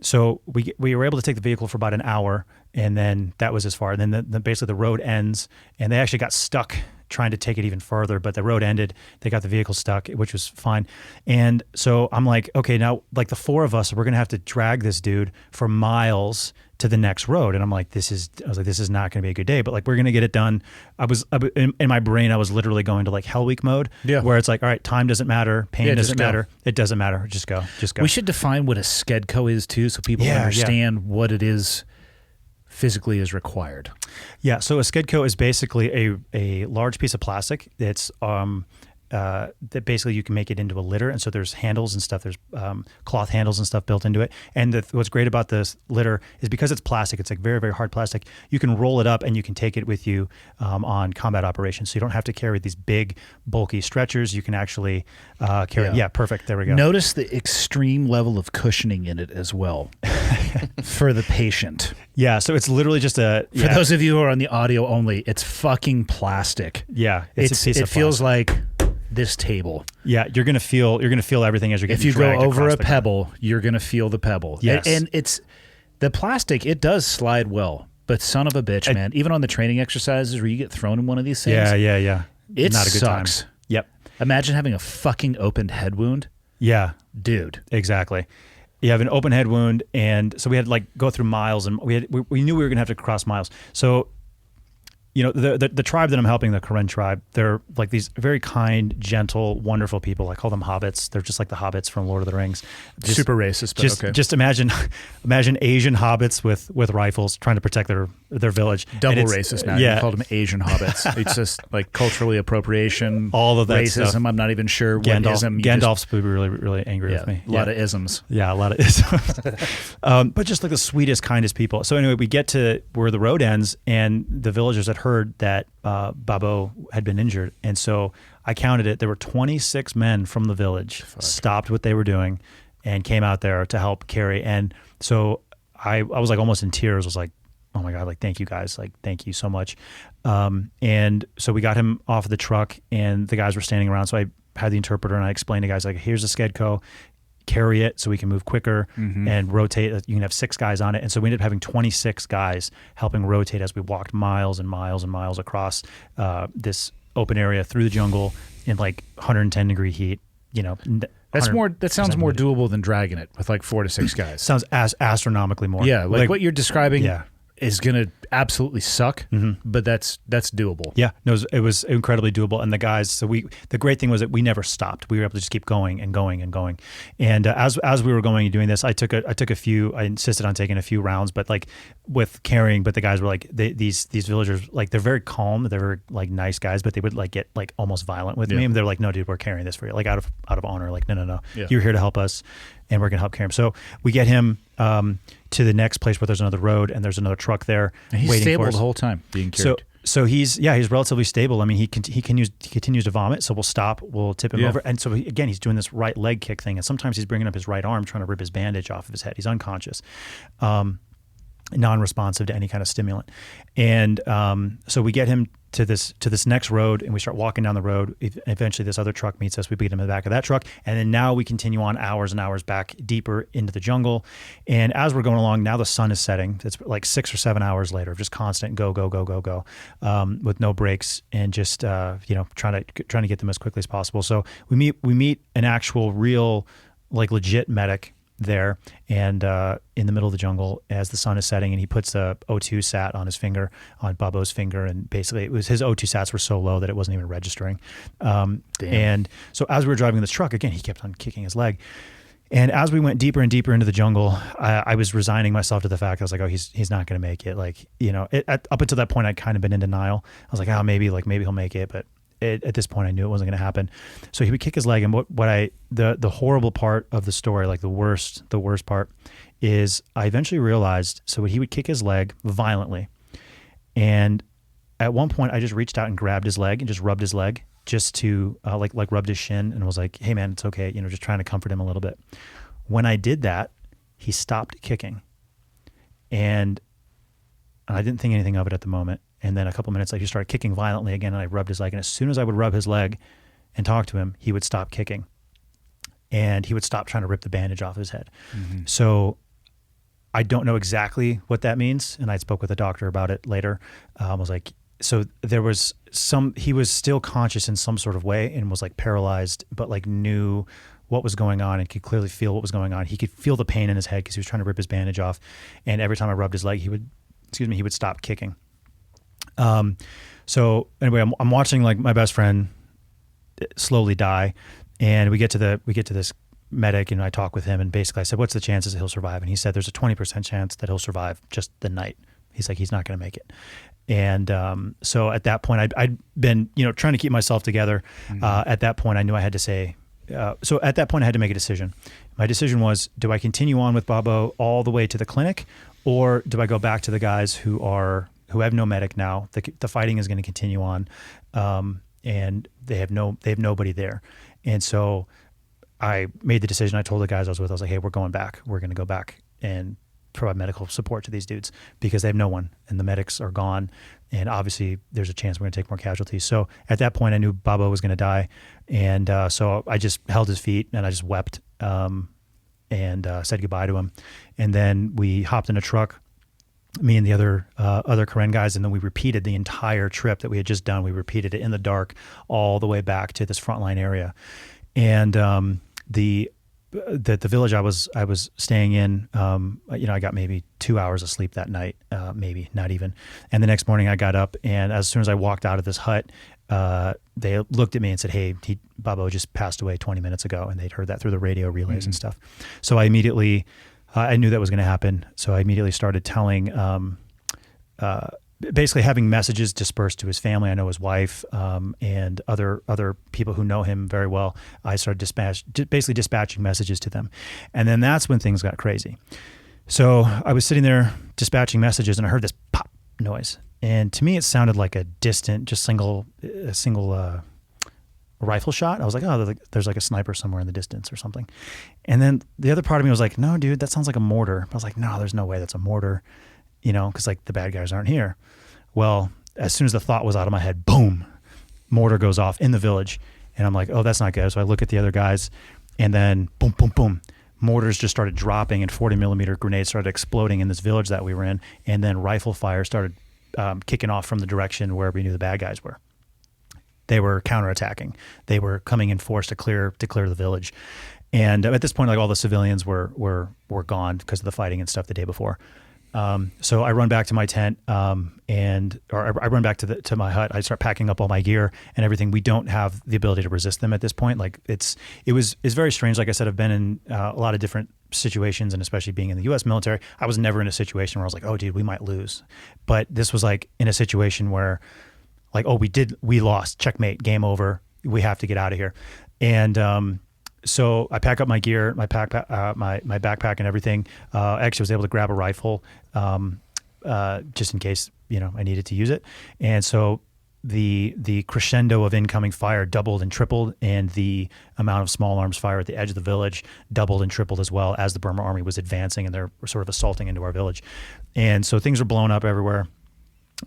So we were able to take the vehicle for about an hour, and then that was as far. And then basically the road ends, and they actually got stuck trying to take it even further, but the road ended. They got the vehicle stuck, which was fine. And so I'm like, okay, now like the four of us, we're going to have to drag this dude for miles to the next road. And I'm like, this is not going to be a good day, but like, we're going to get it done. In my brain, I was literally going to like Hell Week mode, where it's like, all right, time doesn't matter. Pain doesn't matter. It doesn't matter. Just go. We should define what a Skedco is too, so people understand what it is physically is required. Yeah, so a Skedco is basically a large piece of plastic that's that basically you can make it into a litter, and so there's handles and stuff. There's cloth handles and stuff built into it. And what's great about this litter is because it's plastic, it's like very, very hard plastic. You can roll it up and you can take it with you on combat operations. So you don't have to carry these big, bulky stretchers. You can actually carry. Yeah, perfect. There we go. Notice the extreme level of cushioning in it as well for the patient. Yeah, so it's literally just for those of you who are on the audio only, it's fucking plastic. Yeah, it's a piece of feels like this table. Yeah, you're gonna feel everything as you're getting. If you dragged go over a the pebble, ground. you're gonna feel the pebble. Yes, and it's the plastic. It does slide well, but son of a bitch, man! Even on the training exercises where you get thrown in one of these things, yeah, it not a good sucks. Time. Yep. Imagine having a fucking opened head wound. Yeah, dude. Exactly. You have an open head wound, and so we had to like go through miles, and we knew we were gonna have to cross miles. So, the tribe that I'm helping, the Karen tribe, they're like these very kind, gentle, wonderful people. I call them hobbits. They're just like the hobbits from Lord of the Rings. Super racist, but okay. Just imagine Asian hobbits with rifles trying to protect their village. Double racist now. Yeah. You called them Asian hobbits. It's just like culturally appropriation, all of that racism. stuff. I'm not even sure what ism. Gandalf's would be really, really angry with me. A lot of isms. Yeah, a lot of isms. But just like the sweetest, kindest people. So anyway, we get to where the road ends, and the villagers had heard that Babo had been injured. And so I counted it. There were 26 men from the village stopped what they were doing and came out there to help carry. And so I was like almost in tears. I was like, oh my God, like, thank you guys. Like, thank you so much. And so we got him off of the truck, and the guys were standing around. So I had the interpreter, and I explained to guys, like, here's a Skedco, carry it so we can move quicker and rotate. You can have 6 guys on it. And so we ended up having 26 guys helping rotate as we walked miles and miles and miles across this open area through the jungle in like 110 degree heat. That sounds more doable than dragging it with like 4 to 6 guys. Sounds astronomically more. Yeah, like what you're describing is going to absolutely suck, but that's doable. Yeah, no, it was incredibly doable. And the guys, the great thing was that we never stopped. We were able to just keep going and going and going. And as we were going and doing this, I insisted on taking a few rounds, but like with carrying, but the guys were like, these villagers, like they're very calm, they're very like nice guys, but they would like get like almost violent with me. And they're like, no, dude, we're carrying this for you. Like out of honor, like, no. Yeah. You're here to help us, and we're going to help carry him. So we get him to the next place where there's another road and there's another truck there. And he's waiting stable for us the whole time being carried. So he's relatively stable. I mean, he continues to vomit. So we'll stop. We'll tip him over. And so again, he's doing this right leg kick thing. And sometimes he's bringing up his right arm, trying to rip his bandage off of his head. He's unconscious, non-responsive to any kind of stimulant. And so we get him to this next road, and we start walking down the road. Eventually, this other truck meets us. We beat him in the back of that truck, and then now we continue on hours and hours back deeper into the jungle. And as we're going along, now the sun is setting. It's like 6 or 7 hours later, just constant go, with no breaks, and just trying to get them as quickly as possible. So we meet an actual real, like, legit medic there, and in the middle of the jungle as the sun is setting, and he puts a O2 sat on his finger, on Babo's finger, and basically it was his O2 sats were so low that it wasn't even registering. And so as we were driving this truck, again, he kept on kicking his leg. And as we went deeper and deeper into the jungle, I was resigning myself to the fact. I was like, oh, he's not going to make it. Like, up until that point, I'd kind of been in denial. I was like, oh, maybe he'll make it, but at this point I knew it wasn't going to happen. So he would kick his leg, and the horrible part of the story, like the worst part, is I eventually realized, so he would kick his leg violently, and at one point I just reached out and grabbed his leg and just rubbed his leg, just to like rubbed his shin, and was like, hey man, it's okay, just trying to comfort him a little bit. When I did that, he stopped kicking, and I didn't think anything of it at the moment. And then a couple minutes later, he started kicking violently again, and I rubbed his leg. And as soon as I would rub his leg and talk to him, he would stop kicking, and he would stop trying to rip the bandage off his head. Mm-hmm. So I don't know exactly what that means, and I spoke with a doctor about it later. I was like, so there was he was still conscious in some sort of way, and was like paralyzed, but like knew what was going on and could clearly feel what was going on. He could feel the pain in his head because he was trying to rip his bandage off. And every time I rubbed his leg, he would stop kicking. So anyway, I'm watching like my best friend slowly die, and we get to this medic, and I talk with him, and basically I said, what's the chances that he'll survive? And he said, there's a 20% chance that he'll survive just the night. He's like, he's not going to make it. And, so at that point I'd been, trying to keep myself together. Mm-hmm. At that point I knew I had to say, so at that point I had to make a decision. My decision was, do I continue on with Babo all the way to the clinic, or do I go back to the guys who have no medic now? The fighting is going to continue on, and they have nobody there. And so I made the decision. I told the guys I was like, hey, we're going back. We're going to go back and provide medical support to these dudes because they have no one, and the medics are gone. And obviously there's a chance we're going to take more casualties. So at that point I knew Babo was going to die. And so I just held his feet, and I just wept and said goodbye to him. And then we hopped in a truck, me and the other Karen guys, and then we repeated the entire trip that we had just done. We repeated it in the dark all the way back to this frontline area. And the village I was staying in, I got maybe 2 hours of sleep that night, maybe not even. And the next morning I got up, and as soon as I walked out of this hut, they looked at me and said, hey, Babo just passed away 20 minutes ago. And they'd heard that through the radio relays and stuff. So I immediately, I knew that was going to happen. So I immediately started telling, basically having messages dispersed to his family. I know his wife, and other people who know him very well. I started basically dispatching messages to them. And then that's when things got crazy. So I was sitting there dispatching messages, and I heard this pop noise. And to me, it sounded like a distant, just single rifle shot. I was like, oh, there's like a sniper somewhere in the distance or something. And then the other part of me was like, no, dude, that sounds like a mortar. I was like, no, there's no way that's a mortar, because like the bad guys aren't here. Well, as soon as the thought was out of my head, boom, mortar goes off in the village. And I'm like, oh, that's not good. So I look at the other guys, and then boom, boom, boom. Mortars just started dropping, and 40 millimeter grenades started exploding in this village that we were in. And then rifle fire started kicking off from the direction where we knew the bad guys were. They were counterattacking. They were coming in force to clear the village. And at this point, like all the civilians were gone because of the fighting and stuff the day before. So I run back to my tent, I run back to my hut. I start packing up all my gear and everything. We don't have the ability to resist them at this point. Like it's very strange. Like I said, I've been in a lot of different situations, and especially being in the U.S. military, I was never in a situation where I was like, oh, dude, we might lose. But this was like in a situation where, like, oh, we lost, checkmate, game over. We have to get out of here. And so I pack up my gear, my backpack and everything. I actually was able to grab a rifle just in case, I needed to use it. And so the crescendo of incoming fire doubled and tripled, and the amount of small arms fire at the edge of the village doubled and tripled as well as the Burma army was advancing, and they're sort of assaulting into our village. And so things were blown up everywhere.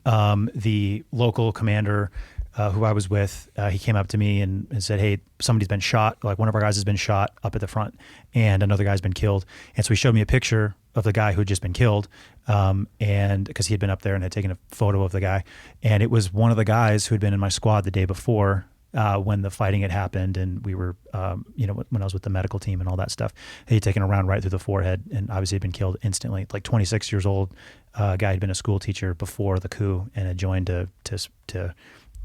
The local commander who I was with, he came up to me and said, "Hey, somebody's been shot. Like, one of our guys has been shot up at the front, and another guy's been killed." And so he showed me a picture of the guy who had just been killed, and because he had been up there and had taken a photo of the guy, and it was one of the guys who had been in my squad the day before when the fighting had happened, and we were, when I was with the medical team and all that stuff. He had taken a round right through the forehead, and obviously had been killed instantly. Like, 26 years old, guy had been a school teacher before the coup and had joined to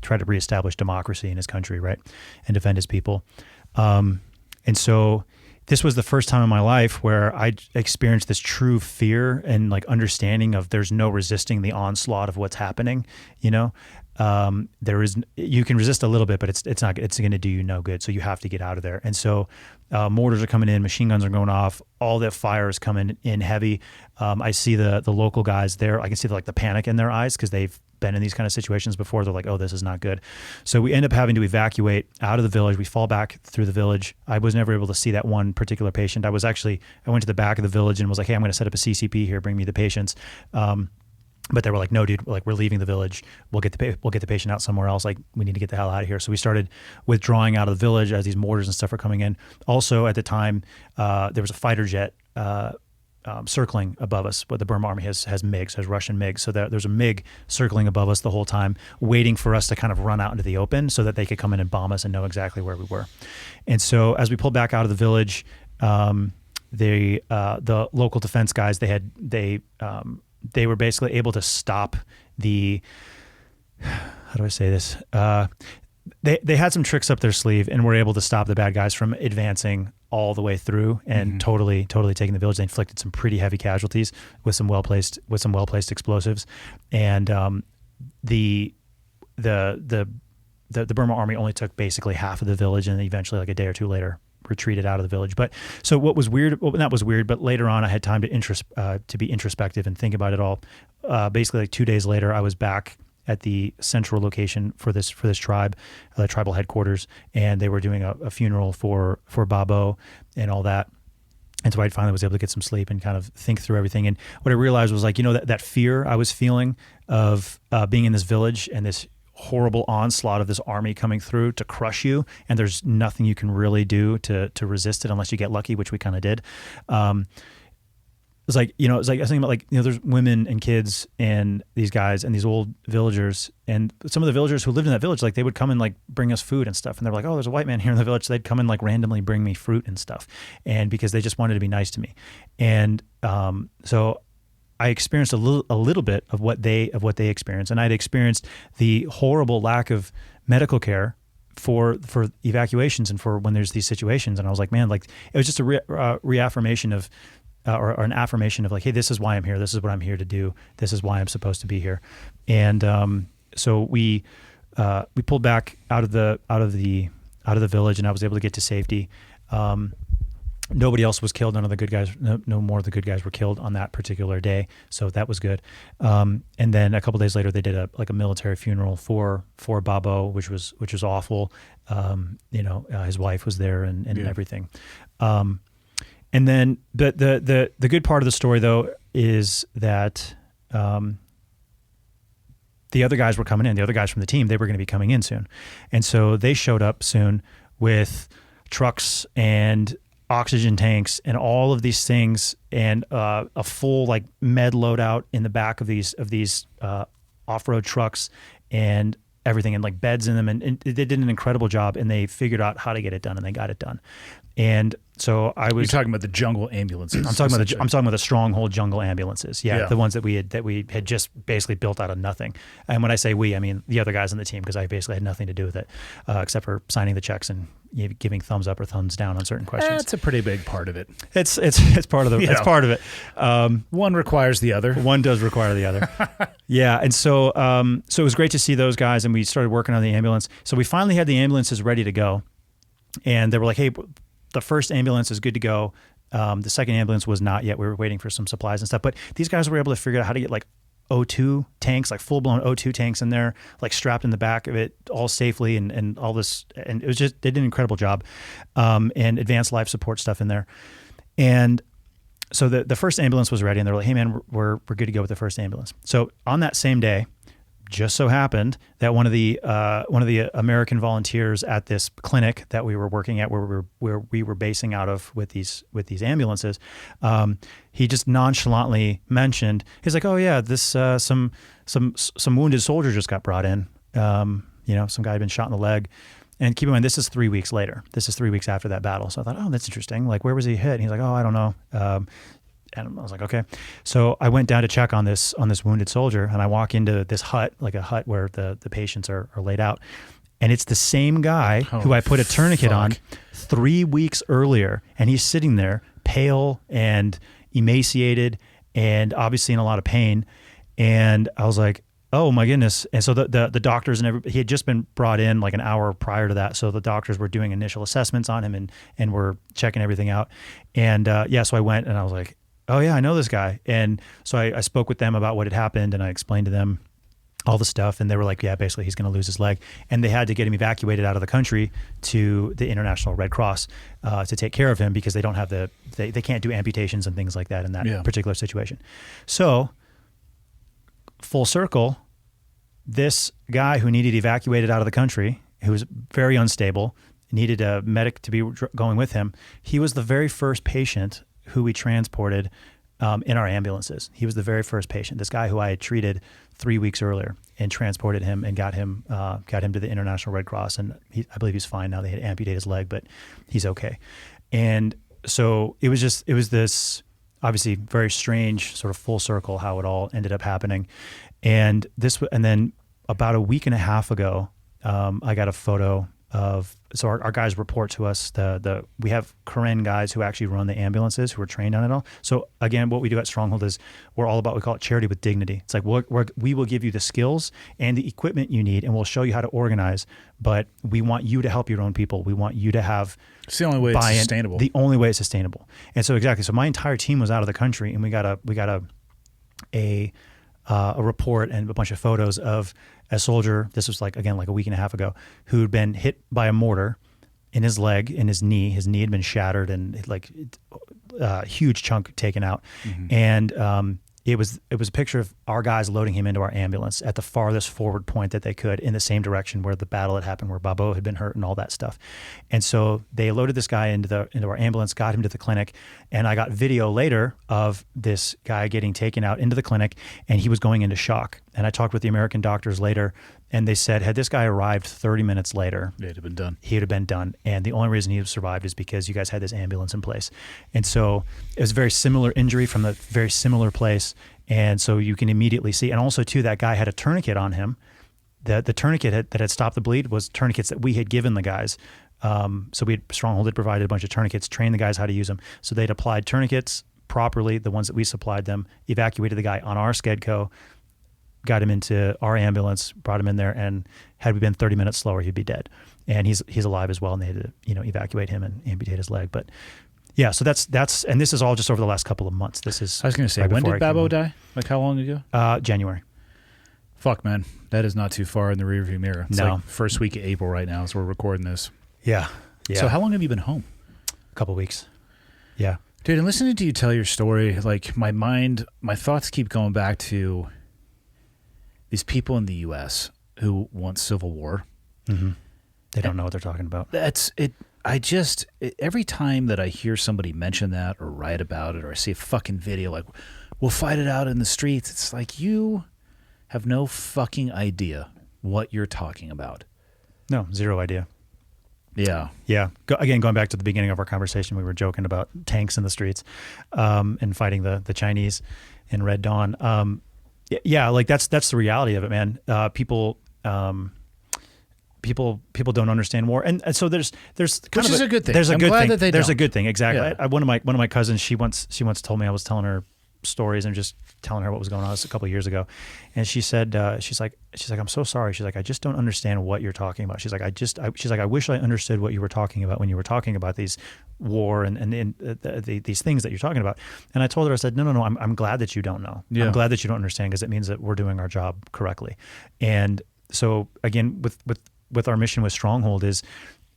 try to reestablish democracy in his country, right, and defend his people. And so this was the first time in my life where I experienced this true fear and like understanding of there's no resisting the onslaught of what's happening. You can resist a little bit, but it's going to do you no good. So you have to get out of there. And so mortars are coming in, machine guns are going off, all that fire is coming in heavy. I see the local guys there. I can see the panic in their eyes because they've been in these kind of situations before. They're like, "Oh, this is not good." So we end up having to evacuate out of the village. We fall back through the village. I was never able to see that one particular patient. I went to the back of the village and was like, "Hey, I'm going to set up a CCP here. Bring me the patients." But they were like, "No, dude, like, we're leaving the village. We'll get the patient out somewhere else. Like, we need to get the hell out of here." So we started withdrawing out of the village as these mortars and stuff are coming in. Also, at the time, there was a fighter jet circling above us. But the Burma army has MiGs, has Russian MiGs. So there's a MiG circling above us the whole time, waiting for us to kind of run out into the open so that they could come in and bomb us and know exactly where we were. And so as we pulled back out of the village, the local defense guys, they were basically able to stop the, how do I say this? They had some tricks up their sleeve and were able to stop the bad guys from advancing all the way through and totally taking the village. They inflicted some pretty heavy casualties with some well-placed explosives. And the Burma army only took basically half of the village, and eventually, like a day or two later, retreated out of the village. But so what was weird, well, that was weird, but later on I had time to be introspective and think about it all. Basically, like 2 days later, I was back at the central location for this tribe, the tribal headquarters, and they were doing a funeral for Babo and all that. And so I finally was able to get some sleep and kind of think through everything. And what I realized was, like, that fear I was feeling of being in this village and this horrible onslaught of this army coming through to crush you, and there's nothing you can really do to resist it unless you get lucky, which we kind of did. It's like, I was thinking about, like, there's women and kids and these guys and these old villagers, and some of the villagers who lived in that village, like, they would come and like bring us food and stuff. And they're like, "Oh, there's a white man here in the village." So they'd come and like randomly bring me fruit and stuff. And because they just wanted to be nice to me. And so I experienced a little bit of what they experienced. And I'd experienced the horrible lack of medical care for evacuations and for when there's these situations. And I was like, man, like, it was just a reaffirmation of, or an affirmation of, like, hey, this is why I'm here. This is what I'm here to do. This is why I'm supposed to be here. And so we pulled back out of the village, and I was able to get to safety. Nobody else was killed. None of the good guys, no more of the good guys were killed on that particular day. So that was good. And then a couple days later, they did a military funeral for Babo, which was awful. His wife was there and everything. And then the good part of the story, though, is that the other guys were coming in. The other guys from the team, they were going to be coming in soon. And so they showed up soon with trucks and oxygen tanks and all of these things, and a full like med loadout in the back of these off-road trucks and everything, and like beds in them. And they did an incredible job, and they figured out how to get it done, and they got it done. And so I was. You're talking about the jungle ambulances. I'm talking about the Stronghold jungle ambulances. Yeah, the ones that we had just basically built out of nothing. And when I say we, I mean the other guys on the team, because I basically had nothing to do with it, except for signing the checks and giving thumbs up or thumbs down on certain questions. That's a pretty big part of it. It's part of the. It's part of it. One requires the other. One does require the other. Yeah, and so it was great to see those guys, and we started working on the ambulance. So we finally had the ambulances ready to go, and they were like, "Hey, the first ambulance is good to go. The second ambulance was not yet. We were waiting for some supplies and stuff. But these guys were able to figure out how to get like O2 tanks, like full blown O2 tanks in there, like strapped in the back of it, all safely and all this. And it was just, they did an incredible job, and advanced life support stuff in there. And so the first ambulance was ready, and they're like, hey man, we're good to go with the first ambulance. So on that same day, just so happened that one of the American volunteers at this clinic that we were working at, where we were basing out of with these ambulances, he just nonchalantly mentioned, he's like, oh yeah, this some wounded soldier just got brought in. Some guy had been shot in the leg. And keep in mind, this is 3 weeks later. This is 3 weeks after that battle. So I thought, oh, that's interesting. Like, where was he hit? And he's like, oh, I don't know. And I was like, okay. So I went down to check on this wounded soldier, and I walk into this hut, like a hut where the patients are laid out. And it's the same guy who I put a tourniquet on 3 weeks earlier. And he's sitting there, pale and emaciated and obviously in a lot of pain. And I was like, oh my goodness. And so the doctors and everybody, he had just been brought in like an hour prior to that. So the doctors were doing initial assessments on him and were checking everything out. And so I went and I was like, oh yeah, I know this guy. And so I spoke with them about what had happened, and I explained to them all the stuff. And they were like, yeah, basically he's going to lose his leg. And they had to get him evacuated out of the country to the International Red Cross to take care of him, because they don't have they can't do amputations and things like that in that particular situation. So full circle, this guy who needed evacuated out of the country, who was very unstable, needed a medic to be going with him. He was the very first patient who we transported in our ambulances. He was the very first patient. This guy who I had treated 3 weeks earlier and transported him and got him to the International Red Cross. And I believe he's fine now. They had amputated his leg, but he's okay. And so it was this obviously very strange sort of full circle how it all ended up happening. And then about a week and a half ago, I got a photo of, so our guys report to us, we have Karen guys who actually run the ambulances, who are trained on it all. So again, what we do at Stronghold is we're all about, we call it charity with dignity. It's like, we will give you the skills and the equipment you need, and we'll show you how to organize, but we want you to help your own people. We want you to have It's the only way it's sustainable. The only way it's sustainable. And so exactly. So my entire team was out of the country, and we got a report and a bunch of photos of a soldier. This was like a week and a half ago, who'd been hit by a mortar in his leg, in his knee. His knee had been shattered and like a huge chunk taken out. Mm-hmm. And it was a picture of our guys loading him into our ambulance at the farthest forward point that they could in the same direction where the battle had happened, where Babo had been hurt and all that stuff. And so they loaded this guy into our ambulance, got him to the clinic, and I got video later of this guy getting taken out into the clinic, and he was going into shock. And I talked with the American doctors later, and they said, had this guy arrived 30 minutes later, it'd have been done. He would have been done. And the only reason he survived is because you guys had this ambulance in place. And so it was a very similar injury from a very similar place. And so you can immediately see, and also too, that guy had a tourniquet on him. The tourniquet that had stopped the bleed was tourniquets that we had given the guys. So Stronghold had provided a bunch of tourniquets, trained the guys how to use them. So they'd applied tourniquets properly, the ones that we supplied them, evacuated the guy on our Skedco, got him into our ambulance, brought him in there, and had we been 30 minutes slower, he'd be dead. And he's alive as well, and they had to evacuate him and amputate his leg. But yeah, so that's and this is all just over the last couple of months. This is, I was going to say, right, when did Babo die? Like how long ago? January. Fuck, man, that is not too far in the rearview mirror. It's no. like first week of April right now as we're recording this. Yeah. So how long have you been home? A couple of weeks. Yeah. Dude, and listening to you tell your story, like my thoughts keep going back to these people in the U.S. who want civil war. Mm-hmm. They don't know what they're talking about. That's it. Every time that I hear somebody mention that or write about it or I see a fucking video like, we'll fight it out in the streets, it's like, you have no fucking idea what you're talking about. No, zero idea. Yeah. Yeah. Again, going back to the beginning of our conversation, we were joking about tanks in the streets and fighting the Chinese in Red Dawn. Yeah, like that's the reality of it, man. People don't understand war, and so there's kind which of is a good thing. There's a I'm good glad thing. that they there's don't. a good thing, exactly. Yeah. One of my cousins, she once told me, I was telling her stories and just telling her what was going on. This a couple of years ago, and she said, she's like, I'm so sorry. She's like, I just don't understand what you're talking about. She's like, she's like, I wish I understood what you were talking about when you were talking about these war and these things that you're talking about. And I told her, I said, no, I'm glad that you don't know. Yeah. I'm glad that you don't understand, because it means that we're doing our job correctly. And so again, with our mission with Stronghold is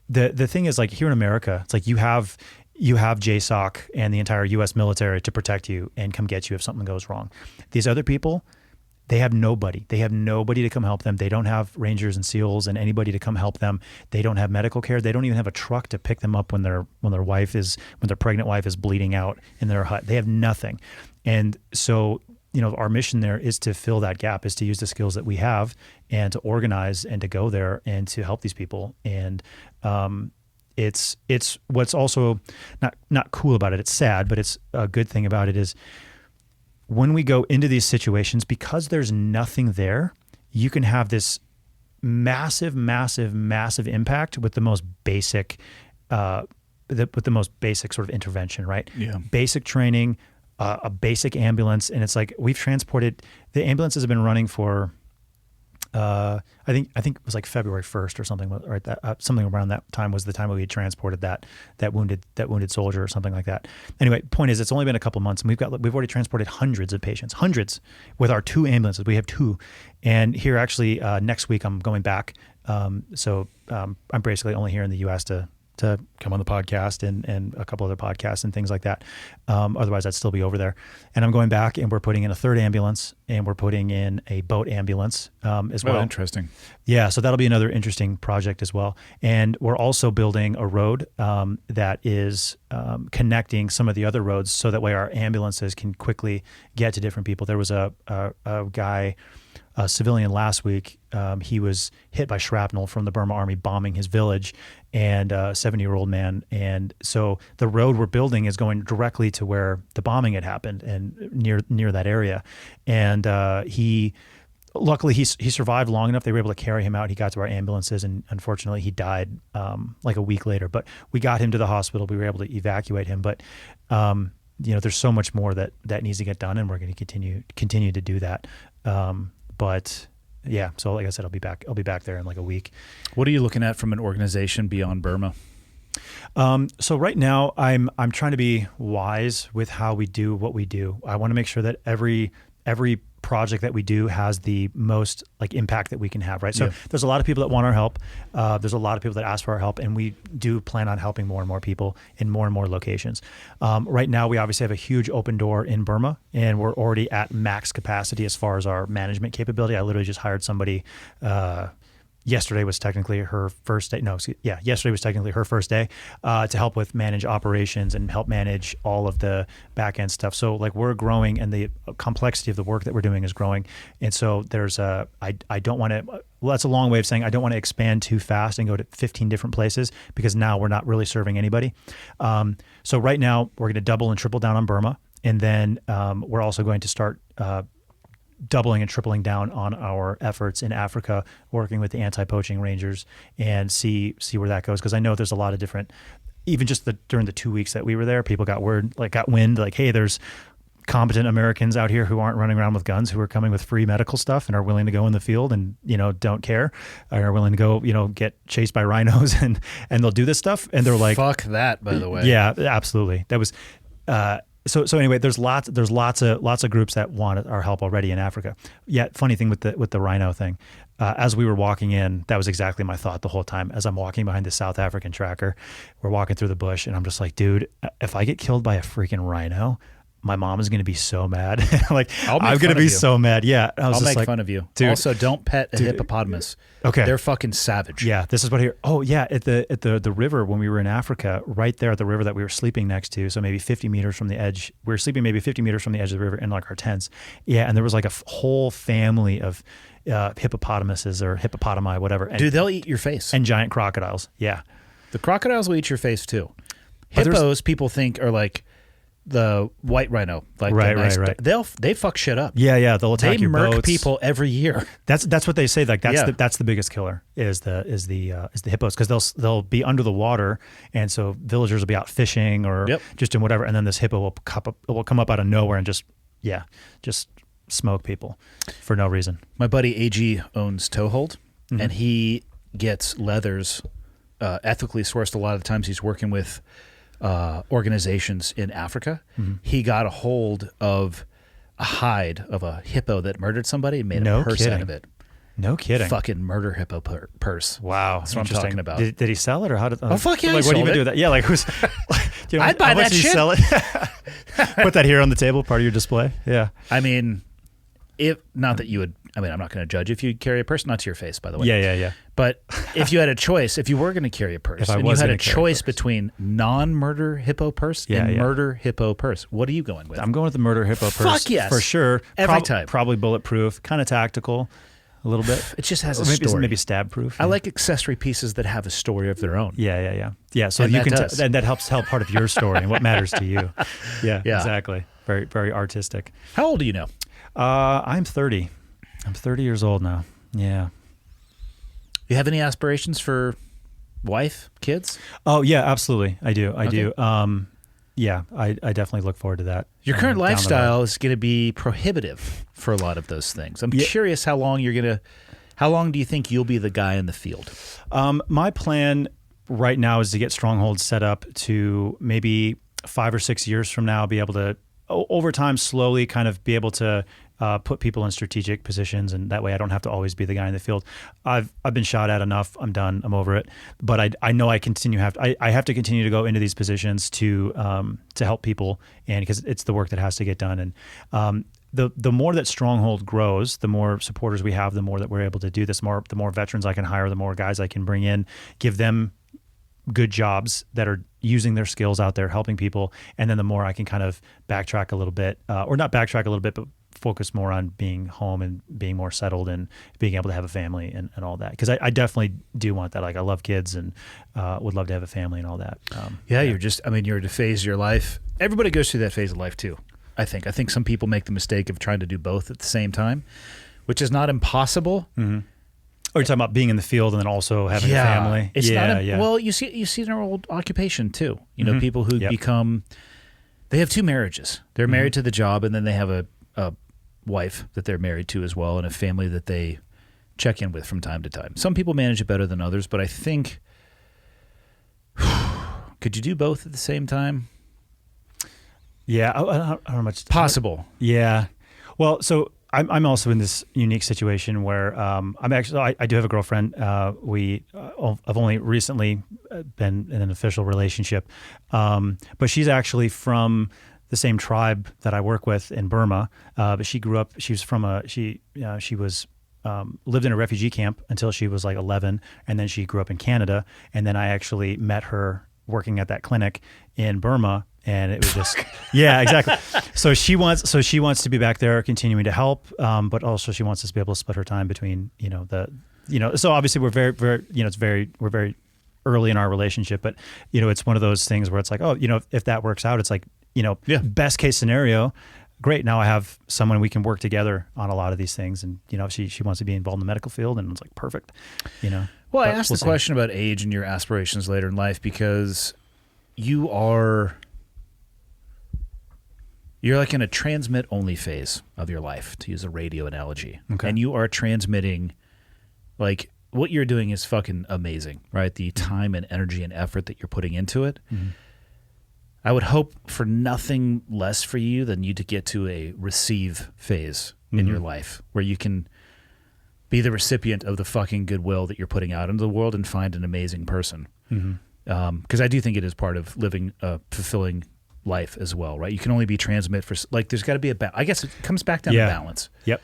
the thing is, like, here in America, it's like you have JSOC and the entire U.S. military to protect you and come get you if something goes wrong. These other people, they have nobody. They have nobody to come help them. They don't have Rangers and SEALs and anybody to come help them. They don't have medical care. They don't even have a truck to pick them up when their pregnant wife is bleeding out in their hut. They have nothing. And so, our mission there is to fill that gap, is to use the skills that we have and to organize and to go there and to help these people. And it's what's also not cool about it. It's sad, but it's a good thing about it is when we go into these situations, because there's nothing there, you can have this massive impact with the most basic, with the most basic sort of intervention, right? Yeah. Basic training, a basic ambulance, and it's like we've transported. The ambulances have been running for, I think it was like February 1st or something, right? Something around that time was the time we had transported that wounded soldier or something like that. Anyway, point is, it's only been a couple of months, and we've already transported hundreds of patients, with our 2 ambulances. We have 2, and here actually next week I'm going back. So I'm basically only here in the U.S. to come on the podcast and a couple other podcasts and things like that. Otherwise, I'd still be over there. And I'm going back, and we're putting in a 3rd ambulance, and we're putting in a boat ambulance as well. Oh, interesting. Yeah, so that'll be another interesting project as well. And we're also building a road that is connecting some of the other roads, so that way our ambulances can quickly get to different people. There was a guy, a civilian last week. He was hit by shrapnel from the Burma army bombing his village, and a 70-year-old man. And so the road we're building is going directly to where the bombing had happened, and near that area. And luckily he survived long enough. They were able to carry him out. He got to our ambulances, and unfortunately he died like a week later. But we got him to the hospital. We were able to evacuate him. But there's so much more that needs to get done, and we're going to continue to do that. But yeah, so like I said, I'll be back there in like a week. What are you looking at from an organization beyond Burma? So right now I'm trying to be wise with how we do what we do. I want to make sure that every project that we do has the most like impact that we can have, right? So there's a lot of people that want our help. There's a lot of people that ask for our help, and we do plan on helping more and more people in more and more locations. Right now, we obviously have a huge open door in Burma, and we're already at max capacity as far as our management capability. I literally just hired somebody. Yesterday was technically her first day. Yesterday was technically her first day to help with manage operations and help manage all of the back end stuff. So like we're growing, and the complexity of the work that we're doing is growing. And so there's I don't want to. Well, that's a long way of saying I don't want to expand too fast and go to 15 different places, because now we're not really serving anybody. So right now we're going to double and triple down on Burma, and then we're also going to start doubling and tripling down on our efforts in Africa, working with the anti-poaching rangers, and see where that goes. Because I know there's a lot of different, even just during the 2 weeks that we were there, people got wind, like, hey, there's competent Americans out here who aren't running around with guns, who are coming with free medical stuff and are willing to go in the field and, don't care, are willing to go, get chased by rhinos and they'll do this stuff. And they're like, fuck that, by the way. Yeah, absolutely. That was, So anyway, there's lots of groups that want our help already in Africa. Yeah, funny thing with the rhino thing, as we were walking in, that was exactly my thought the whole time. As I'm walking behind the South African tracker, we're walking through the bush, and I'm just like, dude, if I get killed by a freaking rhino, my mom is going to be so mad. Like, I'm going to be so mad. Yeah. I'll make fun of you. Dude, also, don't pet a hippopotamus. Okay. They're fucking savage. Yeah. This is what here. Oh yeah. At the river, when we were in Africa, right there at the river that we were sleeping next to. So maybe 50 meters from the edge, we were sleeping maybe 50 meters from the edge of the river in like our tents. Yeah. And there was like a whole family of hippopotamuses or hippopotami, whatever. Dude, they'll eat your face. And giant crocodiles. Yeah. The crocodiles will eat your face too. Hippos, people think are like the white rhino, like right. They fuck shit up. Yeah, they'll attack your boats. They murk people every year. That's what they say. Like that's the biggest killer is the hippos, because they'll be under the water, and so villagers will be out fishing or just doing whatever, and then this hippo will come up out of nowhere and just just smoke people for no reason. My buddy AG owns Toehold, and he gets leathers ethically sourced. A lot of the times he's working with organizations in Africa. He got a hold of a hide of a hippo that murdered somebody and made a purse out of it. No kidding. Fucking murder hippo purse. Wow. That's what I'm talking about. Did he sell it or how did? Oh, fuck yeah, Like, he what do you sold even do it. with that? Yeah, like who's? I'd buy how much that did he shit. Sell it. Put that here on the table, part of your display. Yeah. I mean, not that you would. I mean, I'm not going to judge if you carry a purse, not to your face, by the way. Yeah. But if you had a choice, if you were going to carry a purse, If I and you was had a gonna carry a choice purse. between non-murder hippo purse and murder hippo purse, what are you going with? I'm going with the murder hippo purse. Fuck yes. For sure. Every time. Probably bulletproof, kind of tactical, a little bit. It just has a maybe, story. Maybe stab proof. I like accessory pieces that have a story of their own. Yeah. So And you that can, does. and that helps tell part of your story and what matters to you. Yeah, Yeah. exactly. Very, very artistic. How old do you know? I'm 30. I'm 30 years old now. Yeah. You have any aspirations for wife, kids? Oh yeah, absolutely. I do. Okay. Yeah, I definitely look forward to that. Your current down the road. lifestyle is going to be prohibitive for a lot of those things. I'm curious how long do you think you'll be the guy in the field? My plan right now is to get Stronghold set up to maybe 5 or 6 years from now be able to, over time, slowly kind of be able to put people in strategic positions, and that way I don't have to always be the guy in the field. I've been shot at enough. I'm done. I'm over it. But I know I have to continue to go into these positions to help people, and because it's the work that has to get done. And the more that Stronghold grows, the more supporters we have, the more that we're able to do this. The more veterans I can hire, the more guys I can bring in, give them good jobs that are using their skills out there, helping people. And then the more I can kind of backtrack a little bit, or not backtrack a little bit, but focus more on being home and being more settled and being able to have a family and all that. Because I definitely do want that. Like, I love kids and would love to have a family and all that. You're at a phase of your life. Everybody goes through that phase of life too, I think. I think some people make the mistake of trying to do both at the same time, which is not impossible. Mm-hmm. Or you're talking about being in the field and then also having a family. It's Well, you see it in our old occupation too. You know, people who they have two marriages. They're married to the job, and then they have a wife that they're married to as well, and a family that they check in with from time to time. Some people manage it better than others, but I think, could you do both at the same time? Yeah, I don't know much. Possible. Yeah. Well, so I'm also in this unique situation where I do have a girlfriend. I've only recently been in an official relationship, but she's actually from the same tribe that I work with in Burma. But she grew up. She was from she was lived in a refugee camp until she was like 11, and then she grew up in Canada. And then I actually met her working at that clinic in Burma. And it was just, yeah, exactly. So she wants to be back there continuing to help, but also she wants us to be able to split her time between, so obviously we're we're very early in our relationship, but, it's one of those things where it's like, if that works out, it's like, best case scenario, great. Now I have someone we can work together on a lot of these things. And, she wants to be involved in the medical field, and it's like, perfect, Well, I asked the question about age and your aspirations later in life because you're like in a transmit-only phase of your life, to use a radio analogy. Okay. And you are transmitting, like, what you're doing is fucking amazing, right? The time and energy and effort that you're putting into it. Mm-hmm. I would hope for nothing less for you than you to get to a receive phase in your life where you can be the recipient of the fucking goodwill that you're putting out into the world and find an amazing person. Because I do think it is part of living a fulfilling life as well, right? You can only be transmit for, like, there's got to be I guess it comes back down to balance. Yep.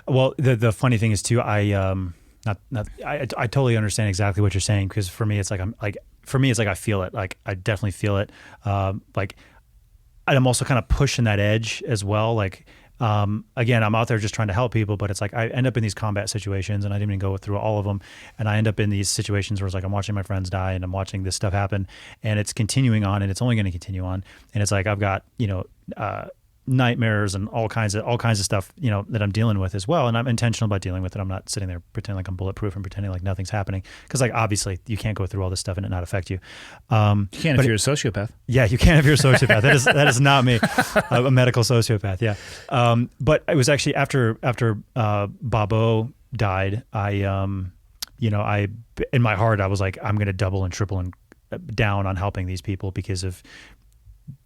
Well, the funny thing is too, I totally understand exactly what you're saying, because for me it's like I feel it. Like, I definitely feel it. Like, I'm also kind of pushing that edge as well. Like, again, I'm out there just trying to help people, but it's like I end up in these combat situations, and I didn't even go through all of them. And I end up in these situations where it's like I'm watching my friends die, and I'm watching this stuff happen, and it's continuing on, and it's only going to continue on. And it's like I've got nightmares and all kinds of stuff, that I'm dealing with as well. And I'm intentional about dealing with it. I'm not sitting there pretending like I'm bulletproof and pretending like nothing's happening. Because like obviously you can't go through all this stuff and it not affect you. You can if you're a sociopath. Yeah, you can if you're a sociopath. That is not me, a medical sociopath. Yeah. But it was actually after Babo died, I in my heart I was like, I'm going to double and triple and down on helping these people because of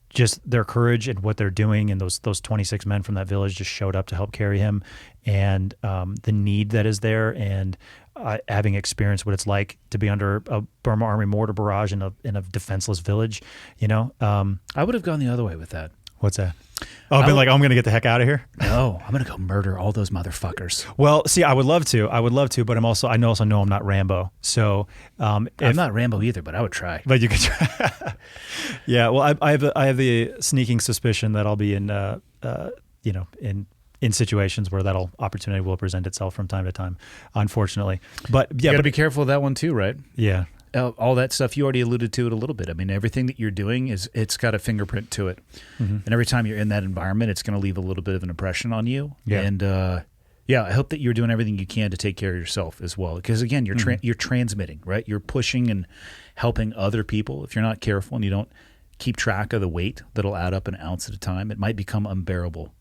just their courage and what they're doing. And those 26 men from that village just showed up to help carry him, and the need that is there, and having experienced what it's like to be under a Burma Army mortar barrage in a defenseless village, I would have gone the other way with that. What's that? Oh, I've been like, I'm going to get the heck out of here. No, I'm going to go murder all those motherfuckers. Well, see, I would love to, but I also know I'm not Rambo. So I'm not Rambo either, but I would try. But you could try. Yeah. Well, I have the sneaking suspicion that I'll be in situations where that opportunity will present itself from time to time, unfortunately. But yeah, you got to be careful of that one too, right? Yeah. All that stuff, you already alluded to it a little bit. I mean, everything that you're doing it's got a fingerprint to it. Mm-hmm. And every time you're in that environment, it's going to leave a little bit of an impression on you. Yeah. And I hope that you're doing everything you can to take care of yourself as well. Because again, you're transmitting, right? You're pushing and helping other people. If you're not careful and you don't keep track of the weight that'll add up an ounce at a time, it might become unbearable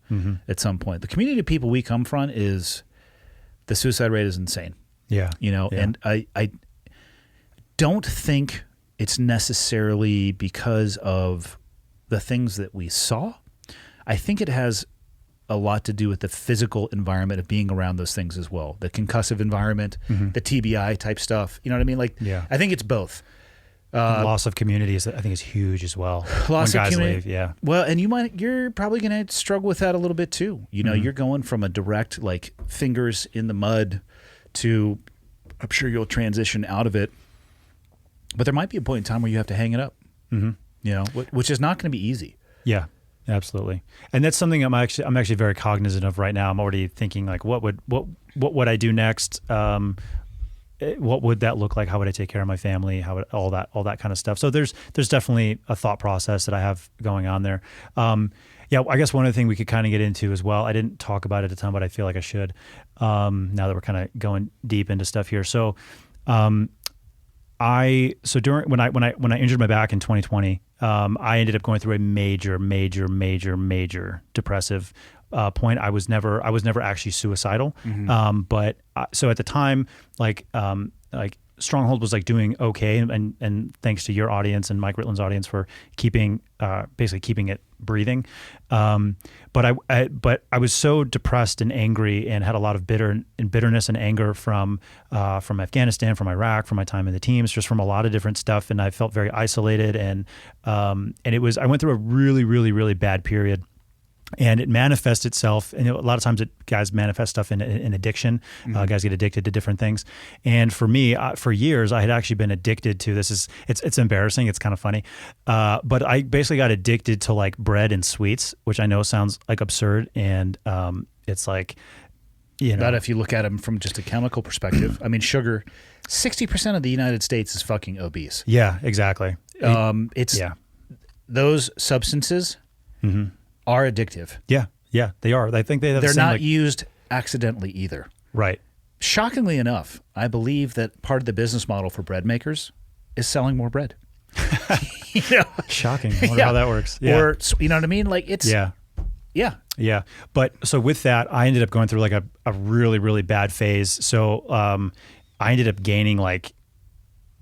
at some point. The community of people we come from the suicide rate is insane. Yeah. And I don't think it's necessarily because of the things that we saw. I think it has a lot to do with the physical environment of being around those things as well. The concussive environment, the TBI type stuff. You know what I mean? Like, I think it's both. Loss of community I think is huge as well. Loss when of guys community. leave, yeah. Well, and you're probably going to struggle with that a little bit too. You're going from a direct like fingers in the mud to, I'm sure you'll transition out of it. But there might be a point in time where you have to hang it up, which is not going to be easy. Yeah, absolutely. And that's something I'm actually very cognizant of right now. I'm already thinking like, what would I do next? What would that look like? How would I take care of my family? All that kind of stuff. So there's definitely a thought process that I have going on there. I guess one other thing we could kind of get into as well. I didn't talk about it a ton, but I feel like I should. Now that we're kind of going deep into stuff here, so. During when I injured my back in 2020, I ended up going through a major depressive point. I was never actually suicidal. But so at the time, like Stronghold was like doing okay, and thanks to your audience and Mike Ritland's audience for basically keeping it breathing. But I was so depressed and angry and had a lot of bitterness and anger from Afghanistan, from Iraq, from my time in the teams, just from a lot of different stuff. And I felt very isolated, and I went through a really, really, really bad period. And it manifests itself, and a lot of times guys manifest stuff in addiction. Guys get addicted to different things. And for me, for years, I had actually been addicted to this. It's embarrassing. It's kind of funny. But I basically got addicted to like bread and sweets, which I know sounds like absurd. And it's like, But if you look at them from just a chemical perspective, I mean, sugar, 60% of the United States is fucking obese. Yeah, exactly. Those substances are addictive. Yeah, they are. I think they're not used accidentally either. Right. Shockingly enough, I believe that part of the business model for bread makers is selling more bread. Shocking. I wonder how that works. Yeah. Or, you know what I mean? Like it's... Yeah. But so with that, I ended up going through like a really, really bad phase. So I ended up gaining like,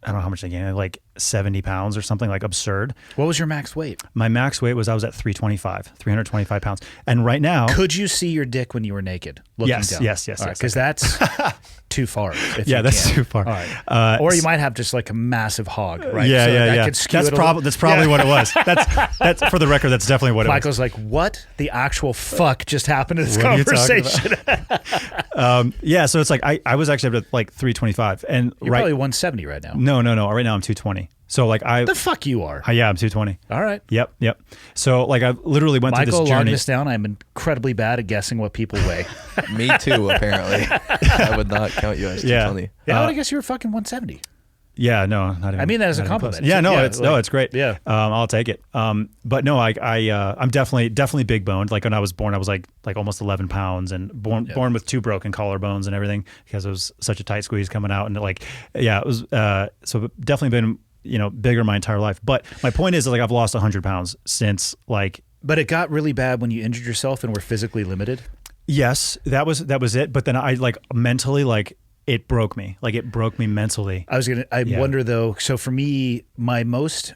I don't know how much I gained, like 70 pounds or something like absurd. What was your max weight? My max weight was I was at 325 pounds. And right now... Could you see your dick when you were naked? Yes. Because that's too far. That's too far. All right. Or you might have just like a massive hog, right? Yeah. That's probably what it was. That's for the record, that's definitely what it was. Michael's like, what the actual fuck just happened in this conversation? So it's like I was actually up to like 325. And you're probably 170 right now. No. Right now I'm 220. So like the fuck you are. Yeah, I'm 220. All right. Yep. So like I literally went through this journey. Michael, log this down. I'm incredibly bad at guessing what people weigh. Me too, apparently. I would not count you as 220. Yeah, I would guess you were fucking 170. Yeah, no, not even. I mean that as a not even close. compliment. Yeah, no, Yeah, it's like- it's great. yeah. I'll take it. But no, I'm definitely big boned. Like when I was born, I was like almost 11 pounds, and born with 2 broken collarbones and everything because it was such a tight squeeze coming out, and it was so definitely been bigger my entire life. But my point is like I've lost 100 pounds since like. But it got really bad when you injured yourself and were physically limited. Yes, that was it. But then I like mentally it broke me. Like it broke me mentally. I wonder though. So for me, I'm going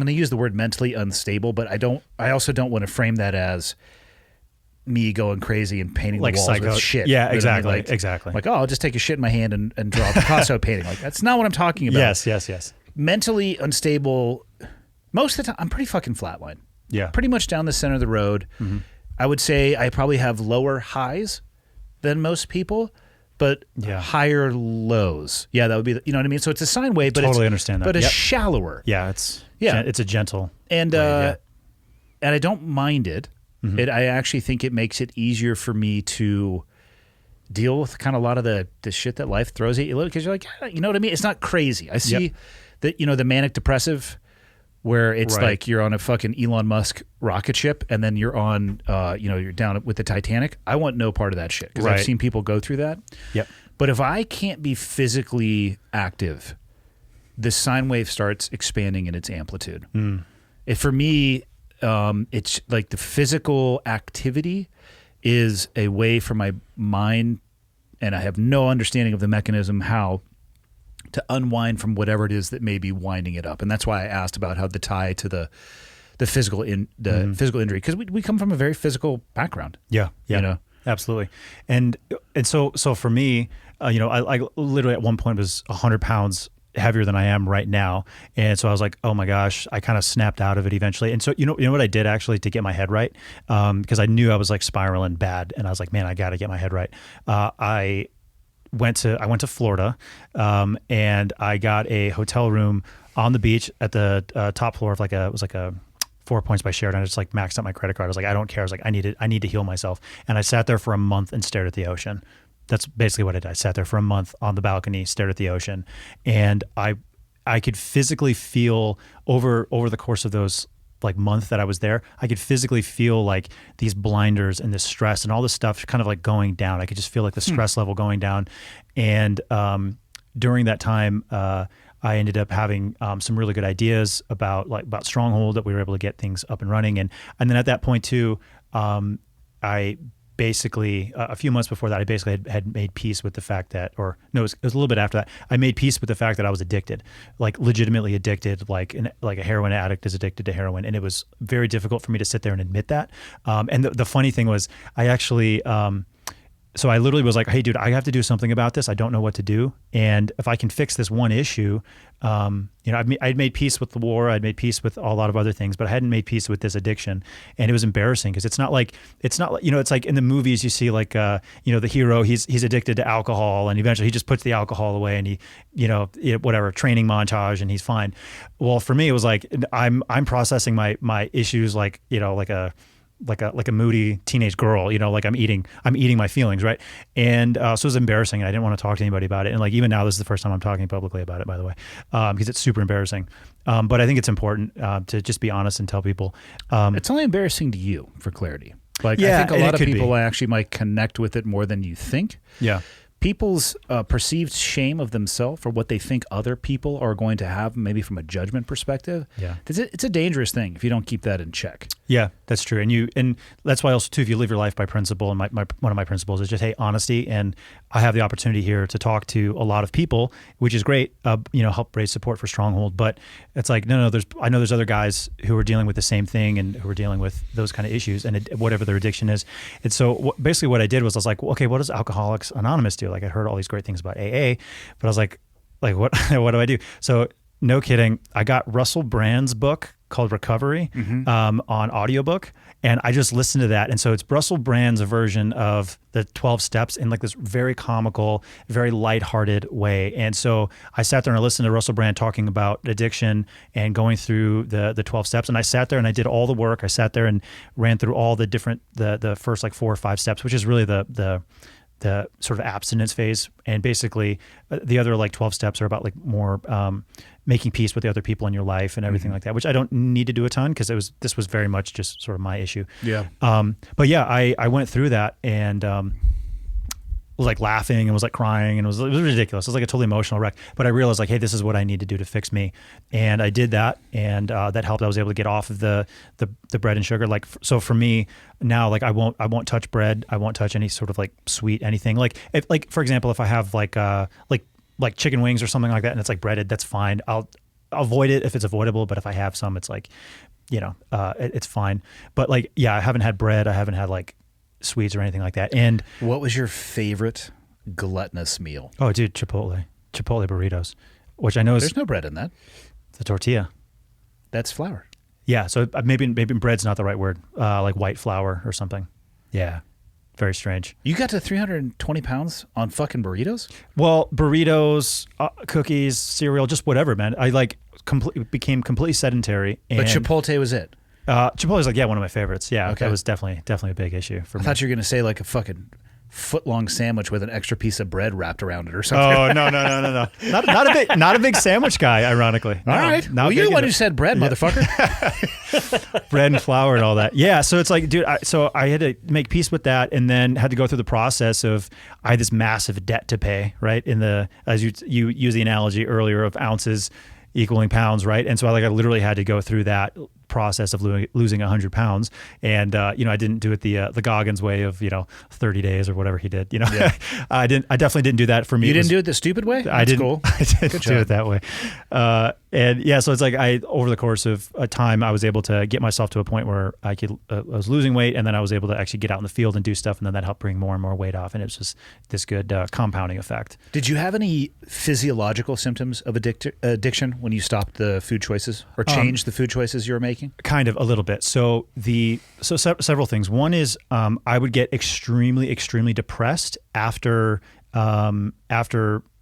to use the word mentally unstable, but I also don't want to frame that as me going crazy and painting Like the walls psycho with shit. Yeah, You know what I mean? exactly. Like, Exactly. Like, oh, I'll just take a shit in my hand and draw a Picasso painting. Like that's not what I'm talking about. Yes. Mentally unstable. Most of the time, I'm pretty fucking flatline. Yeah. Pretty much down the center of the road. Mm-hmm. I would say I probably have lower highs than most people, but higher lows. Yeah, that would be, you know what I mean? So it's a sine wave, but Totally understand that. But it's Yep. shallower. Yeah, it's a gentle. And and I don't mind it. Mm-hmm. I actually think it makes it easier for me to deal with kind of a lot of the shit that life throws at you, because you're like, you know what I mean? It's not crazy. I see that, the manic depressive, where it's like you're on a fucking Elon Musk rocket ship and then you're on, you're down with the Titanic. I want no part of that shit because I've seen people go through that. Yep. But if I can't be physically active, the sine wave starts expanding in its amplitude. For me, it's like the physical activity is a way for my mind, and I have no understanding of the mechanism how to unwind from whatever it is that may be winding it up. And that's why I asked about how the tie to the physical physical injury, because we come from a very physical background. Yeah. Absolutely. And so for me, I literally at one point was 100 pounds heavier than I am right now. And so I was like, oh my gosh, I kind of snapped out of it eventually. And so, you know what I did actually to get my head right? Because I knew I was like spiraling bad, and I was like, man, I got to get my head right. I went to Florida, and I got a hotel room on the beach at the top floor of it was like a 4 Points by Sheraton. I just like maxed out my credit card. I was like, I don't care. I was like, I need to heal myself. And I sat there for a month and stared at the ocean. That's basically what I did. I sat there for a month on the balcony, stared at the ocean, and I could physically feel over the course of those like month that I was there, I could physically feel like these blinders and this stress and all this stuff kind of like going down. I could just feel like the stress level going down. And during that time, I ended up having some really good ideas about Stronghold, that we were able to get things up and running. And then at that point too, I basically, a few months before that, I basically had made peace with the fact that, it was a little bit after that, I made peace with the fact that I was addicted, like legitimately addicted, like a heroin addict is addicted to heroin. And it was very difficult for me to sit there and admit that. And the funny thing was, I actually, so I literally was like, hey, dude, I have to do something about this. I don't know what to do. And if I can fix this one issue, I'd made peace with the war. I'd made peace with a lot of other things, but I hadn't made peace with this addiction. And it was embarrassing because it's not like, it's like in the movies you see like, the hero, he's addicted to alcohol and eventually he just puts the alcohol away and he, whatever, training montage and he's fine. Well, for me, it was like, I'm processing my issues like a moody teenage girl, like I'm eating my feelings, right? And so it was embarrassing. And I didn't want to talk to anybody about it. And like even now, this is the first time I'm talking publicly about it, by the way, because it's super embarrassing. But I think it's important to just be honest and tell people. It's only embarrassing to you, for clarity. Like Yeah, I think a lot of could people be. actually might connect with it more than you think. Yeah. People's perceived shame of themselves or what they think other people are going to have, maybe from a judgment perspective. Yeah. It's a dangerous thing if you don't keep that in check. Yeah, that's true. And that's why also too, if you live your life by principle, and one of my principles is just, hey, honesty. And I have the opportunity here to talk to a lot of people, which is great, help raise support for Stronghold. But it's like, no, I know there's other guys who are dealing with the same thing and who are dealing with those kind of issues and whatever their addiction is. And so basically what I did was I was like, well, okay, what does Alcoholics Anonymous do? Like I heard all these great things about AA, but I was like what what do I do? So no kidding, I got Russell Brand's book called Recovery on audiobook, and I just listened to that. And so it's Russell Brand's version of the 12 steps in like this very comical, very lighthearted way. And so I sat there and I listened to Russell Brand talking about addiction and going through the 12 steps. And I sat there and I did all the work. I sat there and ran through all the different, the first like 4 or 5 steps, which is really the the sort of abstinence phase, and basically the other like 12 steps are about like more making peace with the other people in your life and everything like that, which I don't need to do a ton because this was very much just sort of my issue. Yeah. But yeah, I went through that and was like laughing and was like crying and it was ridiculous. It was like a totally emotional wreck. But I realized like, hey, this is what I need to do to fix me, and I did that, and that helped. I was able to get off of the bread and sugar. Like so for me now, like I won't touch bread. I won't touch any sort of like sweet anything. Like if for example, if I have like chicken wings or something like that and it's like breaded, that's fine. I'll avoid it if it's avoidable. But if I have some, it's like, it's fine. But like, yeah, I haven't had bread. I haven't had like sweets or anything like that. And what was your favorite gluttonous meal? Oh, dude, Chipotle burritos, which I know is there's no bread in that. It's a tortilla. That's flour. Yeah, so maybe bread's not the right word. Like white flour or something. Yeah, very strange. You got to 320 pounds on fucking burritos? Well, burritos, cookies, cereal, just whatever, man. I like became completely sedentary. And But Chipotle was it. Chipotle is like, yeah, one of my favorites. Yeah, Okay. That was definitely a big issue for me. I thought you were going to say like a fucking foot-long sandwich with an extra piece of bread wrapped around it or something. Oh, no. Not a big sandwich guy, ironically. No, all right. not Well, you're the big one into who said bread, motherfucker. bread and flour and all that. Yeah, so it's like, dude, so I had to make peace with that, and then had to go through the process of, I had this massive debt to pay, right? As you use the analogy earlier of ounces equaling pounds, right? And so I literally had to go through that process of losing 100 pounds. And, I didn't do it the Goggins way of, 30 days or whatever he did, Yeah. I definitely didn't do that for me. You didn't do it the stupid way? I didn't Cool. do it that way. And yeah, so it's like over the course of a time, I was able to get myself to a point where I was losing weight, and then I was able to actually get out in the field and do stuff, and then that helped bring more and more weight off, and it was just this good compounding effect. Did you have any physiological symptoms of addiction when you stopped the food choices or changed the food choices you were making? Kind of, a little bit. So several things. One is I would get extremely, extremely depressed after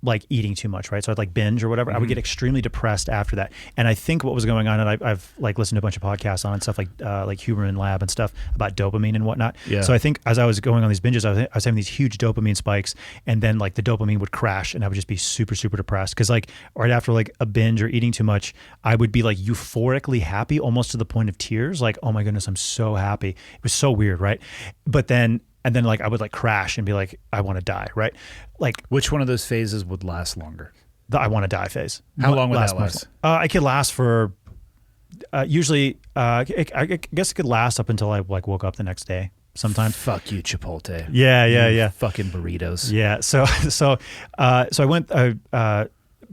like eating too much, right? So I'd like binge or whatever. I would get extremely depressed after that. And I think what was going on, and I've like listened to a bunch of podcasts on it and stuff like Human Lab and stuff about dopamine and whatnot. Yeah. So I think as I was going on these binges, I was having these huge dopamine spikes, and then like the dopamine would crash, and I would just be super, super depressed. Because like right after like a binge or eating too much, I would be like euphorically happy, almost to the point of tears. Like, oh my goodness, I'm so happy. It was so weird, right? And then like I would like crash and be like, I want to die, right? Like, Which one of those phases would last longer? the I want to die phase. How long would that last? It could last for usually. I guess it could last up until I like woke up the next day. Sometimes. Fuck you, Chipotle. Yeah. Fucking burritos. Yeah. So I went.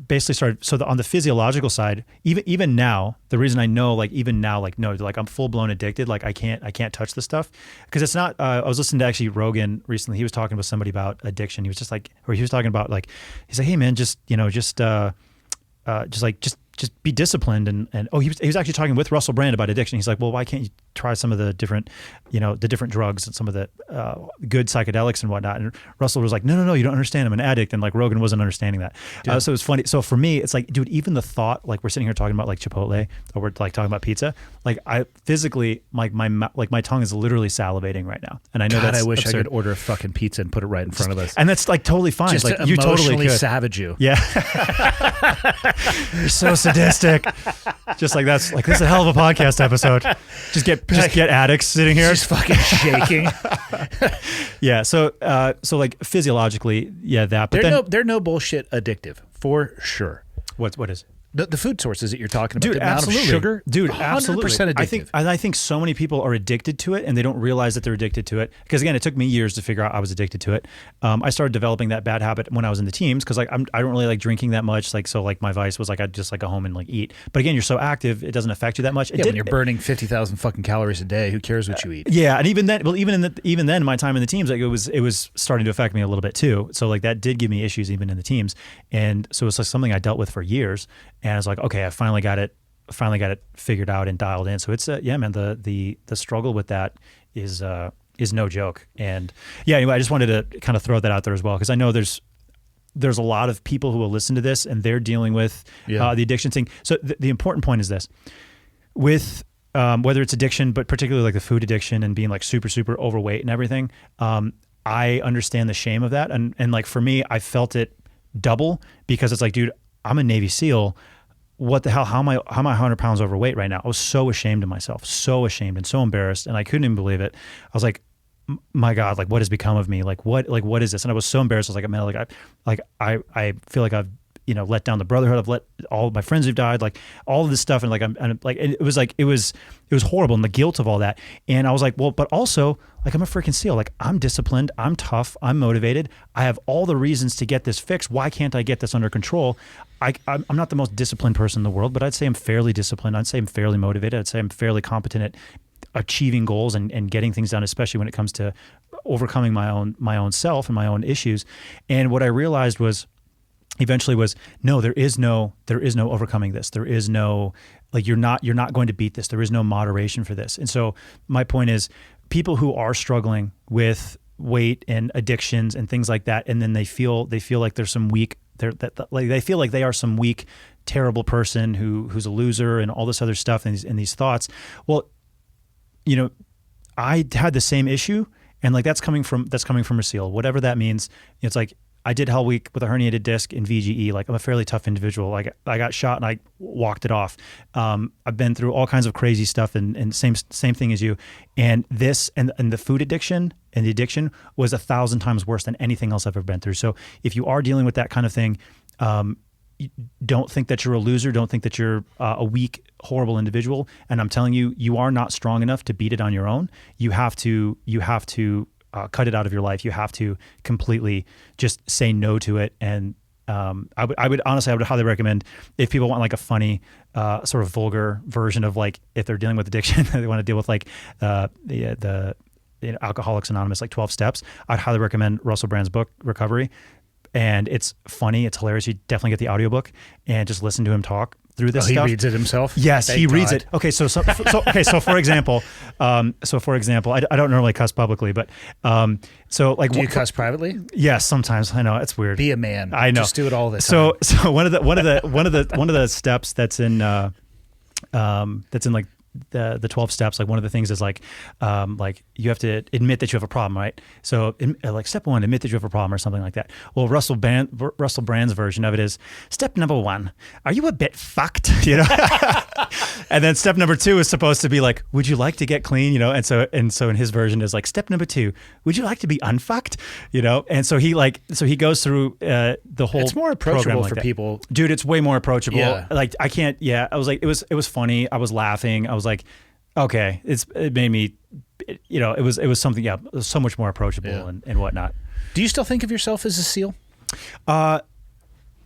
Basically started. So on the physiological side, even now, the reason I know, like even now, like no, like I'm full blown addicted. Like I can't touch this stuff because it's not. I was listening to actually Rogan recently. He was talking with somebody about addiction. He was just like, or he was talking about like, he's like, hey man, just be disciplined and he was actually talking with Russell Brand about addiction. He's like, well, why can't you try some of the different drugs and some of the good psychedelics and whatnot? And Russell was like, no, you don't understand. I'm an addict. And like Rogan wasn't understanding that. So it was funny. So for me, it's like, dude, even the thought, like we're sitting here talking about like Chipotle or we're like talking about pizza, like I physically, like my tongue is literally salivating right now. And I know God, that's I wish absurd. I could order a fucking pizza and put it right in front of us. And that's like totally fine. Just Like to you totally emotionally could. savage you. Yeah. You're so sadistic. Just like this is a hell of a podcast episode. Just get addicts sitting here. Just fucking shaking. Yeah. So like physiologically, yeah, that. But They're no bullshit addictive for sure. What is it? The food sources that you're talking about, Dude, the amount absolutely. of sugar, Dude, 100% absolutely. addictive. I think so many people are addicted to it and they don't realize that they're addicted to it. Because again, it took me years to figure out I was addicted to it. I started developing that bad habit when I was in the teams because like I don't really like drinking that much. Like so, like my vice was like I'd just like go home and like eat. But again, you're so active, it doesn't affect you that much. When you're burning 50,000 fucking calories a day, who cares what you eat? Yeah, and even then, my time in the teams, like it was starting to affect me a little bit too. So like that did give me issues even in the teams, and so it's like something I dealt with for years. And I was like, okay, I finally got it figured out and dialed in. So it's yeah, man, the struggle with that is no joke. And yeah, anyway, I just wanted to kind of throw that out there as well because I know there's a lot of people who will listen to this and they're dealing with the addiction thing. So the important point is this: with whether it's addiction, but particularly like the food addiction and being like super, super overweight and everything, I understand the shame of that. And like for me, I felt it double because it's like, dude, I'm a Navy SEAL. What the hell? How am I 100 pounds overweight right now? I was so ashamed of myself, so ashamed and so embarrassed. And I couldn't even believe it. I was like, my God, like what has become of me? Like what is this? And I was so embarrassed. I was like, man, I feel like I've, let down the brotherhood. I've let all of my friends who've died, like all of this stuff. And like, I'm like, and it was horrible. And the guilt of all that. And I was like, well, but also like, I'm a freaking SEAL. Like I'm disciplined. I'm tough. I'm motivated. I have all the reasons to get this fixed. Why can't I get this under control? I'm not the most disciplined person in the world, but I'd say I'm fairly disciplined. I'd say I'm fairly motivated. I'd say I'm fairly competent at achieving goals and getting things done, especially when it comes to overcoming my own self and my own issues. And what I realized was, eventually was, no, there is no overcoming this. There is no, like, you're not going to beat this. There is no moderation for this. And so my point is, people who are struggling with weight and addictions and things like that, and then they feel like there's some weak, they feel like they are some weak, terrible person who's a loser and all this other stuff and these thoughts. Well, I had the same issue, and like that's coming from a SEAL, whatever that means. It's like, I did Hell Week with a herniated disc in VGE. Like I'm a fairly tough individual. Like I got shot and I walked it off. I've been through all kinds of crazy stuff and same thing as you. And this and the food addiction and the addiction was 1,000 times worse than anything else I've ever been through. So if you are dealing with that kind of thing, don't think that you're a loser. Don't think that you're a weak, horrible individual. And I'm telling you, you are not strong enough to beat it on your own. You have to cut it out of your life. You have to completely just say no to it. And I would highly recommend, if people want like a funny, sort of vulgar version of like, if they're dealing with addiction, they want to deal with like the Alcoholics Anonymous, like 12 steps. I'd highly recommend Russell Brand's book, Recovery. And it's funny. It's hilarious. You definitely get the audiobook and just listen to him talk through this stuff. He reads it himself? Yes, Thank he God. reads it. Okay, so for example, I don't normally cuss publicly, but so like, do you cuss privately? Yes, sometimes. I know it's weird. Be a man. I know. Just do it all the time. So one of the steps that's in like the 12 steps, like one of the things is like you have to admit that you have a problem, right? So like step 1, admit that you have a problem or something like that. Well, Russell Brand's version of it is step number 1, are you a bit fucked? And then step number 2 is supposed to be like, would you like to get clean? And so in his version is like step number 2, would you like to be unfucked? And so he goes through the whole. It's more approachable like for that. people. Dude, it's way more approachable. Yeah. Like I can't. Yeah, I was like, it was funny. I was laughing. I was like, okay, it made me, it was something. Yeah, it was so much more approachable and whatnot. Do you still think of yourself as a SEAL?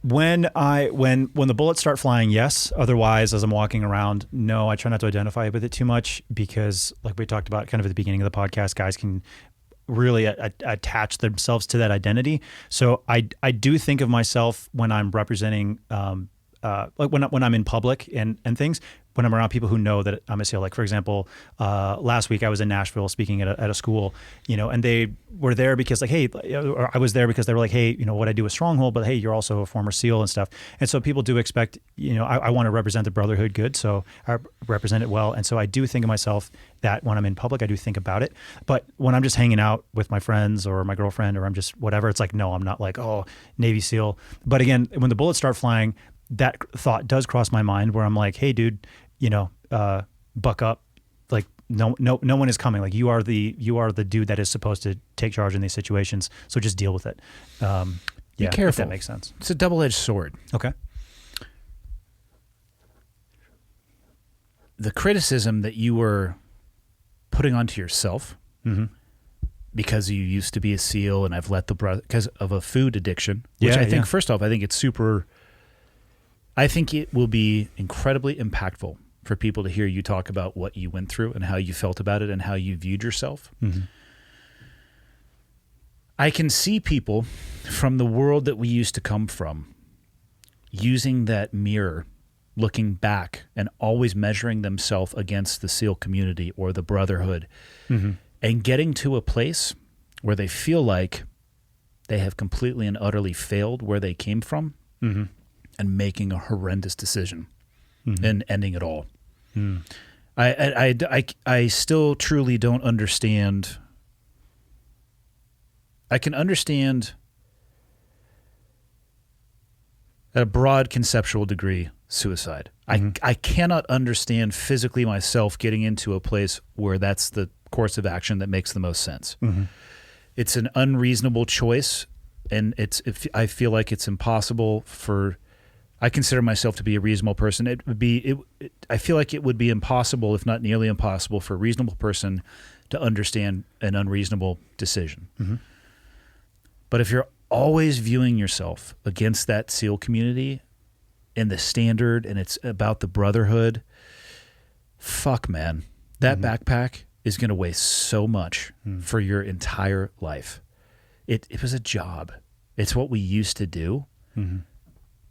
When the bullets start flying, yes. Otherwise, as I'm walking around, no. I try not to identify with it too much because, like we talked about kind of at the beginning of the podcast, guys can really attach themselves to that identity. So I do think of myself when I'm representing, like when I'm in public and things, when I'm around people who know that I'm a SEAL. Like for example, last week I was in Nashville speaking at a school, and they were there because like, hey, or I was there because they were like, hey, what I do with Stronghold, but hey, you're also a former SEAL and stuff. And so people do expect, I want to represent the brotherhood good, so I represent it well. And so I do think of myself that when I'm in public, I do think about it. But when I'm just hanging out with my friends or my girlfriend or I'm just whatever, it's like, no, I'm not like, oh, Navy SEAL. But again, when the bullets start flying, that thought does cross my mind where I'm like, hey, dude, buck up. Like no one is coming. Like you are the dude that is supposed to take charge in these situations. So just deal with it. Be careful. If that makes sense. It's a double-edged sword. Okay. The criticism that you were putting onto yourself because you used to be a SEAL and I've let the brother because of a food addiction, which I think first off, I think it's super. I think it will be incredibly impactful for people to hear you talk about what you went through and how you felt about it and how you viewed yourself. Mm-hmm. I can see people from the world that we used to come from using that mirror, looking back and always measuring themselves against the SEAL community or the brotherhood and getting to a place where they feel like they have completely and utterly failed where they came from. And making a horrendous decision and ending it all. I still truly don't understand I can understand at a broad conceptual degree suicide. I cannot understand physically myself getting into a place where that's the course of action that makes the most sense. It's an unreasonable choice, and I feel like it's impossible for. I consider myself to be a reasonable person. I feel like it would be impossible, if not nearly impossible, for a reasonable person to understand an unreasonable decision. But if you're always viewing yourself against that SEAL community and the standard, and it's about the brotherhood, fuck, man. That backpack is going to weigh so much for your entire life. It was a job. It's what we used to do.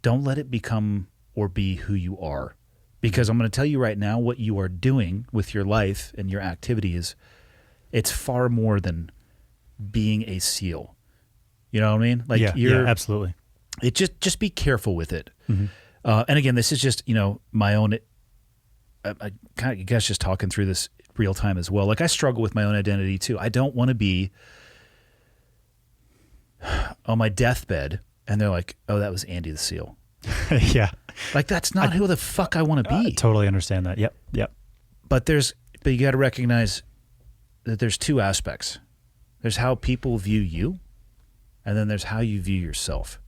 Don't let it become or be who you are. Because I'm going to tell you right now, what you are doing with your life and your activities, it's far more than being a SEAL. You know what I mean? Like, yeah, absolutely. It just be careful with it. And again, this is just, my own. I kind of, you guys just talking through this real time as well. Like, I struggle with my own identity too. I don't want to be on my deathbed and they're like, "Oh, that was Andy the SEAL." Yeah, like that's not who the fuck I want to be. I totally understand that. Yep. But you got to recognize that there's two aspects. There's how people view you, and then there's how you view yourself.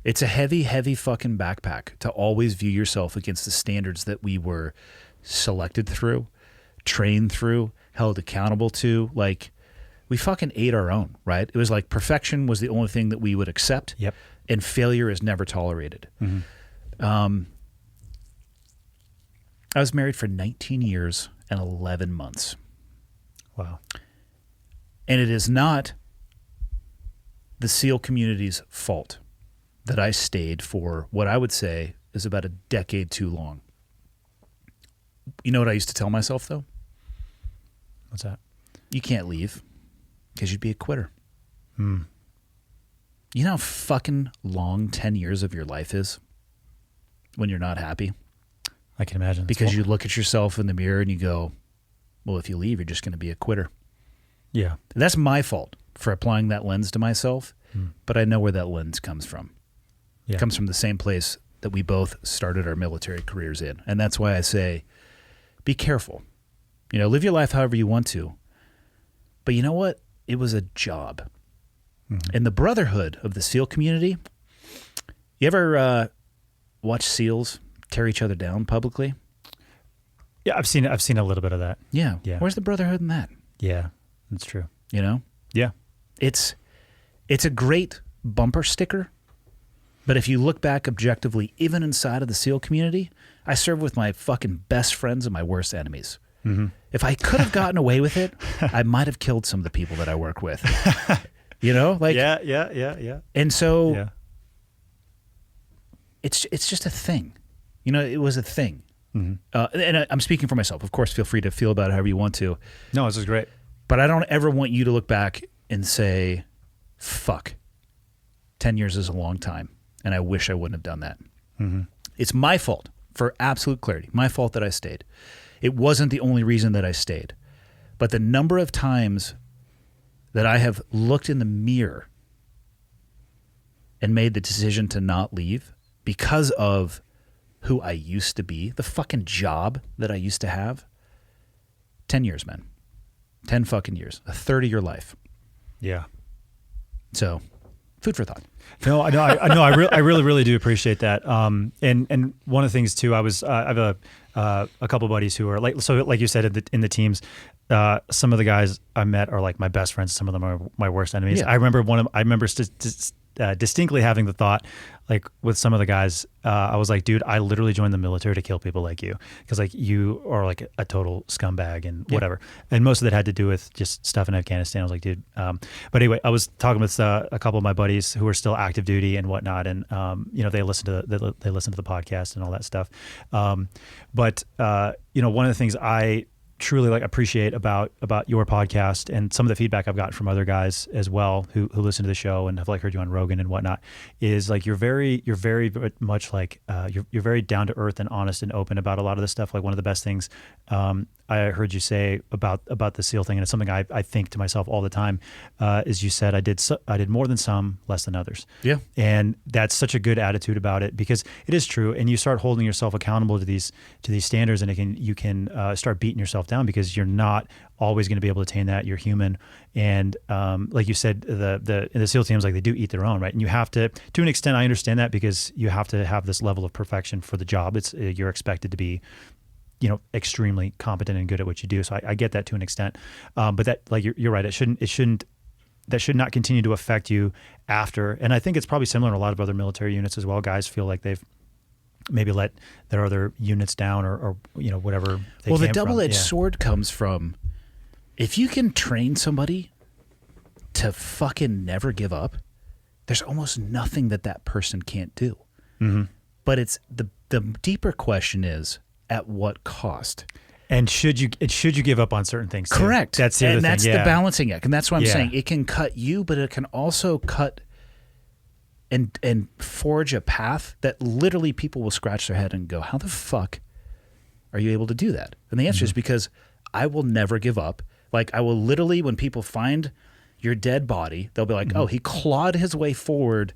It's a heavy, heavy fucking backpack to always view yourself against the standards that we were selected through, trained through, held accountable to. Like, we fucking ate our own, right? It was like perfection was the only thing that we would accept. Yep. And failure is never tolerated. I was married for 19 years and 11 months. Wow. And it is not the SEAL community's fault that I stayed for what I would say is about a decade too long. You know what I used to tell myself, though? What's that? You can't leave because you'd be a quitter. You know how fucking long 10 years of your life is when you're not happy? I can imagine. Because you look at yourself in the mirror and you go, well, if you leave, you're just going to be a quitter. Yeah. That's my fault for applying that lens to myself, but I know where that lens comes from. Yeah. It comes from the same place that we both started our military careers in. And that's why I say, be careful. Live your life however you want to. But you know what? It was a job. And the brotherhood of the SEAL community, you ever watch SEALs tear each other down publicly? Yeah, I've seen a little bit of that. Yeah. Yeah. Where's the brotherhood in that? Yeah, that's true. Yeah. It's a great bumper sticker, but if you look back objectively, even inside of the SEAL community, I serve with my fucking best friends and my worst enemies. If I could have gotten away with it, I might have killed some of the people that I work with. Yeah. And so Yeah. it's just a thing. It was a thing. And I'm speaking for myself. Of course, feel free to feel about it however you want to. No, this is great. But I don't ever want you to look back and say, fuck, 10 years is a long time, and I wish I wouldn't have done that. It's my fault, for absolute clarity, my fault that I stayed. It wasn't the only reason that I stayed. But the number of times that I have looked in the mirror and made the decision to not leave because of who I used to be, the fucking job that I used to have, 10 years, man. 10 fucking years. A third of your life. Yeah. So, food for thought. No, I really do appreciate that. And one of the things too, I have a couple buddies who are like you said in the teams. Some of the guys I met are like my best friends. Some of them are my worst enemies. Yeah. I remember distinctly having the thought, like with some of the guys, I was like, dude, I literally joined the military to kill people like you, because like you are like a total scumbag and whatever. And most of that had to do with just stuff in Afghanistan. I was like, dude. But anyway, I was talking with a couple of my buddies who are still active duty and whatnot, and they listen to the podcast and all that stuff. But one of the things I truly appreciate about your podcast and some of the feedback I've gotten from other guys as well who listen to the show and have heard you on Rogan and whatnot is like you're very much like you're very down to earth and honest and open about a lot of this stuff. Like one of the best things I heard you say about the SEAL thing, and it's something I think to myself all the time, is you said I did more than some, less than others. Yeah. And that's such a good attitude about it, because it is true. And you start holding yourself accountable to these standards, and you can start beating yourself down, because you're not always going to be able to attain that. You're human. And like you said, the SEAL teams, like, they do eat their own, right? And you have to an extent, I understand that, because you have to have this level of perfection for the job. You're expected to be, extremely competent and good at what you do. So I get that to an extent. But that, like, you're right. That should not continue to affect you after. And I think it's probably similar in a lot of other military units as well. Guys feel like they've maybe let their other units down, or whatever. Well, the double-edged sword comes from, if you can train somebody to fucking never give up, there's almost nothing that person can't do. Mm-hmm. But it's the deeper question is, at what cost? And should you give up on certain things too? Correct. That's the other thing. That's the balancing act. And that's what I'm saying. It can cut you, but it can also cut and forge a path that literally people will scratch their head and go, how the fuck are you able to do that? And the answer is because I will never give up. Like, I will literally, when people find your dead body, they'll be like, oh, he clawed his way forward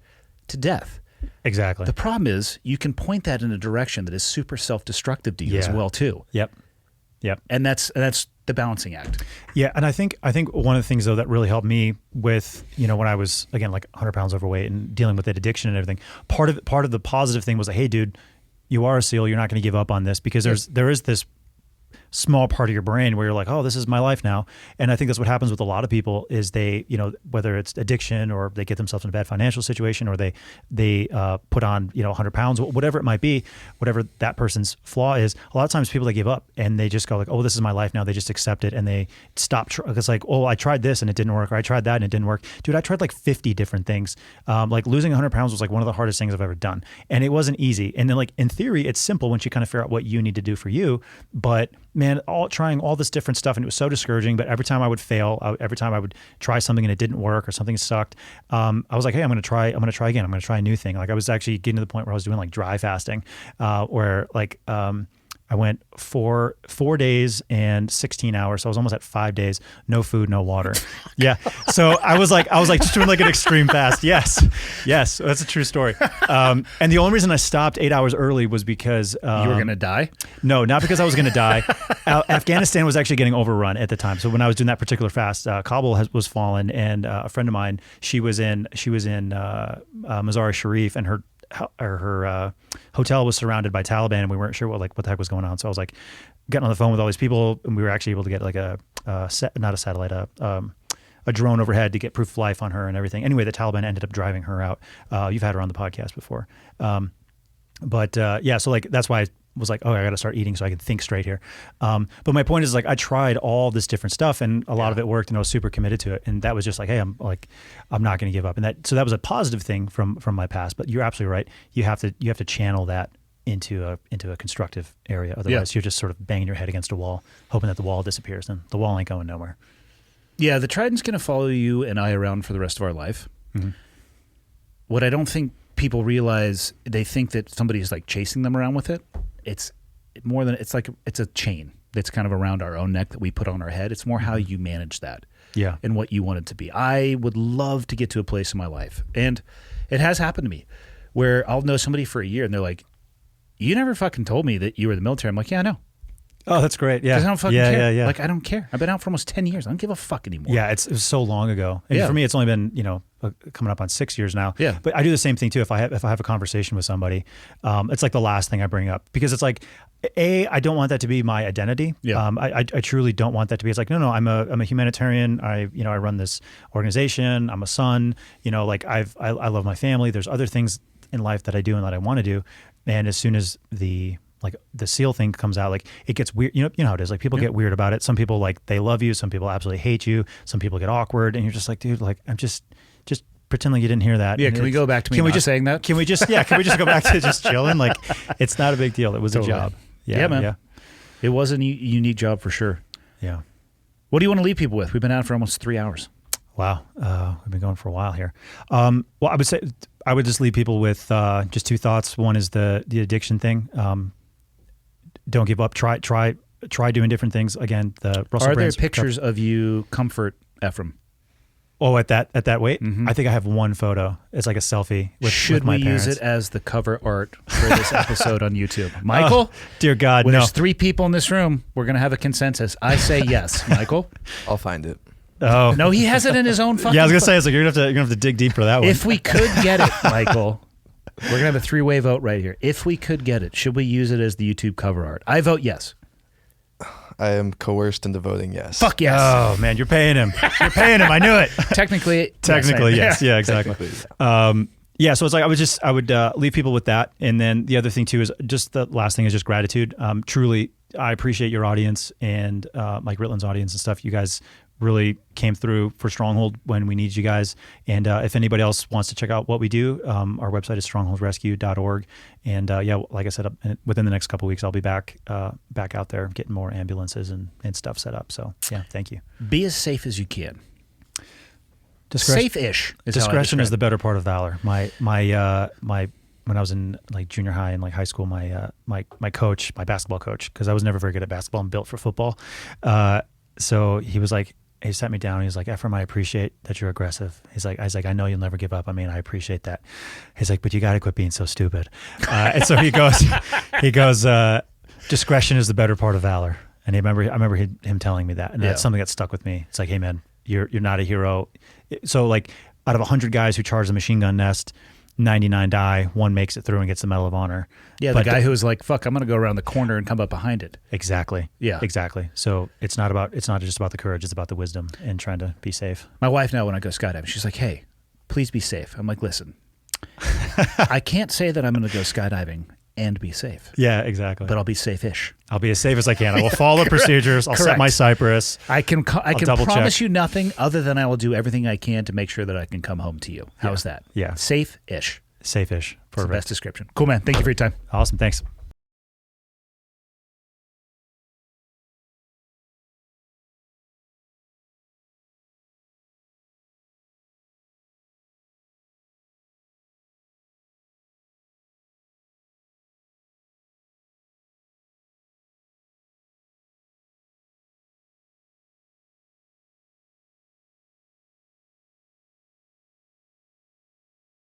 to death. Exactly. The problem is, you can point that in a direction that is super self-destructive to you as well too. Yep. And that's the balancing act. Yeah, and I think one of the things, though, that really helped me with, when I was, again, like 100 pounds overweight and dealing with that addiction and everything, part of the positive thing was like, hey, dude, you are a SEAL. You're not going to give up on this, because there is this small part of your brain where you're like, oh, this is my life now. And I think that's what happens with a lot of people, is they, whether it's addiction, or they get themselves in a bad financial situation, or they put on, 100 pounds, whatever it might be, whatever that person's flaw is. A lot of times people, they give up and they just go like, oh, this is my life now. They just accept it, and they stop. It's like, oh, I tried this and it didn't work, or I tried that and it didn't work. Dude, I tried like 50 different things. Like, losing 100 pounds was like one of the hardest things I've ever done. And it wasn't easy. And then, like, in theory, it's simple once you kind of figure out what you need to do for you. But man, trying all this different stuff, and it was so discouraging. But every time I would fail, every time I would try something and it didn't work, or something sucked, I was like, hey, I'm going to try again. I'm going to try a new thing. Like, I was actually getting to the point where I was doing like dry fasting, where like I went 4 days and 16 hours. So I was almost at 5 days, no food, no water. Yeah. So I was like just doing like an extreme fast. Yes. That's a true story. And the only reason I stopped 8 hours early was because you were going to die? No, not because I was going to die. Afghanistan was actually getting overrun at the time. So when I was doing that particular fast, Kabul was fallen, and a friend of mine, she was in Mazar-e Sharif, and her hotel was surrounded by Taliban, and we weren't sure what the heck was going on. So I was like getting on the phone with all these people, and we were actually able to get like a drone overhead to get proof of life on her and everything. Anyway, the Taliban ended up driving her out. You've had her on the podcast before. So like, that's why I was like, oh, I got to start eating so I can think straight here. But my point is, like, I tried all this different stuff, and a lot of it worked, and I was super committed to it. And that was just like, hey, I'm not going to give up. And that was a positive thing from my past. But you're absolutely right. You have to channel that into a constructive area. Otherwise, you're just sort of banging your head against a wall, hoping that the wall disappears, and the wall ain't going nowhere. Yeah, the trident's going to follow you and I around for the rest of our life. Mm-hmm. What I don't think people realize, they think that somebody's like chasing them around with it. It's more than, it's a chain that's kind of around our own neck that we put on our head. It's more how you manage that, and what you want it to be. I would love to get to a place in my life, and it has happened to me, where I'll know somebody for a year, and they're like, "You never fucking told me that you were the military." I'm like, "Yeah, I know." Oh, that's great. Yeah. Because I don't fucking care. Yeah. Like, I don't care. I've been out for almost 10 years. I don't give a fuck anymore. Yeah, it was so long ago. And for me, it's only been, coming up on 6 years now. Yeah. But I do the same thing too. If I have a conversation with somebody, it's like the last thing I bring up, because it's like, I don't want that to be my identity. Yeah. I truly don't want that to be. It's like, no, I'm a humanitarian. I run this organization. I'm a son. Like I love my family. There's other things in life that I do and that I want to do. And as soon as the SEAL thing comes out, like, it gets weird. You know how it is. Like, people get weird about it. Some people, like, they love you. Some people absolutely hate you. Some people get awkward, and you're just like, dude, like, I'm just pretend like you didn't hear that. Yeah. And can we go back to me not saying that? Can we just go back to just chilling? Like, it's not a big deal. It was a job. Yeah, man. Yeah. It was a unique job for sure. Yeah. What do you want to leave people with? We've been out for almost 3 hours. Wow. We've been going for a while here. Well, I would say I would just leave people with just two thoughts. One is the addiction thing. Don't give up. Try try doing different things. Again, the Russell Are there Brand's pictures of you comfort Ephraim? Oh, at that weight? I think I have one photo. It's like a selfie with my we parents. use it as the cover art for this episode on YouTube? Michael? Dear God, When no. there's 3 people in this room, we're going to have a consensus. I say yes. Michael? I'll find it. Oh, No, he has it in his own fucking yeah. I was gonna say it's like you're gonna have to dig deep for that one. If we could get it, Michael, we're going to have a 3-way vote right here. If we could get it, should we use it as the YouTube cover art? I vote yes. I am coerced into voting yes. Fuck yes. Oh man, you're paying him. You're paying him. I knew it. Technically, Yes. Yeah. Exactly. Technically, Yeah, so it's like I would leave people with that, and then the other thing too is just the last thing is just gratitude. Truly, I appreciate your audience and Mike Ritland's audience and stuff. You guys really came through for Stronghold when we need you guys. And if anybody else wants to check out what we do, our website is strongholdrescue.org. And yeah, like I said, within the next couple of weeks, I'll be back out there getting more ambulances and stuff set up. So yeah, thank you. Be as safe as you can. Discretion- Safe-ish. Discretion is the better part of valor. My when I was in like junior high and like high school, my coach, my basketball coach, because I was never very good at basketball. I'm built for football. So he was like, he sat me down. He's like, Ephraim, I appreciate that you're aggressive. He's like, I know you'll never give up. I mean, I appreciate that. He's like, but you got to quit being so stupid. And so he goes, discretion is the better part of valor. And I remember him telling me that, and that's something that stuck with me. It's like, hey man, you're not a hero. So like, out of 100 guys who charge the machine gun nest, 99 die, 1 makes it through and gets the Medal of Honor. Yeah, but the guy who was like, fuck, I'm going to go around the corner and come up behind it. Exactly. Yeah. Exactly. So it's not just about the courage, it's about the wisdom and trying to be safe. My wife now, when I go skydiving, she's like, hey, please be safe. I'm like, listen, I can't say that I'm going to go skydiving and be safe. Yeah, exactly. But I'll be safe-ish. I'll be as safe as I can. I will follow procedures. I'll set Correct. my Cypress. I can double promise check. you nothing other than I will do everything I can to make sure that I can come home to you. How's that? Yeah. Safe-ish. Safe-ish. It's the Perfect. best description. Cool, man. Thank you for your time. Awesome. Thanks.